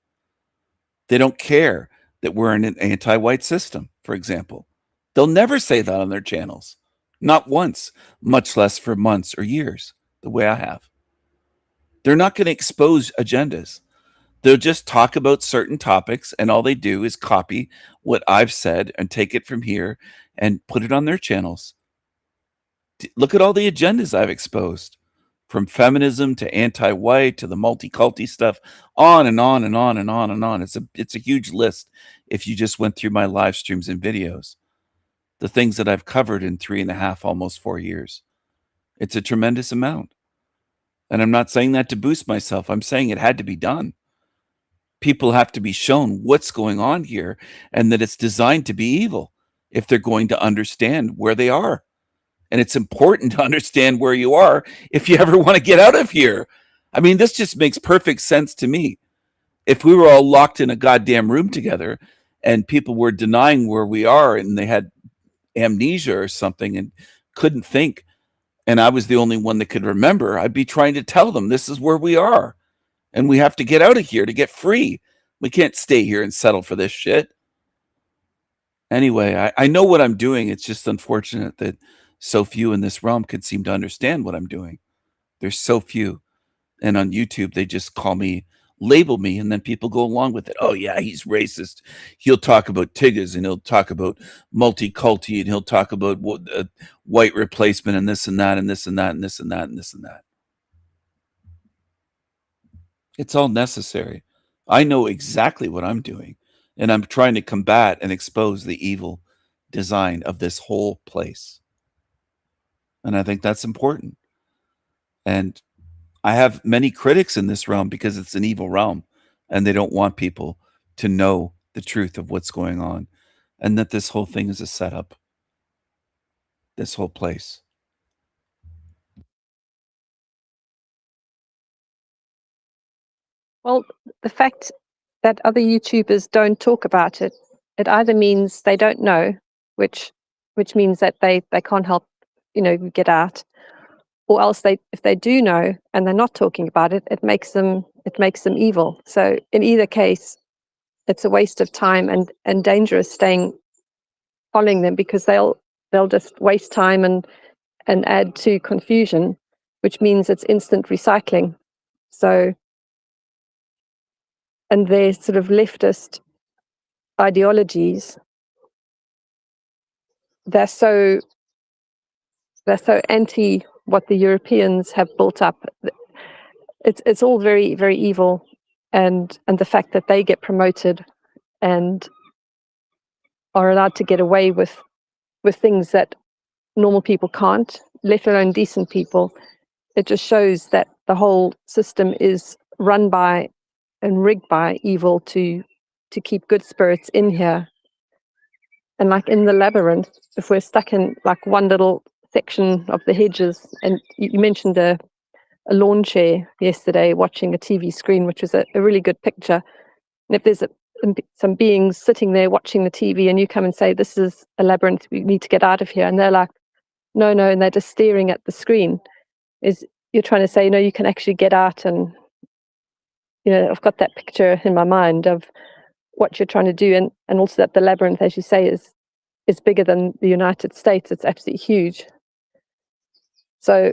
Speaker 3: They don't care that we're in an anti-white system, for example. They'll never say that on their channels. Not once, much less for months or years, the way I have. They're not going to expose agendas. They'll just talk about certain topics, and all they do is copy what I've said and take it from here and put it on their channels. Look at all the agendas I've exposed. from feminism to anti-white to the multi-culti stuff, on and on and on and on and on. It's a huge list if you just went through my live streams and videos. The things that I've covered in 3.5, almost 4 years. It's a tremendous amount. And I'm not saying that to boost myself. I'm saying it had to be done. People have to be shown what's going on here and that it's designed to be evil if they're going to understand where they are. And it's important to understand where you are if you ever want to get out of here. I mean, this just makes perfect sense to me. If we were all locked in a goddamn room together and people were denying where we are and they had amnesia or something and couldn't think, and I was the only one that could remember, I'd be trying to tell them this is where we are. And we have to get out of here to get free. We can't stay here and settle for this shit. Anyway, I know what I'm doing. It's just unfortunate that so few in this realm could seem to understand what I'm doing. There's so few. And on YouTube, they just label me, and then people go along with it. Oh, yeah, he's racist. He'll talk about tiggas, and he'll talk about multi-culti, and he'll talk about white replacement, and this and that, and this and that, and this and that, and this and that. It's all necessary. I know exactly what I'm doing, and I'm trying to combat and expose the evil design of this whole place. And I think that's important. And I have many critics in this realm because it's an evil realm, and they don't want people to know the truth of what's going on, and that this whole thing is a setup. This whole place.
Speaker 18: Well, the fact that other YouTubers don't talk about it, it either means they don't know, which means that they can't help, get out, or else if they do know and they're not talking about it, it makes them evil. So in either case, it's a waste of time and dangerous following them, because they'll just waste time and add to confusion, which means it's instant recycling. So, and their sort of leftist ideologies, they're so anti what the Europeans have built up. It's all very, very evil, and the fact that they get promoted and are allowed to get away with things that normal people can't, let alone decent people, it just shows that the whole system is run by and rigged by evil to keep good spirits in here. And like in the labyrinth, if we're stuck in like one little section of the hedges, and you mentioned a lawn chair yesterday watching a TV screen, which was a really good picture. And if there's some beings sitting there watching the TV and you come and say, this is a labyrinth, we need to get out of here, and they're like, no, and they're just staring at the screen, is you're trying to say, no, you can actually get out. And I've got that picture in my mind of what you're trying to do, and also that the labyrinth, as you say, is bigger than the United States. It's absolutely huge. So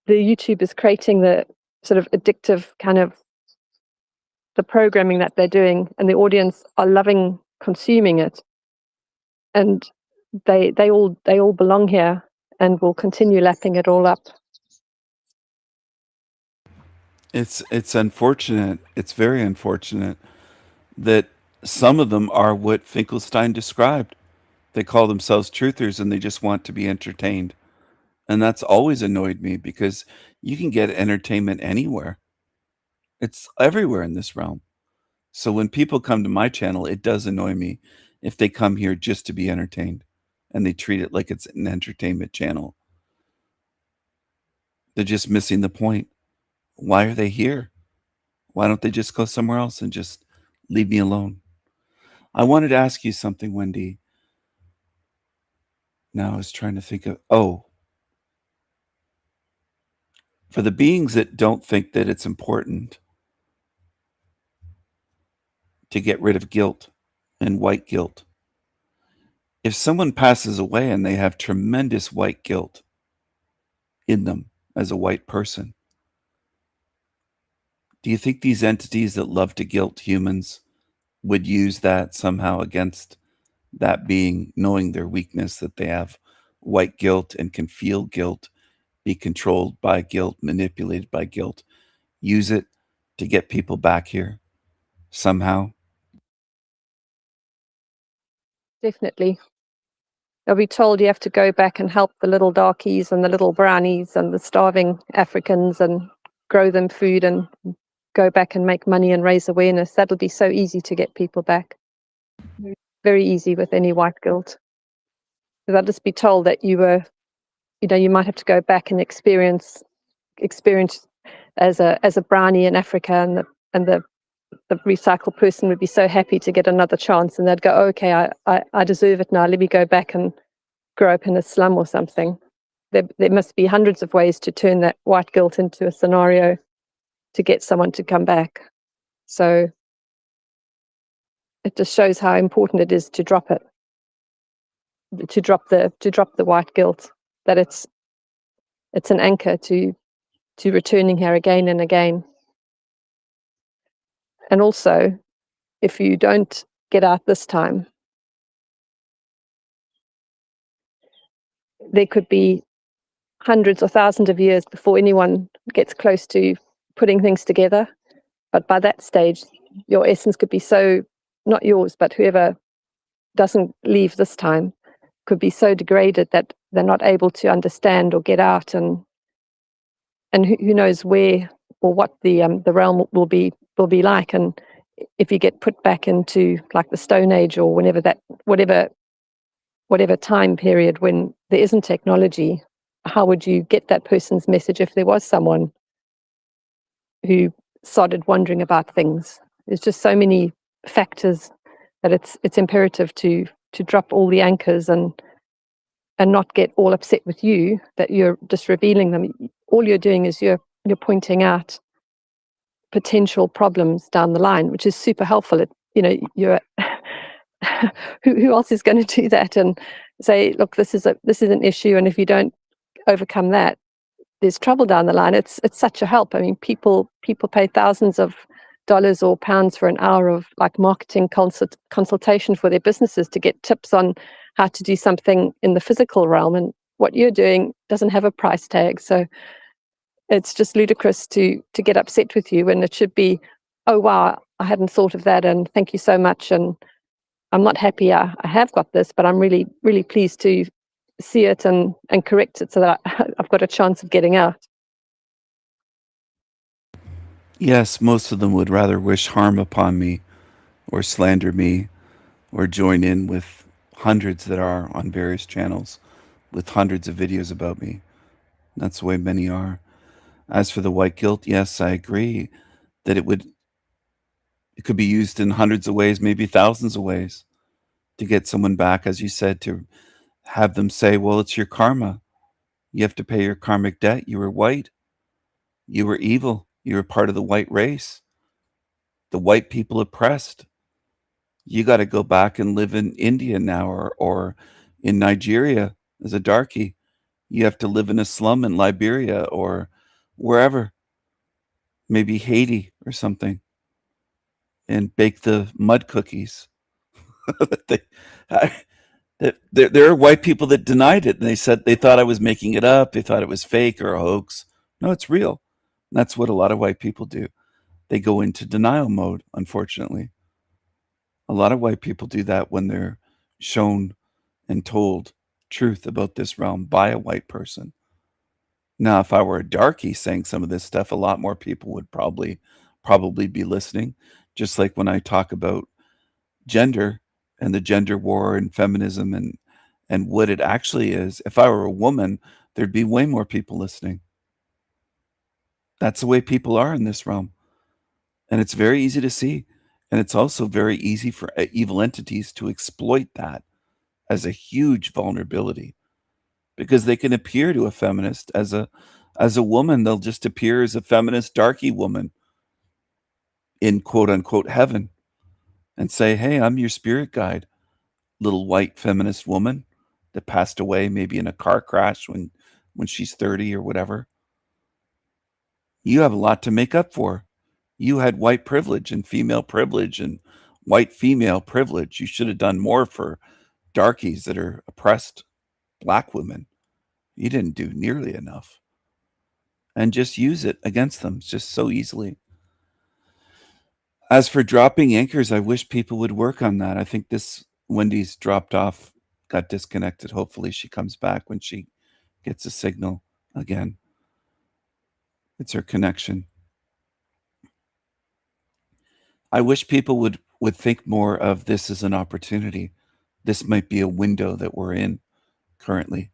Speaker 18: the YouTube is creating the sort of addictive kind of the programming that they're doing, and the audience are loving consuming it, and they all belong here and will continue lapping it all up.
Speaker 3: It's unfortunate. It's very unfortunate that some of them are what Finkelstein described. They call themselves truthers and they just want to be entertained. And that's always annoyed me, because you can get entertainment anywhere. It's everywhere in this realm. So when people come to my channel, it does annoy me if they come here just to be entertained and they treat it like it's an entertainment channel. They're just missing the point. Why are they here? Why don't they just go somewhere else and just leave me alone? I wanted to ask you something, Wendy. Now I was trying to think of, for the beings that don't think that it's important to get rid of guilt and white guilt, if someone passes away and they have tremendous white guilt in them as a white person, do you think these entities that love to guilt humans would use that somehow against that being, knowing their weakness, that they have white guilt and can feel guilt be controlled by guilt, manipulated by guilt, use it to get people back here somehow.
Speaker 18: Definitely. They'll be told you have to go back and help the little darkies and the little brownies and the starving Africans and grow them food and go back and make money and raise awareness. That'll be so easy to get people back. Very easy with any white guilt. They'll just be told that you were, you might have to go back and experience as a brownie in Africa, and the recycled person would be so happy to get another chance, and they'd go, oh, okay, I deserve it now. Let me go back and grow up in a slum or something. There must be hundreds of ways to turn that white guilt into a scenario to get someone to come back. So it just shows how important it is to drop it, to drop the white guilt, that it's an anchor to returning here again and again. And also, if you don't get out this time, there could be hundreds or thousands of years before anyone gets close to putting things together. But by that stage, your essence could be so, not yours, but whoever doesn't leave this time could be so degraded that they're not able to understand or get out, and who knows where or what the realm will be like. And if you get put back into like the Stone Age or whatever time period when there isn't technology, how would you get that person's message if there was someone who started wondering about things? There's just so many factors that it's imperative to drop all the anchors and not get all upset with you that you're just revealing them. All you're doing is you're pointing out potential problems down the line, which is super helpful. You're who else is going to do that and say, look, this is an issue, and if you don't overcome that, there's trouble down the line. It's such a help. I mean, people pay thousands of dollars or pounds for an hour of like marketing consultation for their businesses to get tips on how to do something in the physical realm, and what you're doing doesn't have a price tag. So it's just ludicrous to get upset with you when it should be, oh wow, I hadn't thought of that, and thank you so much, and I'm not happy I have got this, but I'm really, really pleased to see it and correct it so that I've got a chance of getting out.
Speaker 3: Yes, most of them would rather wish harm upon me or slander me or join in with hundreds that are on various channels with hundreds of videos about me. That's the way many are. As for the white guilt, yes, I agree that it could be used in hundreds of ways, maybe thousands of ways, to get someone back, as you said, to have them say, well, it's your karma. You have to pay your karmic debt. You were white. You were evil. You were part of the white race. The white people oppressed. You got to go back and live in India now, or in Nigeria as a darky. You have to live in a slum in Liberia or wherever, maybe Haiti or something, and bake the mud cookies. There are white people that denied it, and they said they thought I was making it up. They thought it was fake or a hoax. No, it's real. And that's what a lot of white people do. They go into denial mode, unfortunately. A lot of white people do that when they're shown and told truth about this realm by a white person. Now, if I were a darky saying some of this stuff, a lot more people would probably be listening. Just like when I talk about gender and the gender war and feminism and what it actually is. If I were a woman, there'd be way more people listening. That's the way people are in this realm. And it's very easy to see. And it's also very easy for evil entities to exploit that as a huge vulnerability, because they can appear to a feminist as a woman. They'll just appear as a feminist darky woman in quote unquote heaven and say, hey, I'm your spirit guide, little white feminist woman that passed away maybe in a car crash when she's 30 or whatever. You have a lot to make up for. You had white privilege and female privilege and white female privilege. You should have done more for darkies that are oppressed black women. You didn't do nearly enough. and just use it against them just so easily. As for dropping anchors, I wish people would work on that. I think this Wendy's dropped off, got disconnected. Hopefully she comes back when she gets a signal again. It's her connection. I wish people would think more of this as an opportunity. This might be a window that we're in currently,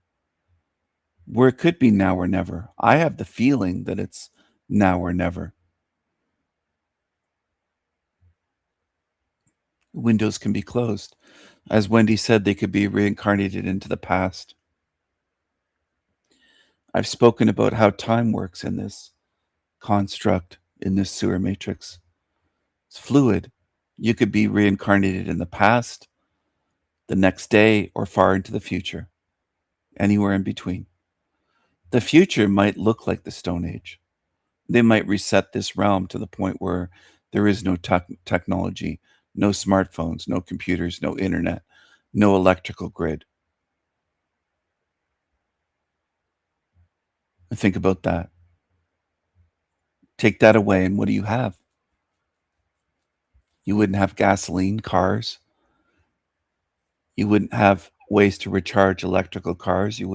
Speaker 3: where it could be now or never. I have the feeling that it's now or never. Windows can be closed. As Wendy said, they could be reincarnated into the past. I've spoken about how time works in this construct, in this sewer matrix. It's fluid. You could be reincarnated in the past, the next day, or far into the future, anywhere in between. The future might look like the Stone Age. They might reset this realm to the point where there is no technology, no smartphones, no computers, no internet, no electrical grid. Think about that. Take that away, and what do you have? You wouldn't have gasoline cars. You wouldn't have ways to recharge electrical cars. You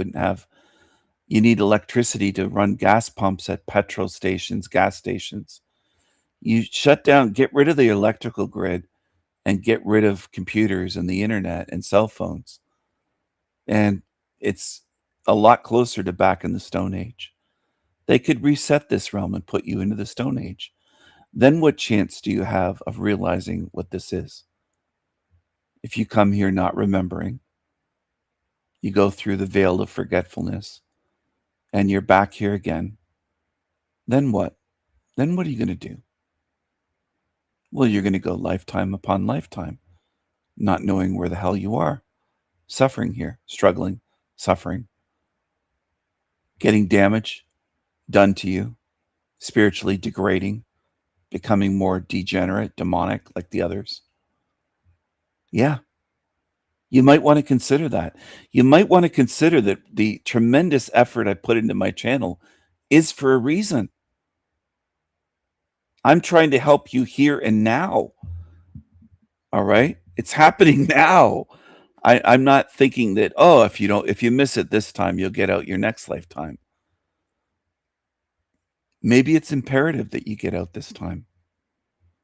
Speaker 3: need electricity to run gas pumps at petrol stations, gas stations. You shut down, get rid of the electrical grid and get rid of computers and the internet and cell phones. And it's a lot closer to back in the Stone Age. They could reset this realm and put you into the Stone Age. Then what chance do you have of realizing what this is? If you come here not remembering, you go through the veil of forgetfulness, and you're back here again, then what? Then what are you going to do? Well, you're going to go lifetime upon lifetime, not knowing where the hell you are, suffering here, struggling, suffering, getting damage done to you, spiritually degrading, becoming more degenerate, demonic like the others. Yeah. You might want to consider that. You might want to consider that the tremendous effort I put into my channel is for a reason. I'm trying to help you here and now. All right? It's happening now. I'm not thinking that, oh, if you miss it this time, you'll get out your next lifetime. Maybe it's imperative that you get out this time.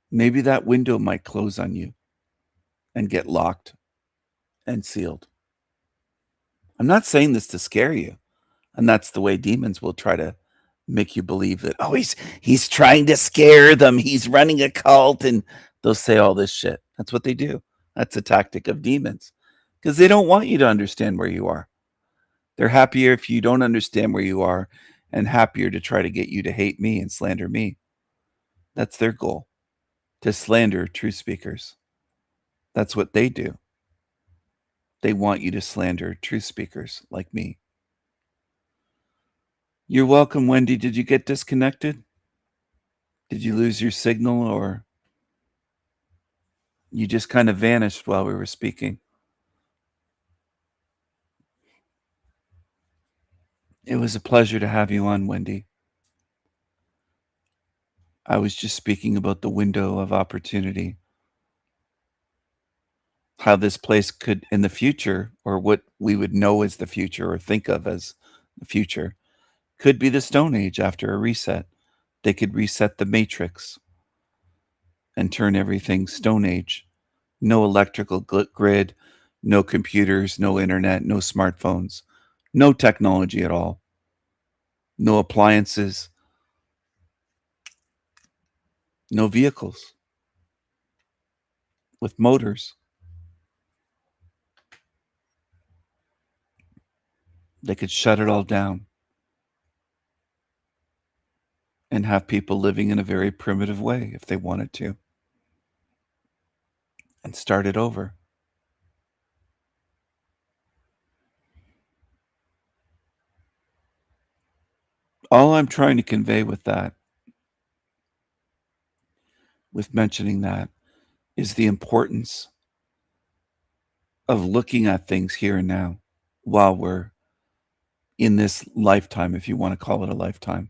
Speaker 3: Maybe that window might close on you and get locked and sealed. I'm not saying this to scare you. And that's the way demons will try to make you believe that, oh, he's trying to scare them. He's running a cult, and they'll say all this shit. That's what they do. That's a tactic of demons, because they don't want you to understand where you are. They're happier if you don't understand where you are, and happier to try to get you to hate me and slander me. That's their goal, to slander truth speakers. That's what they do. They want you to slander truth speakers like me. You're welcome, Wendy. Did you get disconnected? Did you lose your signal, or you just kind of vanished while we were speaking? It was a pleasure to have you on, Wendy. I was just speaking about the window of opportunity. How this place could, in the future, or what we would know as the future or think of as the future, could be the Stone Age after a reset. They could reset the matrix and turn everything Stone Age. No electrical grid, no computers, no internet, no smartphones, no technology at all, no appliances, no vehicles with motors. They could shut it all down and have people living in a very primitive way if they wanted to, and start it over. All I'm trying to convey with that, with mentioning that, is the importance of looking at things here and now while we're in this lifetime, if you want to call it a lifetime.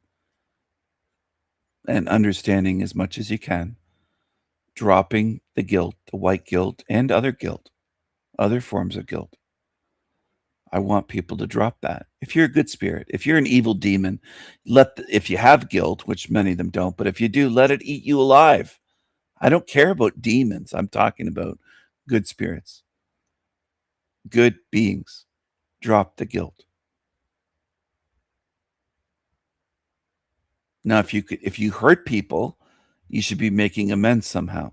Speaker 3: and understanding as much as you can, dropping the guilt, the white guilt, and other guilt, other forms of guilt. I want people to drop that. If you're a good spirit, if you're an evil demon, if you have guilt, which many of them don't, but if you do, let it eat you alive. I don't care about demons. I'm talking about good spirits, good beings. Drop the guilt. Now, if you hurt people, you should be making amends somehow.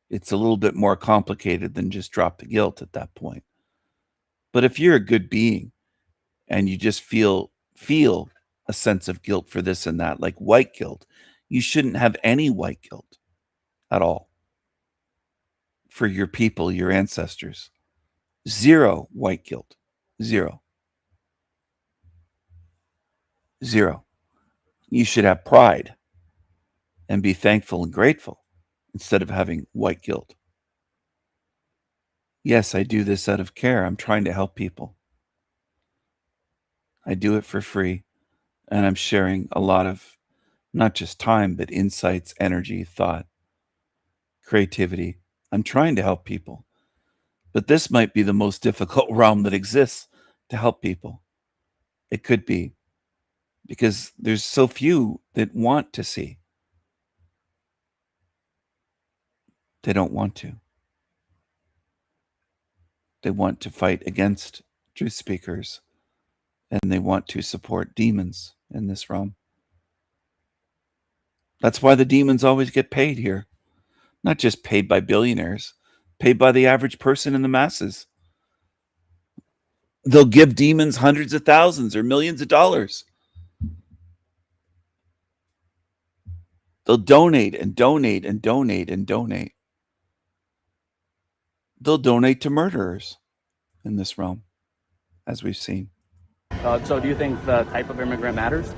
Speaker 3: It's a little bit more complicated than just drop the guilt at that point. But if you're a good being and you just feel a sense of guilt for this and that, like white guilt, you shouldn't have any white guilt at all for your people, your ancestors. Zero white guilt. Zero. Zero. You should have pride and be thankful and grateful instead of having white guilt. Yes, I do this out of care. I'm trying to help people. I do it for free, and I'm sharing a lot of not just time, but insights, energy, thought, creativity. I'm trying to help people. But this might be the most difficult realm that exists to help people. It could be, because there's so few that want to see. They don't want to. They want to fight against truth speakers, and they want to support demons in this realm. That's why the demons always get paid here. Not just paid by billionaires, paid by the average person in the masses. They'll give demons hundreds of thousands or millions of dollars. They'll donate and donate and donate and donate. They'll donate to murderers in this realm, as we've seen.
Speaker 20: So do you think the type of immigrant matters?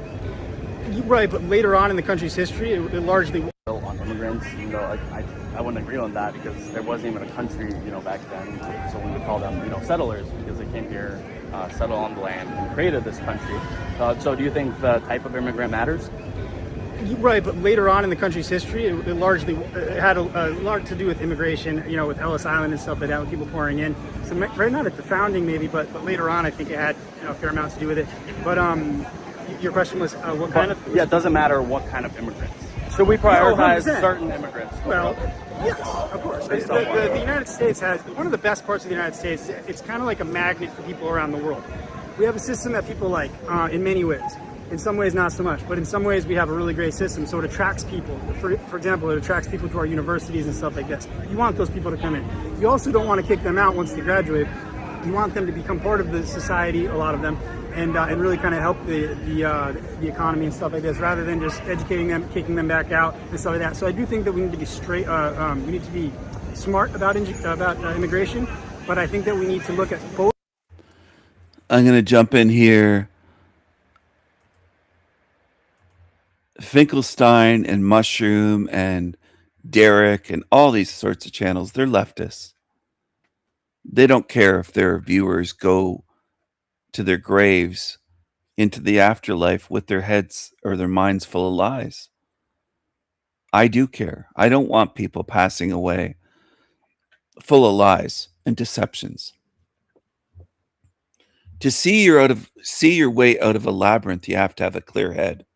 Speaker 6: Right, but later on in the country's history, it largely
Speaker 20: Built on immigrants, even though I wouldn't agree on that because there wasn't even a country, back then. So we would call them, settlers because they came here, settled on the land, and created this country. So do you think the type of immigrant matters?
Speaker 6: Right, but later on in the country's history, it largely had a lot to do with immigration, with Ellis Island and stuff like that, with people pouring in. So right not at the founding maybe, but later on I think it had a fair amount to do with it. But your question was what kind of?
Speaker 20: Yeah, it doesn't matter what kind of immigrants. Should we prioritize certain immigrants?
Speaker 6: Well, yes, of course. The United States has, one of the best parts of the United States, it's kind of like a magnet for people around the world. We have a system that people like in many ways. In some ways, not so much, but in some ways we have a really great system, so it attracts people. For example, it attracts people to our universities and stuff like this. You want those people to come in. You also don't want to kick them out once they graduate. You want them to become part of the society, a lot of them, and really kind of help the economy and stuff like this, rather than just educating them, kicking them back out and stuff like that. So I do think that we need to be we need to be smart about immigration, but I think that we need to look at both.
Speaker 3: I'm going to jump in here. Finkelstein and Mushroom and Derek and all these sorts of channels, they're leftists. They don't care if their viewers go to their graves into the afterlife with their heads or their minds full of lies. I do care. I don't want people passing away full of lies and deceptions. To see your way out of a labyrinth, you have to have a clear head.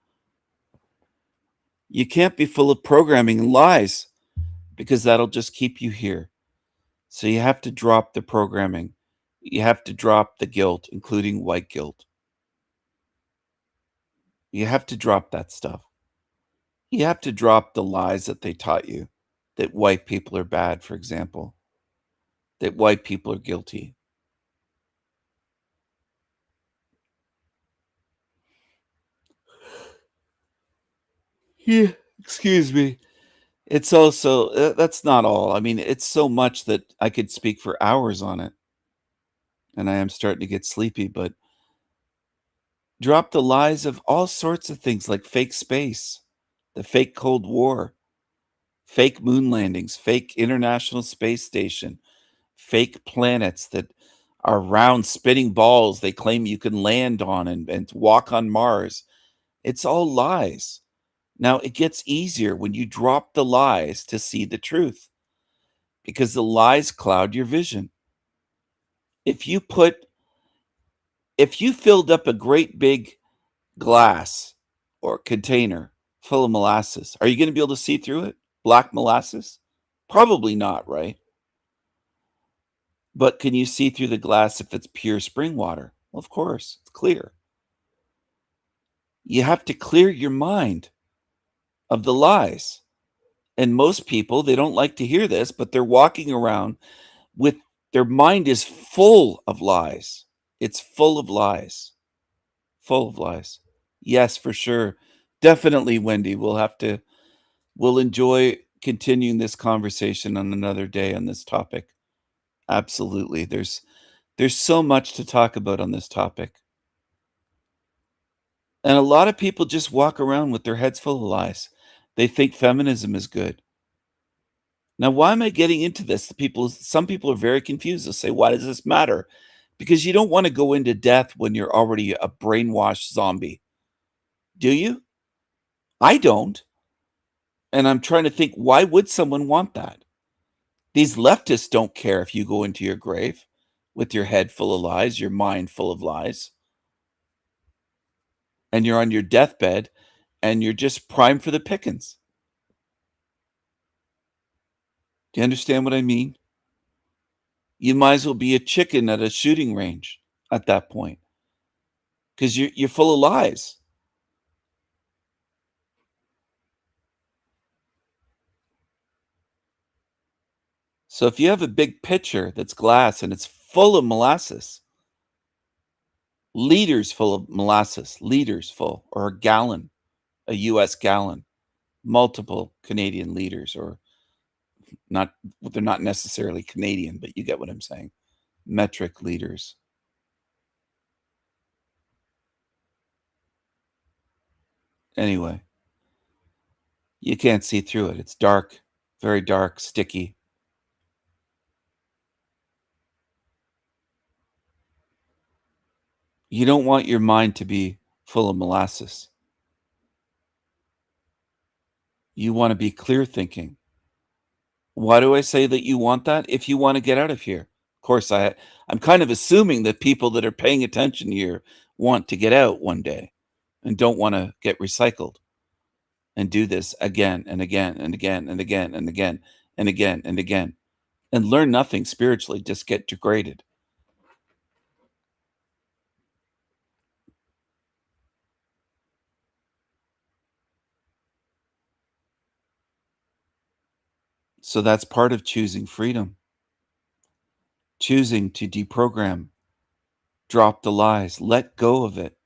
Speaker 3: You can't be full of programming and lies because that'll just keep you here. So you have to drop the programming. You have to drop the guilt, including white guilt. You have to drop that stuff. You have to drop the lies that they taught you, that white people are bad, for example, that white people are guilty. Yeah, excuse me. It's also, that's not all. I mean, it's so much that I could speak for hours on it. And I am starting to get sleepy, but drop the lies of all sorts of things like fake space, the fake Cold War, fake moon landings, fake International Space Station, fake planets that are round spinning balls they claim you can land on and walk on Mars. It's all lies. Now, it gets easier when you drop the lies to see the truth, because the lies cloud your vision. If you filled up a great big glass or container full of molasses, are you going to be able to see through it? Black molasses? Probably not, right? But can you see through the glass if it's pure spring water? Well, of course, it's clear. You have to clear your mind of the lies. And most people, they don't like to hear this, but they're walking around with their mind is full of lies. It's full of lies. Full of lies. Yes, for sure. Definitely, Wendy. We'll enjoy continuing this conversation on another day on this topic. Absolutely. There's so much to talk about on this topic. And a lot of people just walk around with their heads full of lies. They think feminism is good. Now, why am I getting into this? Some people are very confused. They'll say, why does this matter? Because you don't want to go into death when you're already a brainwashed zombie. Do you? I don't. And I'm trying to think, why would someone want that? These leftists don't care if you go into your grave with your head full of lies, your mind full of lies, and you're on your deathbed and you're just primed for the pickings. Do you understand what I mean? You might as well be a chicken at a shooting range at that point, because you're full of lies. So if you have a big pitcher that's glass and it's full of molasses, liters full of molasses, liters full, or a gallon, a US gallon, multiple Canadian liters, or not, they're not necessarily Canadian, but you get what I'm saying. Metric liters. Anyway, you can't see through it. It's dark, very dark, sticky. You don't want your mind to be full of molasses. You want to be clear thinking. Why do I say that you want that? If you want to get out of here. Of course, I'm kind of assuming that people that are paying attention here want to get out one day and don't want to get recycled and do this again and again and again and again and again and again and again and learn nothing spiritually, just get degraded. So that's part of choosing freedom. Choosing to deprogram, drop the lies, let go of it.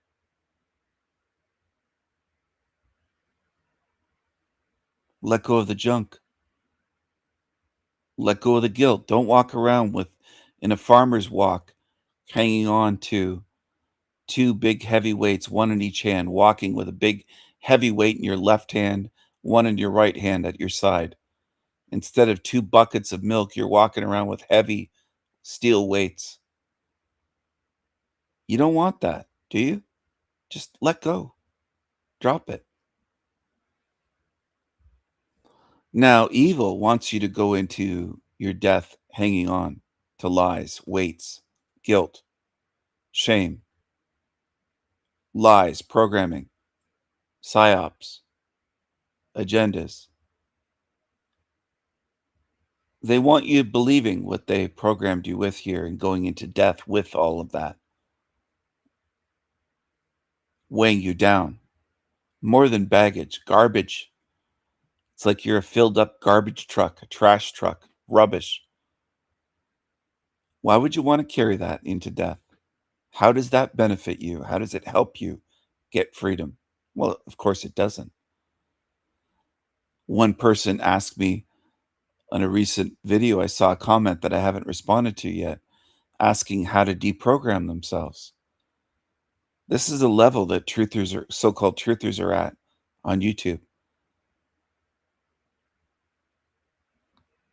Speaker 3: Let go of the junk. Let go of the guilt. Don't walk around in a farmer's walk, hanging on to two big heavy weights, one in each hand, walking with a big heavy weight in your left hand, one in your right hand at your side. Instead of 2 buckets of milk, you're walking around with heavy steel weights. You don't want that, do you? Just let go. Drop it. Now, evil wants you to go into your death hanging on to lies, weights, guilt, shame, lies, programming, psyops, agendas. They want you believing what they programmed you with here and going into death with all of that, weighing you down. More than baggage, garbage. It's like you're a filled up garbage truck, a trash truck, rubbish. Why would you want to carry that into death? How does that benefit you? How does it help you get freedom? Well, of course it doesn't. One person asked me on a recent video, I saw a comment that I haven't responded to yet, asking how to deprogram themselves. This is a level that truthers are, so-called truthers are at on YouTube.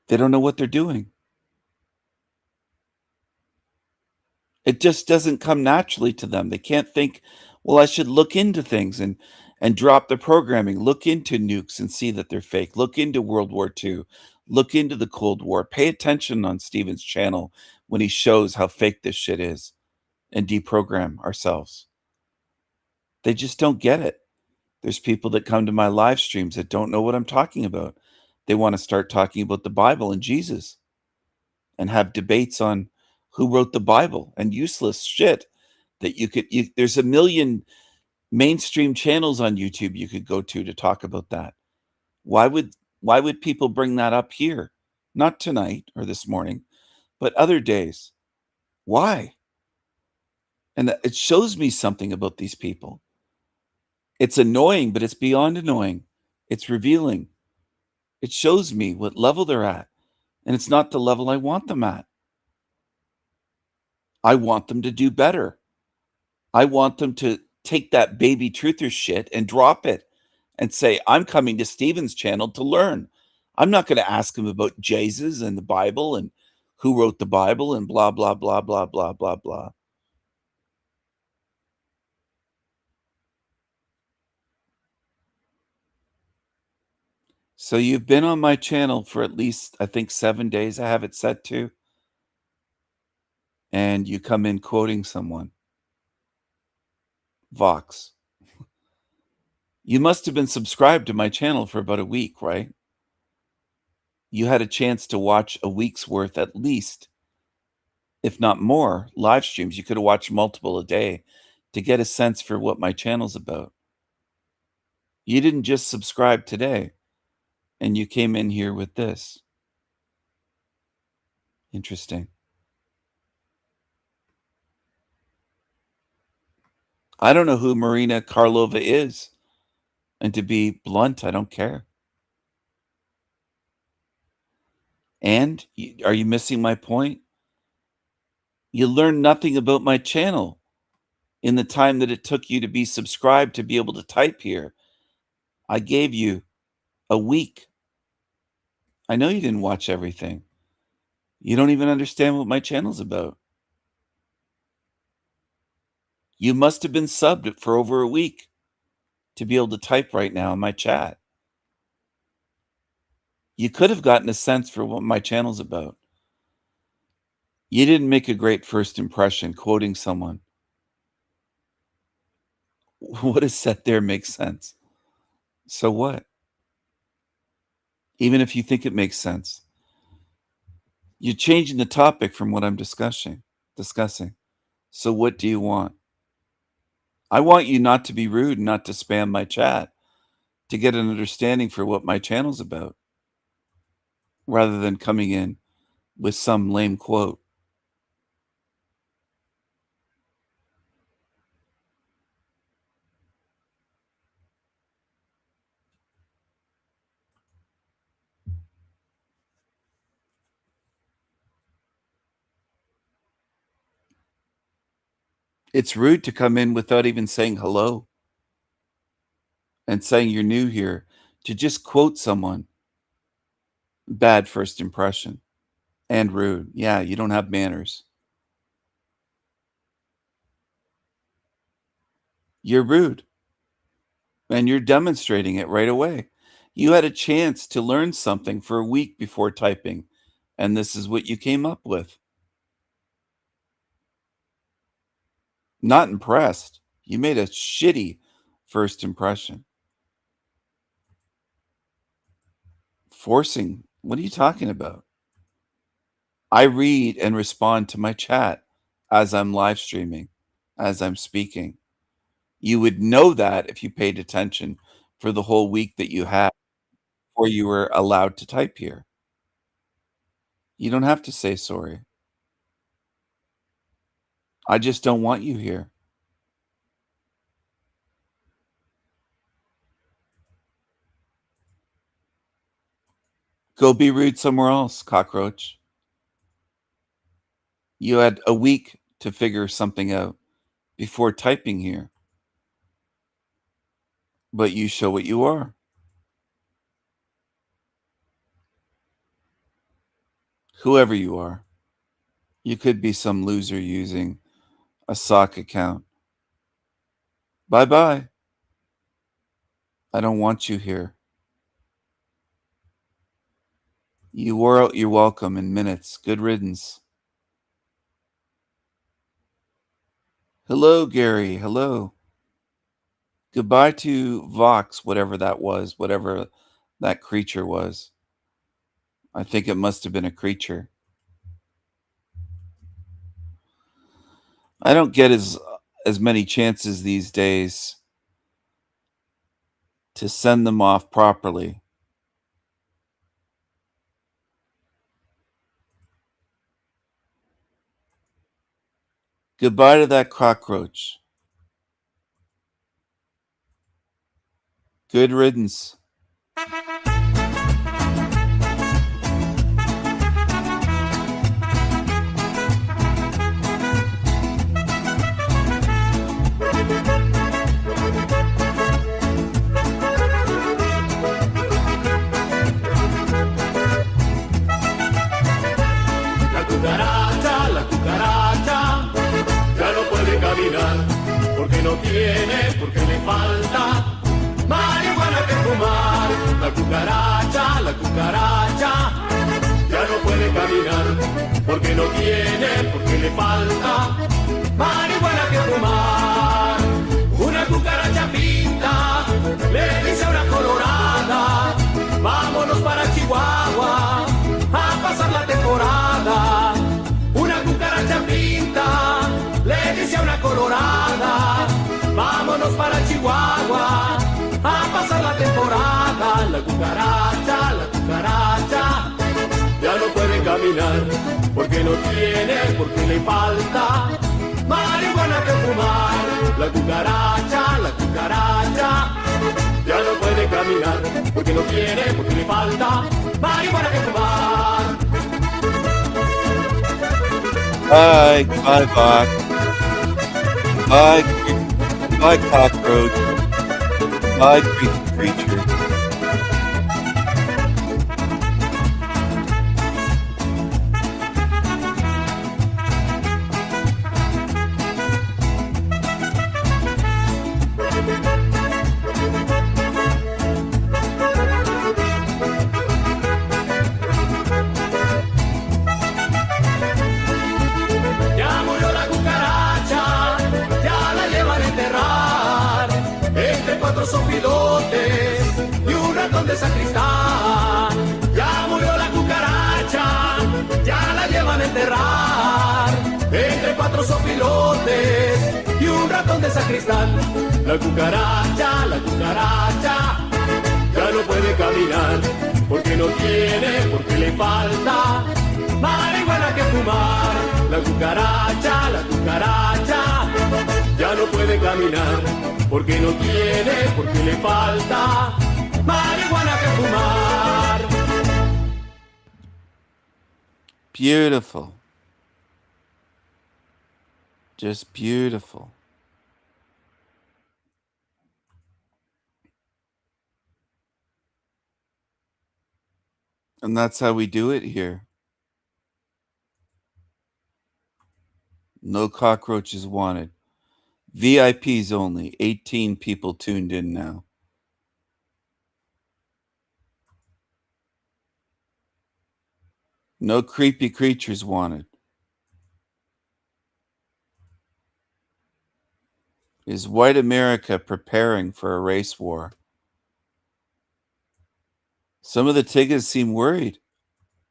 Speaker 3: They don't know what they're doing. It just doesn't come naturally to them. They can't think, well, I should look into things and and drop the programming. Look into nukes and see that they're fake. Look into World War II. Look into the Cold War. Pay attention on Steven's channel when he shows how fake this shit is, and deprogram ourselves. They just don't get it. There's people that come to my live streams that don't know what I'm talking about. They want to start talking about the Bible and Jesus and have debates on who wrote the Bible and useless shit that there's a million mainstream channels on YouTube you could go to talk about that. Why would people bring that up here? Not tonight or this morning, but other days. Why? And it shows me something about these people. It's annoying, but it's beyond annoying. It's revealing. It shows me what level they're at, and it's not the level I want them at. I want them to do better. I want them to take that baby truther shit and drop it and say, I'm coming to Steven's channel to learn. I'm not going to ask him about Jesus and the Bible and who wrote the Bible and blah, blah, blah, blah, blah, blah, blah. So you've been on my channel for at least, I think, 7 days. I have it set to. And you come in quoting someone. Vox. You must have been subscribed to my channel for about a week, right? You had a chance to watch a week's worth at least, if not more, live streams. You could have watched multiple a day to get a sense for what my channel's about. You didn't just subscribe today, and you came in here with this. Interesting. I don't know who Marina Karlova is, and to be blunt, I don't care. And are you missing my point? You learned nothing about my channel in the time that it took you to be subscribed to be able to type here. I gave you a week. I know you didn't watch everything. You don't even understand what my channel's about. You must have been subbed for over a week to be able to type right now in my chat. You could have gotten a sense for what my channel's about. You didn't make a great first impression quoting someone. What is said there makes sense. So what? Even if you think it makes sense. You're changing the topic from what I'm discussing. So what do you want? I want you not to be rude, not to spam my chat, to get an understanding for what my channel's about, rather than coming in with some lame quote. It's rude to come in without even saying hello and saying you're new here, to just quote someone. Bad first impression. And rude. Yeah, you don't have manners. You're rude. And you're demonstrating it right away. You had a chance to learn something for a week before typing, and this is what you came up with. Not impressed. You made a shitty first impression. Forcing. What are you talking about? I read and respond to my chat as I'm live streaming, as I'm speaking. You would know that if you paid attention for the whole week that you had before you were allowed to type here. You don't have to say sorry. I just don't want you here. Go be rude somewhere else, cockroach. You had a week to figure something out before typing here. But you show what you are. Whoever you are. You could be some loser using a sock account. Bye-bye. I don't want you here. You wore out your welcome in minutes. Good riddance. Hello, Gary. Hello. Goodbye to Vox, whatever that was, whatever that creature was. I think it must have been a creature. I don't get as many chances these days to send them off properly. Goodbye to that cockroach. Good riddance.
Speaker 19: La cucaracha, ya no puede caminar, porque no tiene, porque le falta marihuana que fumar. La cucaracha, ya no puede caminar, porque no tiene, porque le falta marihuana que fumar. Una cucaracha pinta, le dice a una colorada, vámonos para Chihuahua a pasar la temporada. Una cucaracha pinta, le dice a una colorada, vámonos para Chihuahua a pasar la temporada. La cucaracha, ya no puede caminar, porque no tiene, porque le falta marihuana que fumar. La cucaracha, ya no puede caminar, porque no tiene, porque le falta marihuana que fumar.
Speaker 3: Bye, bye, Bach. Bye, bye, cockroach. Bye, creature.
Speaker 19: Ya murió la cucaracha, ya la llevan a enterrar entre 4 sopilotes y un ratón de sacristán. Ya murió la cucaracha, ya la llevan a enterrar entre 4 sopilotes y un ratón de sacristán. La cucaracha, ya no puede caminar, porque no tiene, porque le falta marihuana que fumar. La cucaracha, ya no puede caminar, porque no tiene, porque le falta marihuana que fumar.
Speaker 3: Beautiful. Just beautiful. And that's how we do it here. No cockroaches wanted. VIPs only. 18 people tuned in now. No creepy creatures wanted. Is white America preparing for a race war? Some of the Tiggas seem worried.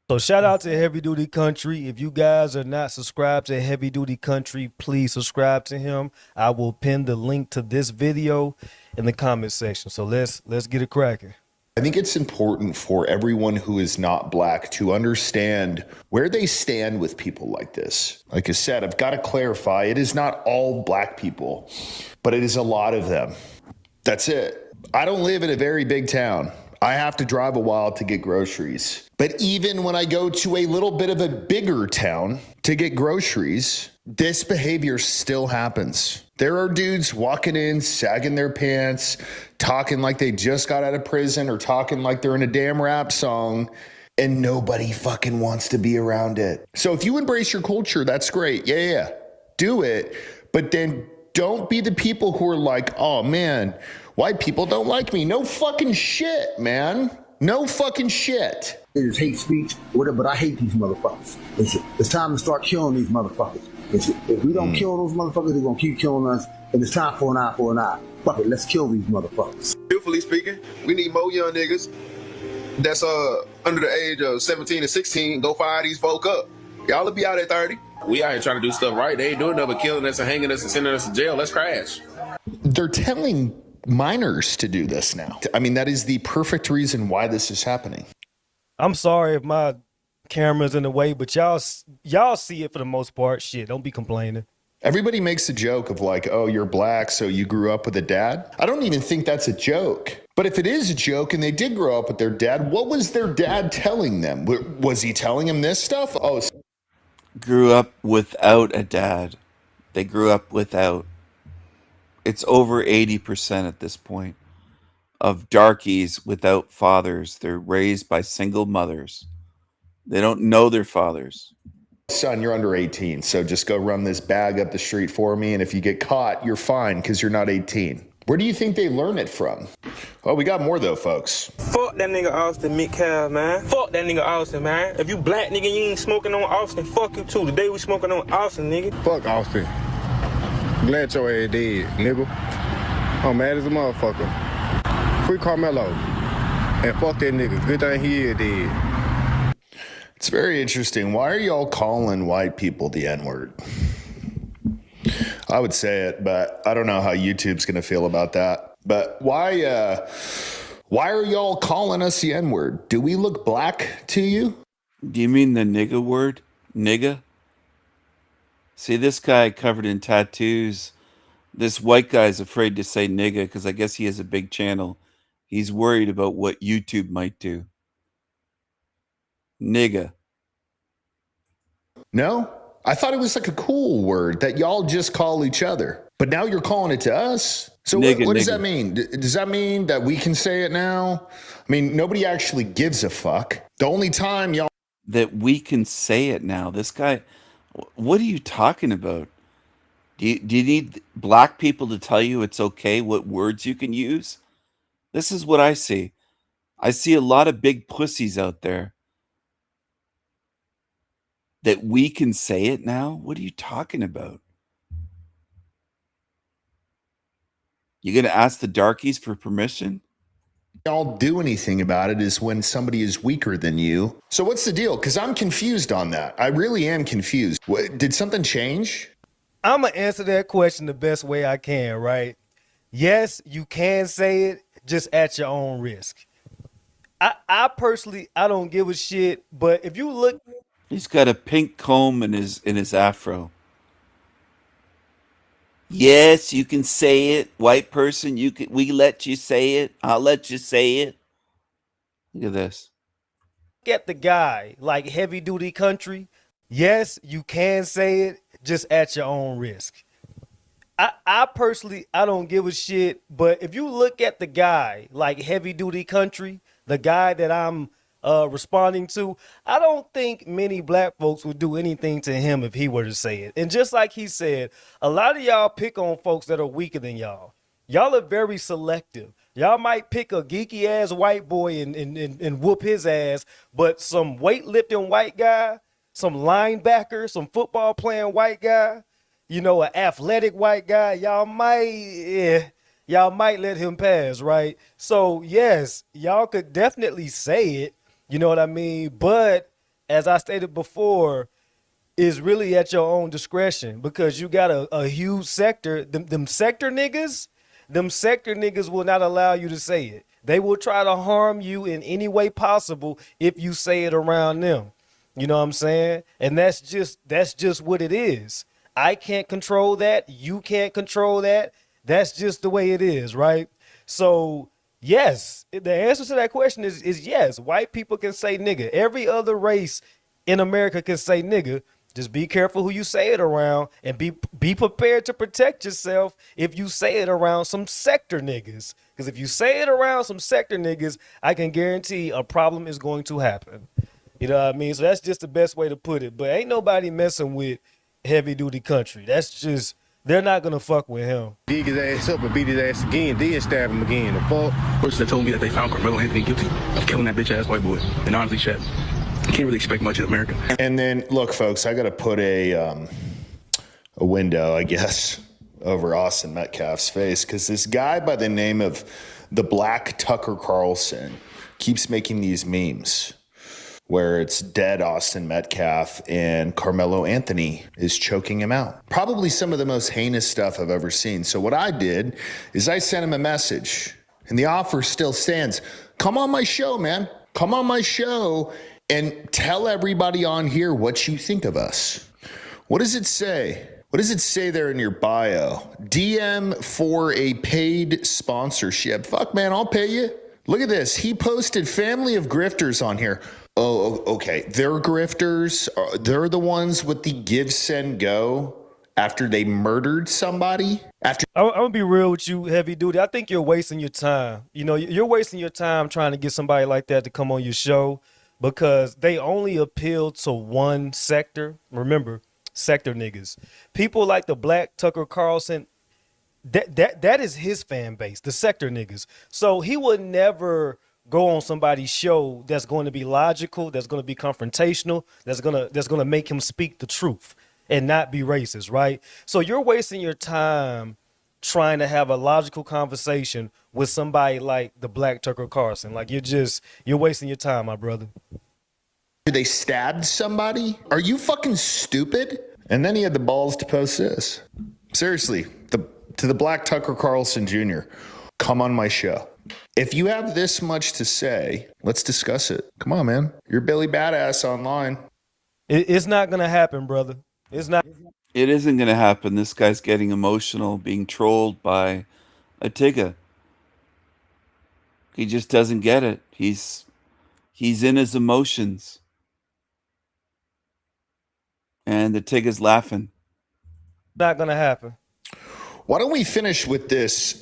Speaker 21: So shout out to Heavy Duty Country. If you guys are not subscribed to Heavy Duty Country, please subscribe to him. I will pin the link to this video in the comment section. So let's get it cracking.
Speaker 22: I think it's important for everyone who is not black to understand where they stand with people like this. Like I said, I've got to clarify, it is not all black people, but it is a lot of them. That's it. I don't live in a very big town. I have to drive a while to get groceries. But even when I go to a little bit of a bigger town to get groceries, this behavior still happens. There are dudes walking in, sagging their pants, talking like they just got out of prison or talking like they're in a damn rap song, and nobody fucking wants to be around it. So if you embrace your culture, that's great. Yeah. Do it. But then don't be the people who are like, oh man, White people don't like me. No fucking shit, man. No fucking shit.
Speaker 2: It is hate speech, whatever, but I hate these motherfuckers. It's time to start killing these motherfuckers. If we don't kill those motherfuckers, they're gonna keep killing us, and it's time for an eye for an eye. Fuck it, let's kill these motherfuckers.
Speaker 4: Truthfully speaking, we need more young niggas that's under the age of 17 and 16. Go fire these folk up. Y'all will be out at 30.
Speaker 23: We out here trying to do stuff right. They ain't doing nothing but killing us and hanging us and sending us to jail. Let's crash.
Speaker 22: They're telling minors to do this now. I mean, that is the perfect reason why this is happening.
Speaker 21: I'm sorry if my camera's in the way, but y'all see it for the most part. Shit, don't be complaining.
Speaker 22: Everybody makes a joke of like, oh, you're black, so you grew up with a dad. I don't even think that's a joke. But if it is a joke and they did grow up with their dad, what was their dad telling them? Was he telling them this stuff? Oh,
Speaker 3: Grew up without a dad. They grew up without. It's over 80% at this point of darkies without fathers. They're raised by single mothers. They don't know their fathers.
Speaker 22: son, you're under 18, so just go run this bag up the street for me, and if you get caught, you're fine because you're not 18. Where do you think they learn it from? Oh, we got more though, folks.
Speaker 24: Fuck that nigga Austin McCall, man. Fuck that nigga Austin, man. If you black nigga, you ain't smoking on Austin, fuck you too. Today we smoking on Austin, nigga.
Speaker 25: Fuck Austin. Glad your ass dead, nigga. I'm mad as a motherfucker. Free Carmelo. And fuck that nigga. Good thing he is dead.
Speaker 22: It's very interesting. Why are y'all calling white people the N-word? I would say it, but I don't know how YouTube's going to feel about that. But why are y'all calling us the N-word? Do we look black to you?
Speaker 3: Do you mean the nigga word? Nigga? See, this guy covered in tattoos. This white guy's afraid to say nigga because I guess he has a big channel. He's worried about what YouTube might do. Nigga.
Speaker 22: No? I thought it was like a cool word that y'all just call each other. But now you're calling it to us? So
Speaker 3: Nigga,
Speaker 22: what does
Speaker 3: nigga.
Speaker 22: that mean? Does that mean that we can say it now? I mean, nobody actually gives a fuck. The only time y'all...
Speaker 3: That we can say it now. This guy, what are you talking about? Do you need black people to tell you it's okay what words you can use? This is what I see. I see a lot of big pussies out there. That we can say it now? What are you talking about? You gonna ask the darkies for permission?
Speaker 22: Y'all do anything about it is when somebody is weaker than you. So what's the deal? Because I'm confused on that. I really am confused. Did something change?
Speaker 21: I'm going to answer that question the best way I can, right? Yes, you can say it, just at your own risk. I personally, I don't give a shit, but if you look...
Speaker 3: He's got a pink comb in his afro. Yes, you can say it. White person, we let you say it. I'll let you say it. Look at this.
Speaker 21: Get the guy, like Heavy Duty Country. Yes, you can say it, just at your own risk. I personally, I don't give a shit, but if you look at the guy, like Heavy Duty Country, the guy that I'm responding to, I don't think many black folks would do anything to him if he were to say it. And just like he said, a lot of y'all pick on folks that are weaker than y'all. Y'all are very selective. Y'all might pick a geeky ass white boy and whoop his ass, but some weightlifting white guy, some linebacker, some football playing white guy, you know, an athletic white guy, y'all might let him pass, right? So yes, y'all could definitely say it, you know what I mean? But as I stated before, it's really at your own discretion because you got a huge sector. Them sector niggas will not allow you to say it. They will try to harm you in any way possible if you say it around them. You know what I'm saying? And that's just what it is. I can't control that. You can't control that. That's just the way it is, right? So yes, the answer to that question is yes. White people can say nigga. Every other race in America can say nigga. Just be careful who you say it around and be prepared to protect yourself if you say it around some sector niggas. Because if you say it around some sector niggas, I can guarantee a problem is going to happen. You know what I mean? So that's just the best way to put it. But ain't nobody messing with Heavy Duty Country. That's just They're not gonna fuck with him.
Speaker 25: Dig his ass up and beat his ass again, then stab him again. The fuck?
Speaker 24: Person that told me that they found Carmelo Anthony guilty of killing that bitch ass white boy. And honestly, Shaq, you can't really expect much in America.
Speaker 22: And then, look, folks, I got to put a window, I guess, over Austin Metcalf's face, because this guy by the name of the Black Tucker Carlson keeps making these memes where it's dead Austin Metcalf and Carmelo Anthony is choking him out. Probably some of the most heinous stuff I've ever seen. So what I did is I sent him a message, and the offer still stands. Come on my show, man. Come on my show and tell everybody on here what you think of us. What does it say? What does it say there in your bio? DM for a paid sponsorship. Fuck, man, I'll pay you. Look at this. He posted family of grifters on here. Oh, okay. They're grifters. They're the ones with the give, send, go after they murdered somebody.
Speaker 21: I'm gonna be real with you, heavy duty. I think you're wasting your time. You know, you're wasting your time trying to get somebody like that to come on your show because they only appeal to one sector. Remember, sector niggas. People like the Black Tucker Carlson, that is his fan base, the sector niggas. So he would never go on somebody's show that's going to be logical, that's going to be confrontational, that's going to make him speak the truth and not be racist, right? So you're wasting your time trying to have a logical conversation with somebody like the Black Tucker Carlson. Like you're wasting your time, my brother.
Speaker 22: They stabbed somebody? Are you fucking stupid? And then he had the balls to post this. Seriously, to the Black Tucker Carlson Jr., come on my show. If you have this much to say, let's discuss it. Come on, man. You're Billy Badass online.
Speaker 21: It's not going to happen, brother. It's not.
Speaker 3: It isn't going to happen. This guy's getting emotional, being trolled by a Tigga. He just doesn't get it. He's in his emotions. And the Tigga's laughing.
Speaker 21: Not going to happen.
Speaker 22: Why don't we finish with this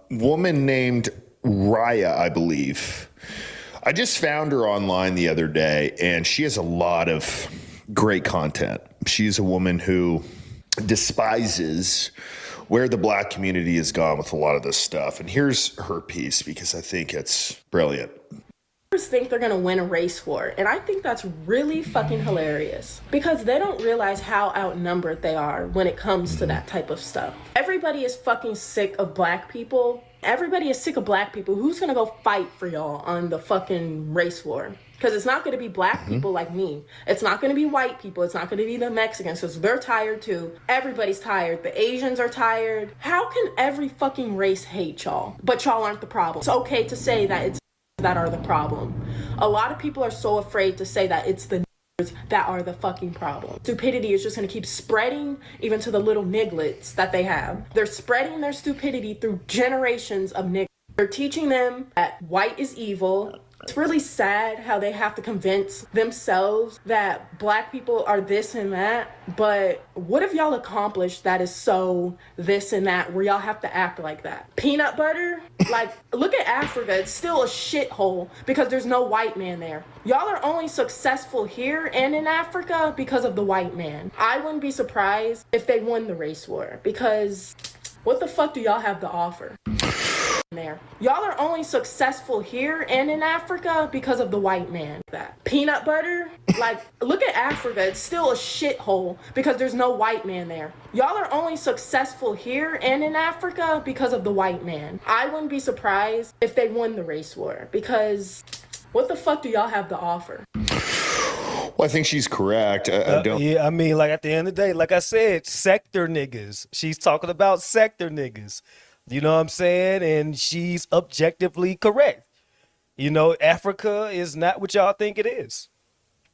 Speaker 22: woman named Raya, I believe. I just found her online the other day, and she has a lot of great content. She's a woman who despises where the black community has gone with a lot of this stuff. And here's her piece, because I think it's brilliant.
Speaker 5: Think they're gonna win a race war, and I think that's really fucking hilarious because they don't realize how outnumbered they are when it comes to that type of stuff. Everybody is fucking sick of black people. Everybody is sick of black people. Who's gonna go fight for y'all on the fucking race war? Because it's not going to be black people like me. It's not going to be white people. It's not going to be the Mexicans, because they're tired too. Everybody's tired. The Asians are tired. How can every fucking race hate y'all, but y'all aren't the problem? It's okay to say that it's that are the problem. A lot of people are so afraid to say that it's the that are the fucking problem. Stupidity is just going to keep spreading even to the little nigglets that they have. They're spreading their stupidity through generations of nigglets. They're teaching them that white is evil. It's really sad how they have to convince themselves that black people are this and that, but what have y'all accomplished that is so this and that where y'all have to act like that? Peanut butter? Like, look at Africa. It's still a shithole because there's no white man there. Y'all are only successful here and in Africa because of the white man. I wouldn't be surprised if they won the race war, because what the fuck do y'all have to offer? There. Y'all are only successful here and in Africa because of the white man. That peanut butter? Like, look at Africa. It's still a shithole because there's no white man there. Y'all are only successful here and in Africa because of the white man. I wouldn't be surprised if they won the race war, because what the fuck do y'all have to offer?
Speaker 22: Well, I think she's correct. I don't.
Speaker 21: Yeah, I mean, like at the end of the day, like I said, sector niggas. She's talking about sector niggas. You know what I'm saying? And she's objectively correct. You know, Africa is not what y'all think it is.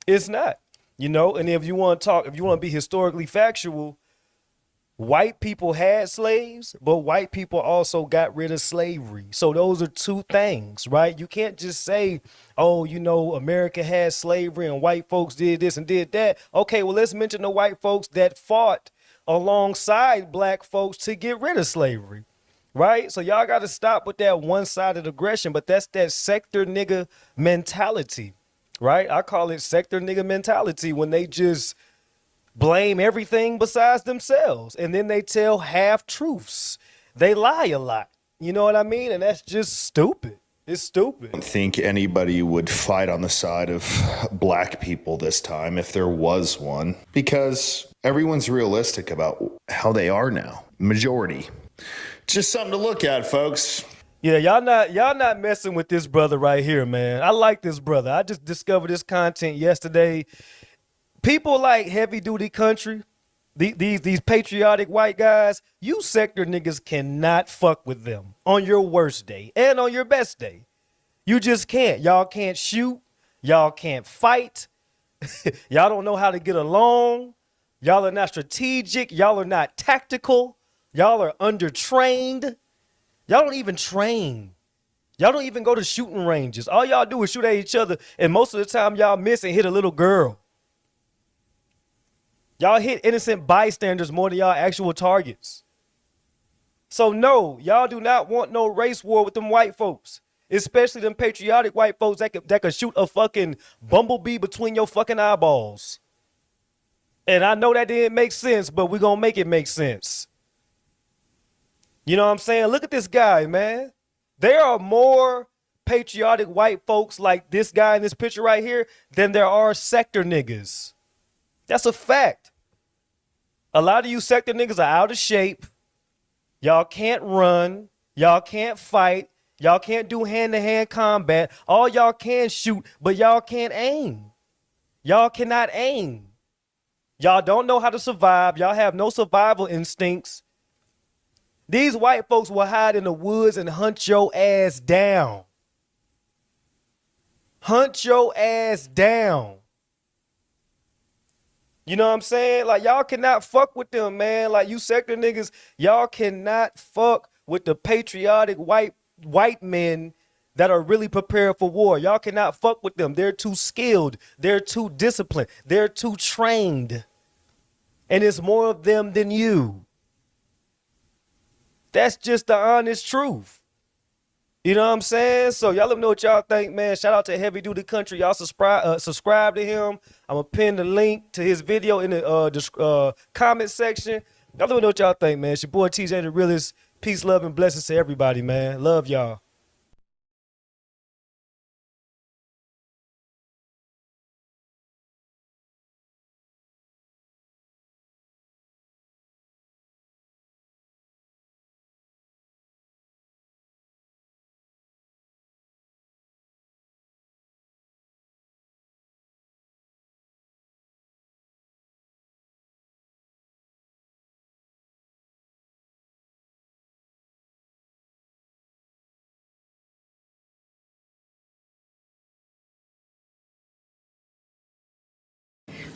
Speaker 21: It's not. You know, and if you want to talk, if you want to be historically factual, white people had slaves, but white people also got rid of slavery. So those are two things, right? You can't just say, oh, you know, America had slavery and white folks did this and did that. Okay, well, let's mention the white folks that fought alongside black folks to get rid of slavery. Right? So y'all got to stop with that one-sided aggression, but that's that sector nigga mentality, right? I call it sector nigga mentality when they just blame everything besides themselves. And then they tell half truths. They lie a lot. You know what I mean? And that's just stupid. It's stupid.
Speaker 22: I don't think anybody would fight on the side of black people this time if there was one, because everyone's realistic about how they are now. Majority. Just something to look at, folks.
Speaker 21: Yeah, y'all not messing with this brother right here, man. I like this brother. I just discovered this content yesterday. People like Heavy Duty Country, these patriotic white guys, you sector niggas cannot fuck with them on your worst day and on your best day. You just can't. Y'all can't shoot. Y'all can't fight. Y'all don't know how to get along. Y'all are not strategic. Y'all are not tactical. Y'all are undertrained. Y'all don't even train. Y'all don't even go to shooting ranges. All y'all do is shoot at each other, and most of the time y'all miss and hit a little girl. Y'all hit innocent bystanders more than y'all actual targets. So no, y'all do not want no race war with them white folks, especially them patriotic white folks that could shoot a fucking bumblebee between your fucking eyeballs. And I know that didn't make sense, but we're gonna make it make sense. You know what I'm saying? Look at this guy, man. There are more patriotic white folks like this guy in this picture right here than there are sector niggas. That's a fact. A lot of you sector niggas are out of shape. Y'all can't run. Y'all can't fight. Y'all can't do hand-to-hand combat. All y'all can shoot, but y'all can't aim. Y'all cannot aim. Y'all don't know how to survive. Y'all have no survival instincts. These white folks will hide in the woods and hunt your ass down. Hunt your ass down. You know what I'm saying? Like, y'all cannot fuck with them, man. Like, you sector niggas, y'all cannot fuck with the patriotic white men that are really prepared for war. Y'all cannot fuck with them. They're too skilled. They're too disciplined. They're too trained. And it's more of them than you. That's just the honest truth. You know what I'm saying? So y'all let me know what y'all think, man. Shout out to Heavy Duty Country. Y'all subscribe to him. I'm going to pin the link to his video in the comment section. Y'all let me know what y'all think, man. It's your boy TJ the Realist. Peace, love, and blessings to everybody, man. Love y'all.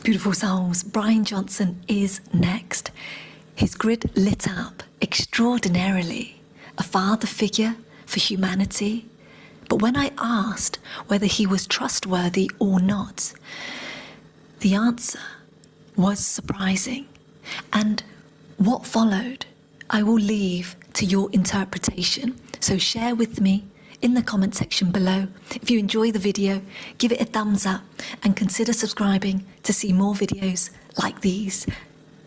Speaker 12: Beautiful souls, Brian Johnson is next. His grid lit up extraordinarily, a father figure for humanity. But when I asked whether he was trustworthy or not, the answer was surprising. And what followed, I will leave to your interpretation. So share with me in the comment section below. If you enjoy the video, give it a thumbs up and consider subscribing to see more videos like these.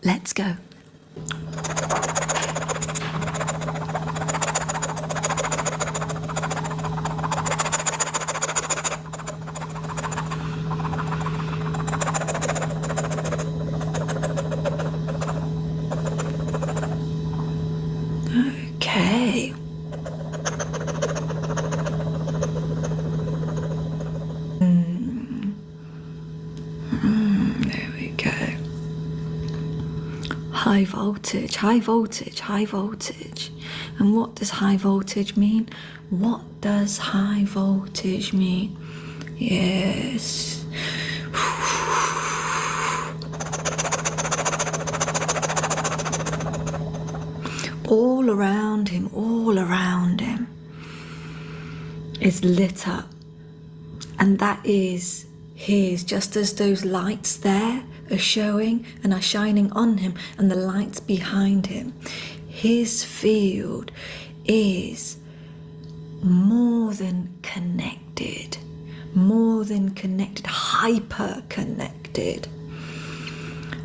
Speaker 12: Let's go. Okay. There we go. High voltage, high voltage, high voltage. And what does high voltage mean? What does high voltage mean? Yes. All around him is lit up. And that is his, just as those lights there are showing and are shining on him and the lights behind him. His field is more than connected, hyper connected.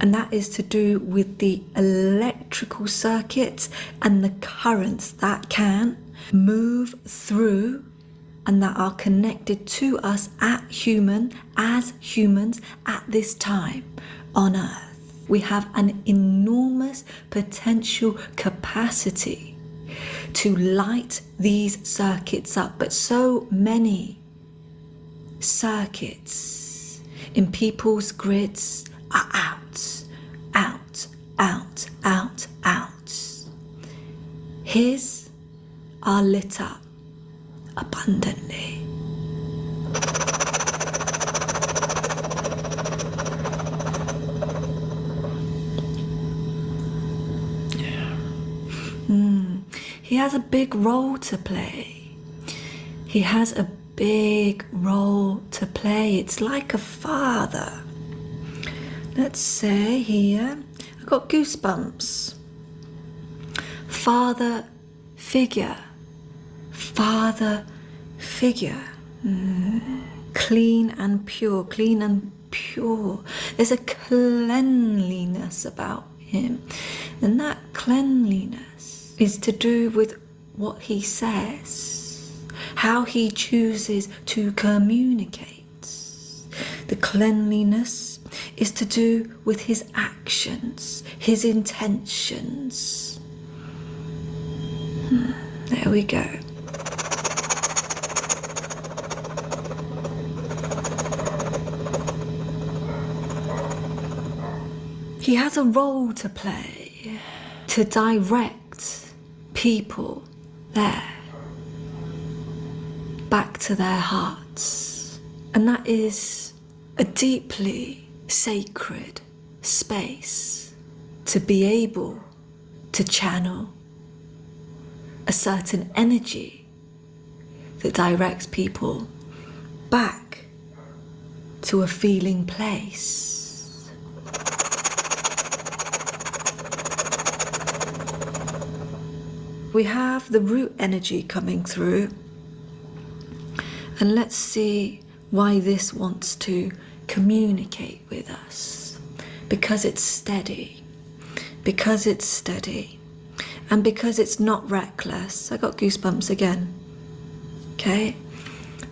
Speaker 12: And that is to do with the electrical circuits and the currents that can move through and that are connected to us as humans at this time on Earth. We have an enormous potential capacity to light these circuits up, but so many circuits in people's grids are out. His are lit up abundantly. He has a big role to play. He has a big role to play. It's like a father. Let's say here, I got goosebumps. Father figure. Father figure. Clean and pure. Clean and pure. There's a cleanliness about him. And that cleanliness is to do with what he says, how he chooses to communicate. The cleanliness is to do with his actions, his intentions. There we go. He has a role to play, to direct people there, back to their hearts. And that is a deeply sacred space to be able to channel a certain energy that directs people back to a feeling place. We have the root energy coming through, and let's see why this wants to communicate with us. Because it's steady, and because it's not reckless. I got goosebumps again. Okay,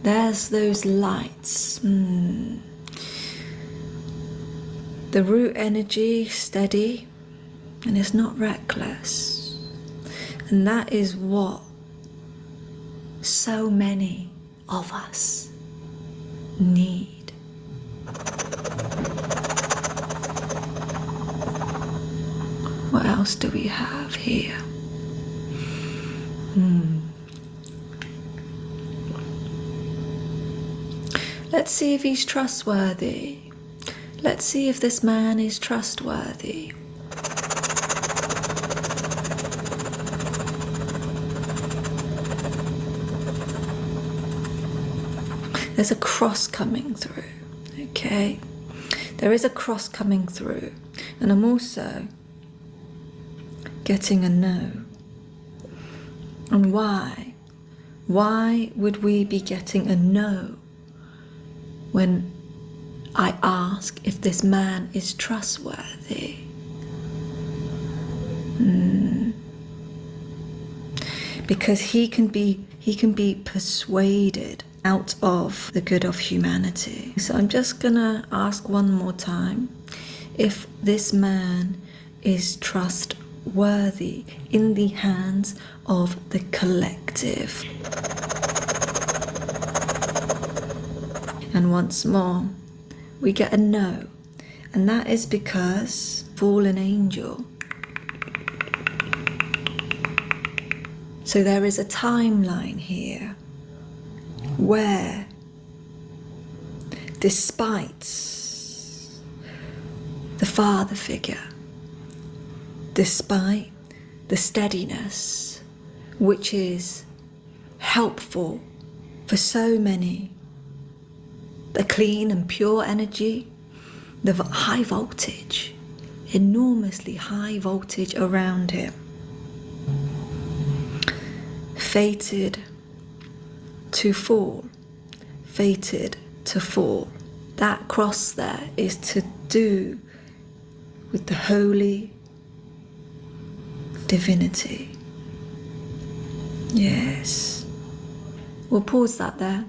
Speaker 12: there's those lights. The root energy, steady, and it's not reckless. And that is what so many of us need. What else do we have here? Let's see if he's trustworthy. Let's see if this man is trustworthy. There's a cross coming through, okay? There is a cross coming through, and I'm also getting a no. And why? Why would we be getting a no when I ask if this man is trustworthy? Because he can be persuaded out of the good of humanity. So I'm just gonna ask one more time if this man is trustworthy in the hands of the collective. And once more, we get a no. And that is because fallen angel. So there is a timeline here where, despite the father figure, despite the steadiness, which is helpful for so many, the clean and pure energy, the high voltage, enormously high voltage around him, fated to fall, fated to fall. That cross there is to do with the holy divinity. Yes. We'll pause that there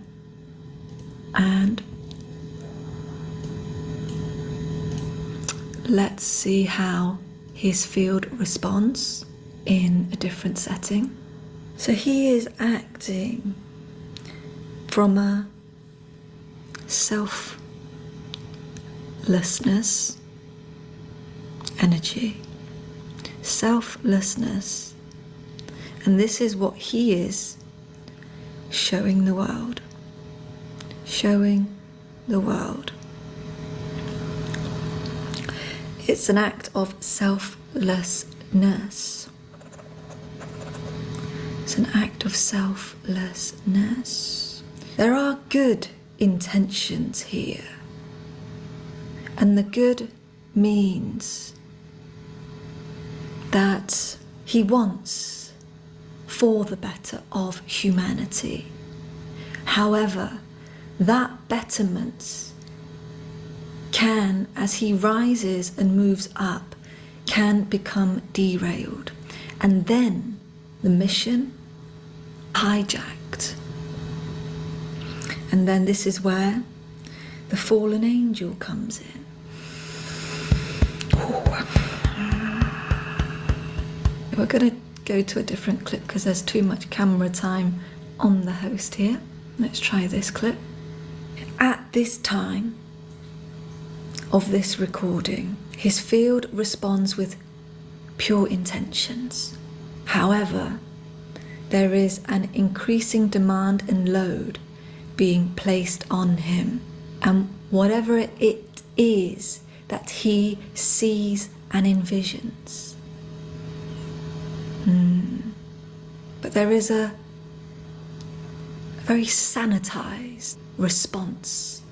Speaker 12: and let's see how his field responds in a different setting. So he is acting from a selflessness energy. Selflessness. And this is what he is showing the world. Showing the world. It's an act of selflessness. It's an act of selflessness. There are good intentions here. And the good means that he wants for the better of humanity. However, that betterment can, as he rises and moves up, can become derailed. And then the mission hijacked. And then this is where the fallen angel comes in. We're going to go to a different clip because there's too much camera time on the host here. Let's try this clip. At this time of this recording, his field responds with pure intentions. However, there is an increasing demand and load being placed on him, and whatever it is that he sees and envisions. But there is a very sanitized response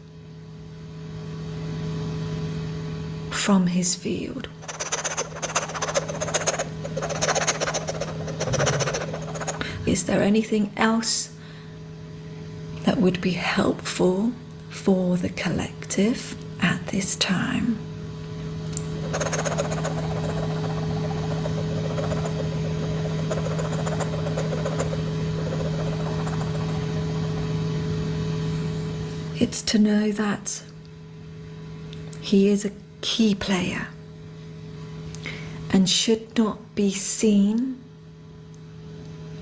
Speaker 12: from his field. Is there anything else that would be helpful for the collective at this time? It's to know that he is a key player and should not be seen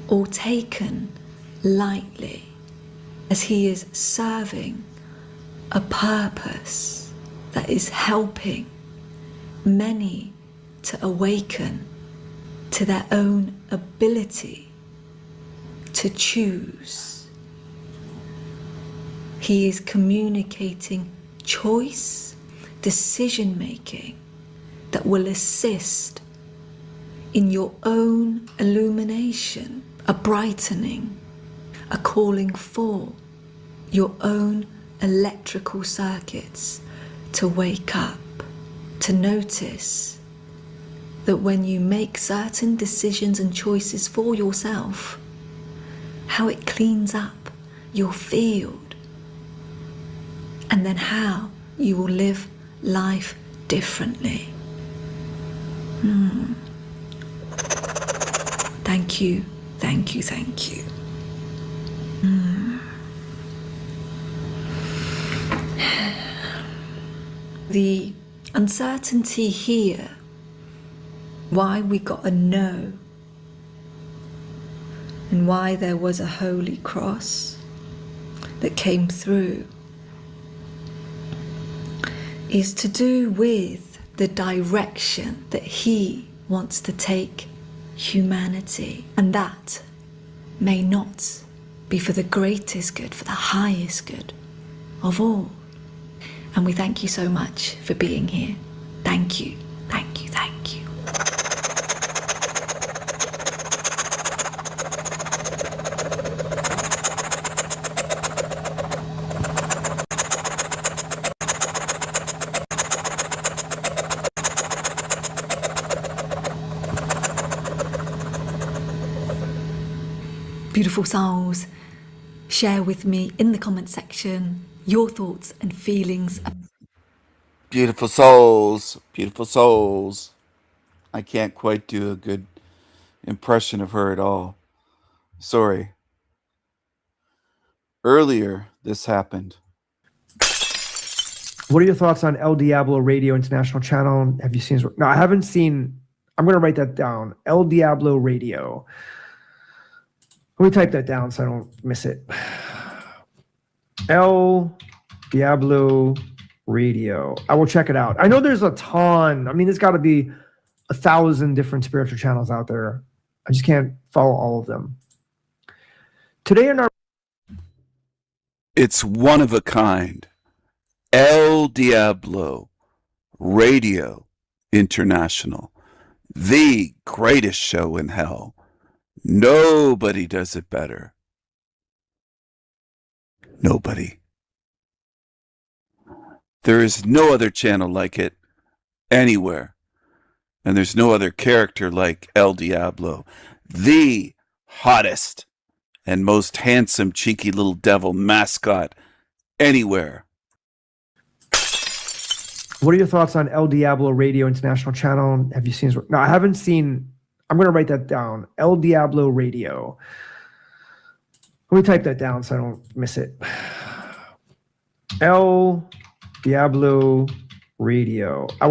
Speaker 12: or taken lightly, as he is serving a purpose that is helping many to awaken to their own ability to choose. He is communicating choice, decision making that will assist in your own illumination, a brightening, a calling for your own electrical circuits to wake up, to notice that when you make certain decisions and choices for yourself, how it cleans up your field, and then how you will live life differently. Thank you, thank you, thank you. The uncertainty here, why we got a no, and why there was a holy cross that came through, is to do with the direction that he wants to take humanity. And that may not be for the greatest good, for the highest good of all. And we thank you so much for being here. Thank you, thank you, thank you. Beautiful souls, share with me in the comment section your thoughts and feelings.
Speaker 3: Beautiful souls. Beautiful souls. I can't quite do a good impression of her at all. Sorry. Earlier, this happened.
Speaker 7: What are your thoughts on El Diablo Radio International Channel? Have you seen his work? No, I haven't seen. I'm going to write that down. El Diablo Radio. Let me type that down so I don't miss it. El Diablo Radio. I will check it out. I know there's a ton. I mean, there's got to be 1,000 different spiritual channels out there. I just can't follow all of them. Today in our...
Speaker 3: It's one of a kind. El Diablo Radio International. The greatest show in hell. Nobody does it better. Nobody. There is no other channel like it anywhere. And there's no other character like El Diablo. The hottest and most handsome cheeky little devil mascot anywhere.
Speaker 7: What are your thoughts on El Diablo Radio International Channel? Have you seen his work? No, I haven't seen. I'm going to write that down. El Diablo Radio. Let me type that down so I don't miss it. El Diablo Radio. I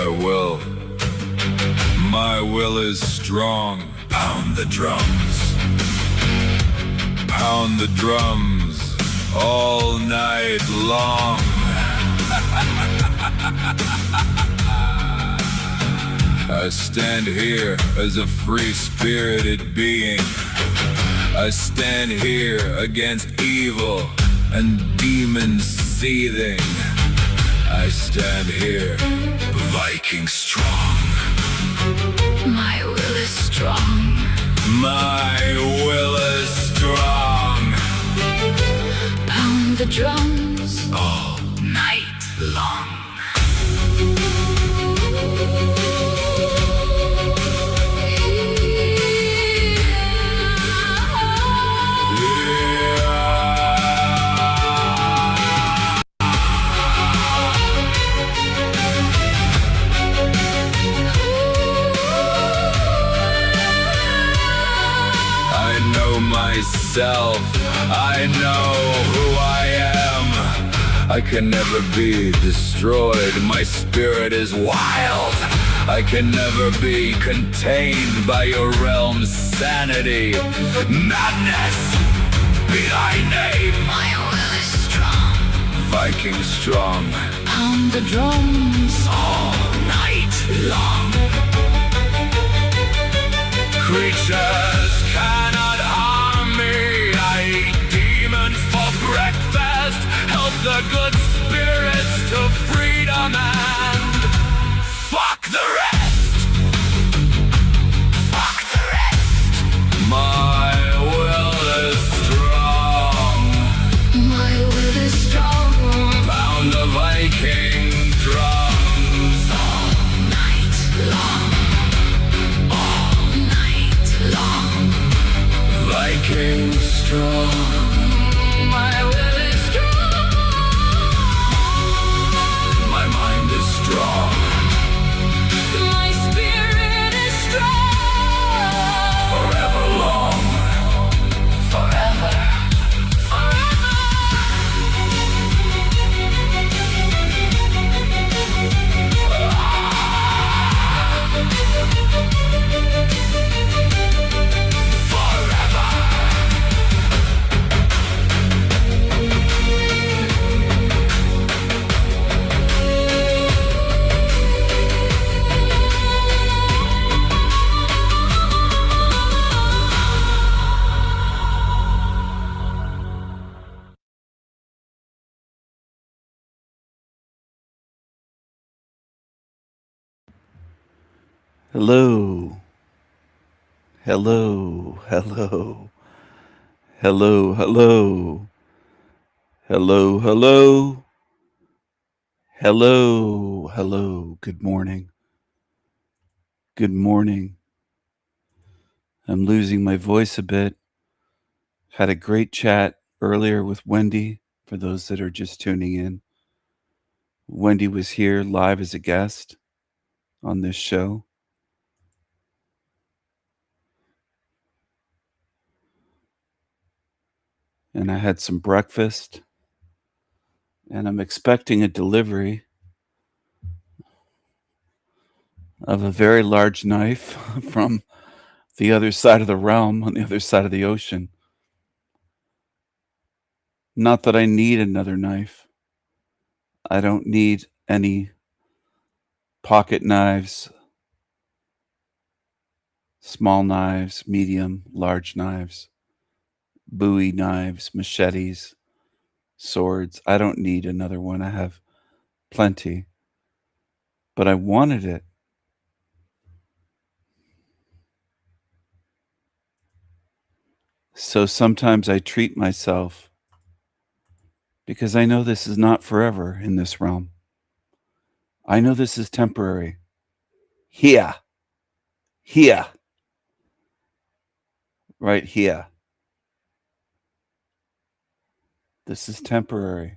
Speaker 7: will.
Speaker 1: My will is strong. Pound the drums. Pound the drums all night long. I stand here as a free-spirited being. I stand here against evil and demons seething. I stand here, Viking strong.
Speaker 8: My will is strong.
Speaker 1: My will is strong.
Speaker 8: Pound the drums
Speaker 1: all
Speaker 8: night long.
Speaker 1: Myself, I know who I am. I can never be destroyed. My spirit is wild. I can never be contained by your realm's sanity. Madness be thy name.
Speaker 8: My will is strong.
Speaker 1: Viking strong.
Speaker 8: Pound the drums
Speaker 1: all night long. Creatures cannot harm me. I eat demons for breakfast. Help the good spirits to freedom and fuck the rest. Fuck the rest. My will is strong.
Speaker 8: My will is strong.
Speaker 1: Pound the Viking drums
Speaker 3: Hello. Hello. Hello. Hello. Hello. Hello. Hello. Hello. Hello. Good morning. Good morning. I'm losing my voice a bit. Had a great chat earlier with Wendy, for those that are just tuning in. Wendy was here live as a guest on this show. And I had some breakfast. And I'm expecting a delivery of a very large knife from the other side of the realm, on the other side of the ocean. Not that I need another knife. I don't need any pocket knives, small knives, medium, large knives, Bowie knives, machetes, swords. I don't need another one. I have plenty. But I wanted it. So sometimes I treat myself because I know this is not forever in this realm. I know this is temporary. Here. Here. Right here. This is temporary.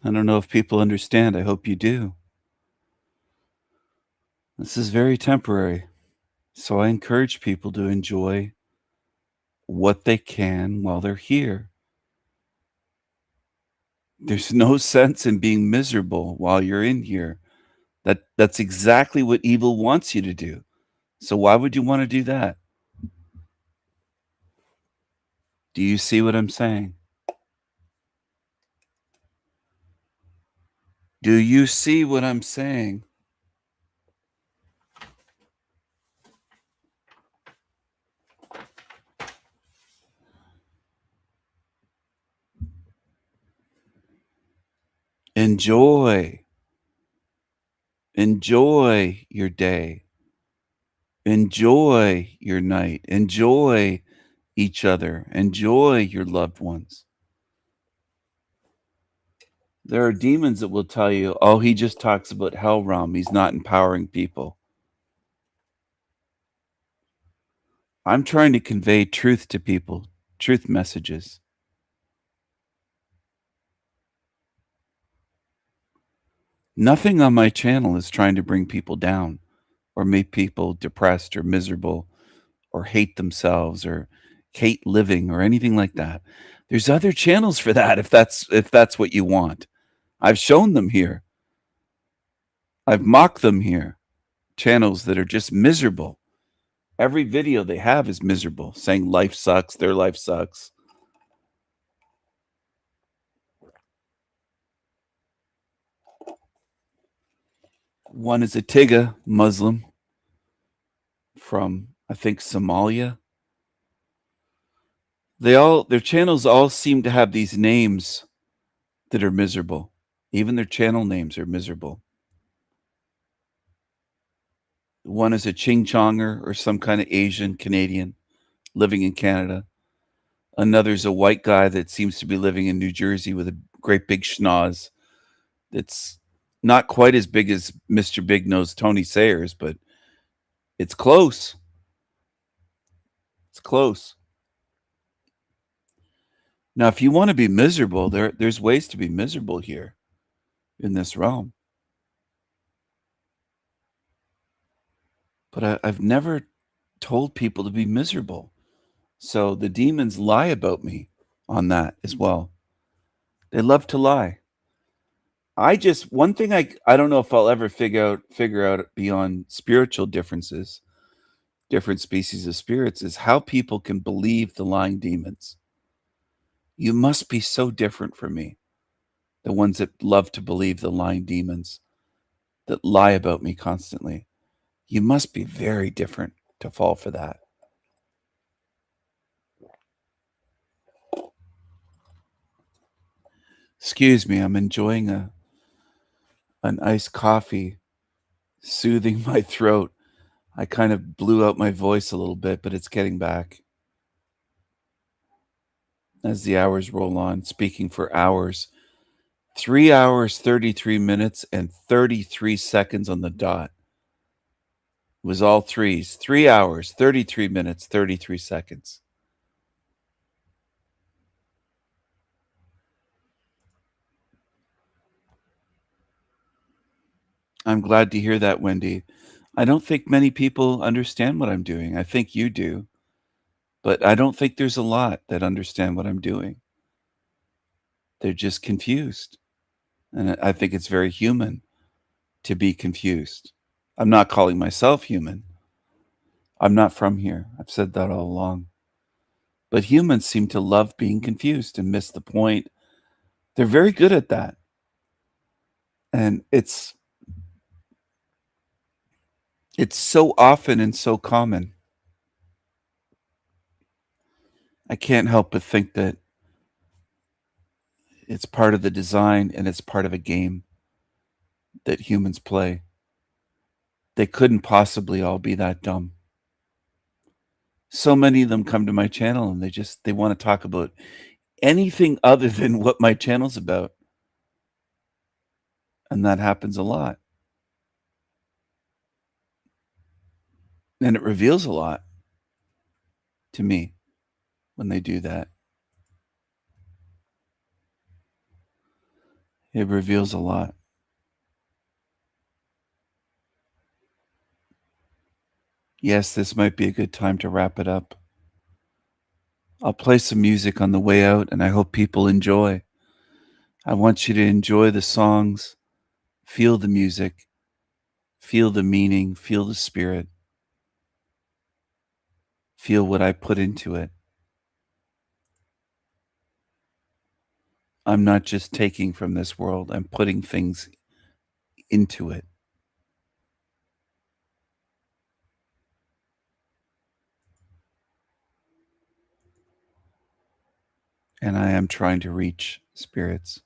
Speaker 3: I don't know if people understand. I hope you do. This is very temporary. So I encourage people to enjoy what they can while they're here. There's no sense in being miserable while you're in here. That's exactly what evil wants you to do. So why would you want to do that? Do you see what I'm saying? Do you see what I'm saying? Enjoy. Enjoy your day. Enjoy your night. Enjoy each other. Enjoy your loved ones. There are demons that will tell you, oh, he just talks about hell realm. He's not empowering people. I'm trying to convey truth to people, truth messages. Nothing on my channel is trying to bring people down or make people depressed or miserable or hate themselves or hate living or anything like that. There's other channels for that if that's what you want. I've shown them here. I've mocked them here. Channels that are just miserable. Every video they have is miserable, saying life sucks, their life sucks. One is a Tigga Muslim from, I think, Somalia. Their channels all seem to have these names that are miserable. Even their channel names are miserable. One is a Ching Chonger or some kind of Asian Canadian living in Canada. Another's a white guy that seems to be living in New Jersey with a great big schnoz that's not quite as big as Mr. Big Nose Tony Sayers, but it's close. It's close. Now, if you want to be miserable, there's ways to be miserable here in this realm. But I've never told people to be miserable. So the demons lie about me on that as well. They love to lie. One thing I don't know if I'll ever figure out beyond spiritual differences, different species of spirits, is how people can believe the lying demons. You must be so different from me, the ones that love to believe the lying demons. that lie about me constantly. You must be very different to fall for that. Excuse me, I'm enjoying an iced coffee, soothing my throat. I kind of blew out my voice a little bit, but it's getting back. As the hours roll on, speaking for hours, 3 hours, 33 minutes, and 33 seconds on the dot. It was all threes. 3 hours, 33 minutes, 33 seconds. I'm glad to hear that, Wendy. I don't think many people understand what I'm doing. I think you do. But I don't think there's a lot that understand what I'm doing. They're just confused. And I think it's very human to be confused. I'm not calling myself human. I'm not from here. I've said that all along. But humans seem to love being confused and miss the point. They're very good at that. And it's so often and so common. I can't help but think that it's part of the design and it's part of a game that humans play. They couldn't possibly all be that dumb. So many of them come to my channel and they want to talk about anything other than what my channel's about. And that happens a lot. And it reveals a lot to me when they do that. It reveals a lot. Yes, this might be a good time to wrap it up. I'll play some music on the way out, and I hope people enjoy. I want you to enjoy the songs, feel the music, feel the meaning, feel the spirit, feel what I put into it. I'm not just taking from this world, I'm putting things into it. And I am trying to reach spirits.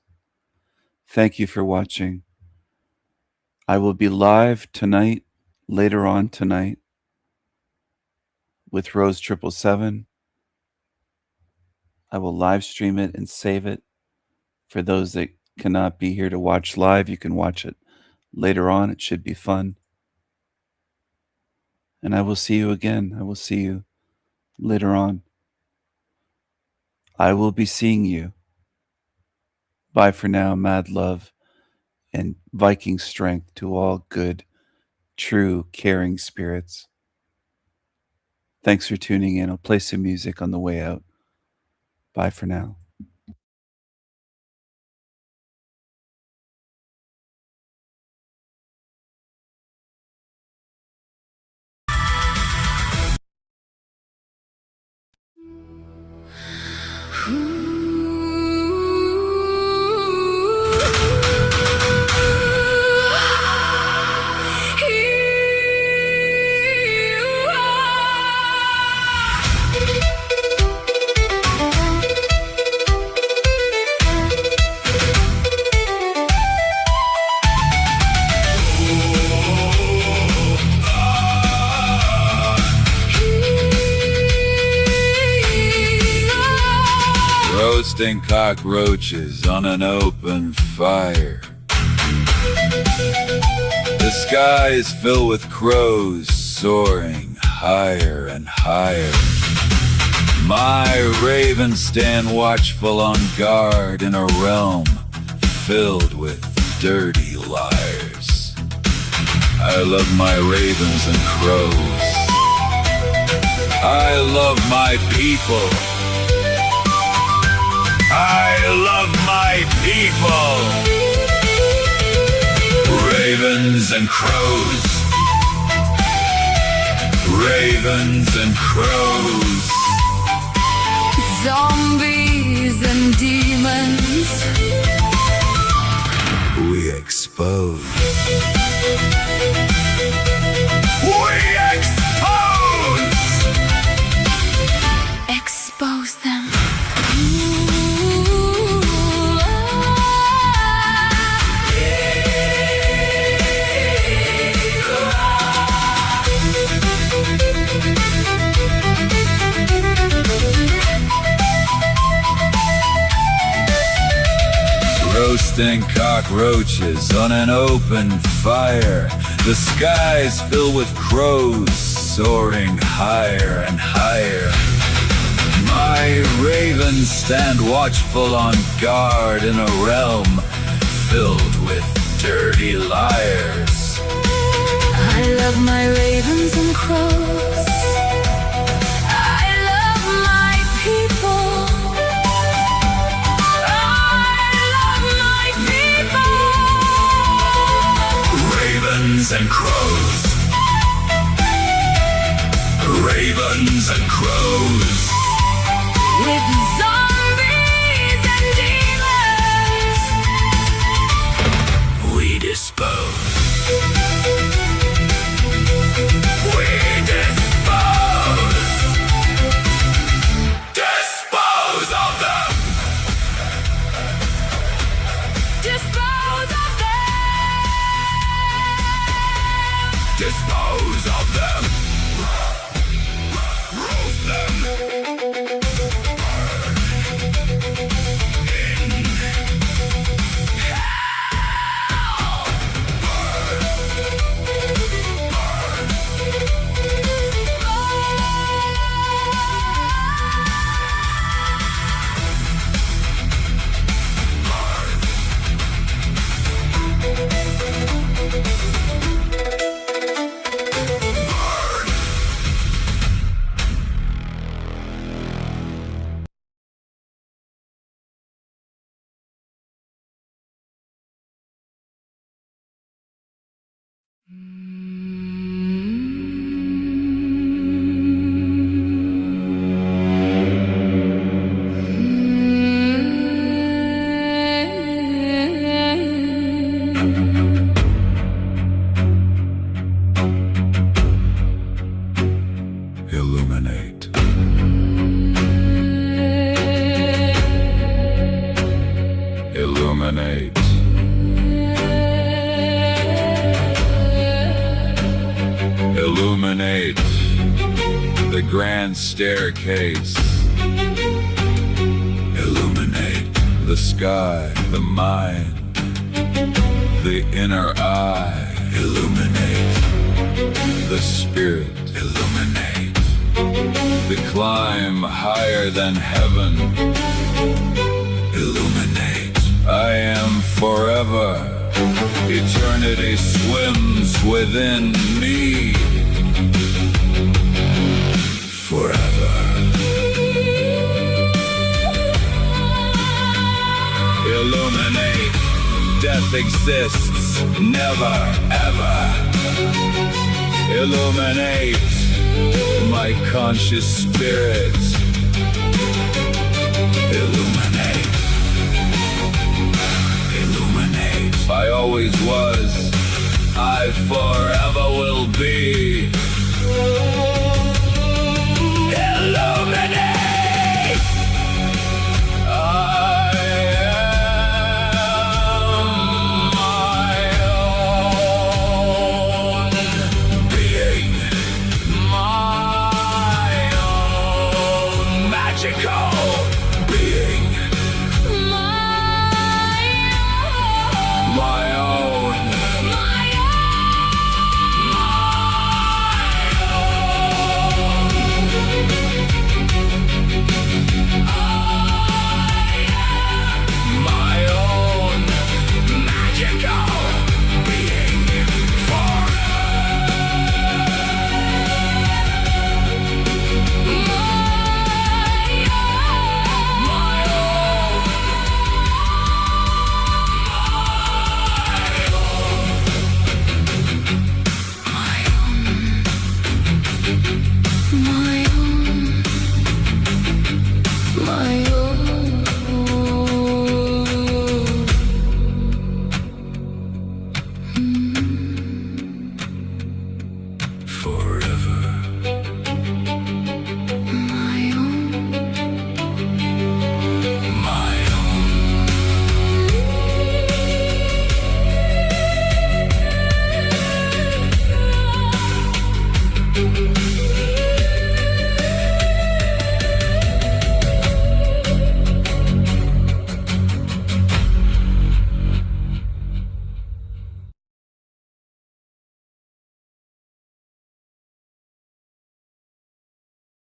Speaker 3: Thank you for watching. I will be live tonight, later on tonight, with Rose 777. I will live stream it and save it. For those that cannot be here to watch live, you can watch it later on. It should be fun. And I will see you again. I will see you later on. I will be seeing you. Bye for now. Mad love and Viking strength to all good, true, caring spirits. Thanks for tuning in. I'll play some music on the way out. Bye for now.
Speaker 1: Roasting cockroaches on an open fire. The sky is filled with crows soaring higher and higher. My ravens stand watchful on guard in a realm filled with dirty liars. I love my ravens and crows. I love my people. I love my people. Ravens and crows. Ravens and crows.
Speaker 8: Zombies and demons
Speaker 1: We expose. roasting cockroaches on an open fire. The skies fill with crows soaring higher and higher. My ravens stand watchful on guard in a realm filled with dirty liars.
Speaker 8: I love my ravens and crows. I love my people. I love my people.
Speaker 1: Ravens and crows. Ravens and crows.
Speaker 8: With zombies and demons,
Speaker 1: We dispose. We dispose. Dispose of them.
Speaker 8: dispose of them.
Speaker 1: Dispose of them. Roast them. Illuminate. Illuminate. Illuminate the grand staircase. Illuminate the sky, the mind, the inner eye. Illuminate the spirit. Illuminate the climb higher than heaven. Illuminate. I am forever. Eternity swims within me. Forever. Illuminate. Death exists never, ever. Illuminate my conscious spirit. Illuminate. Illuminate. I always was. I forever will be.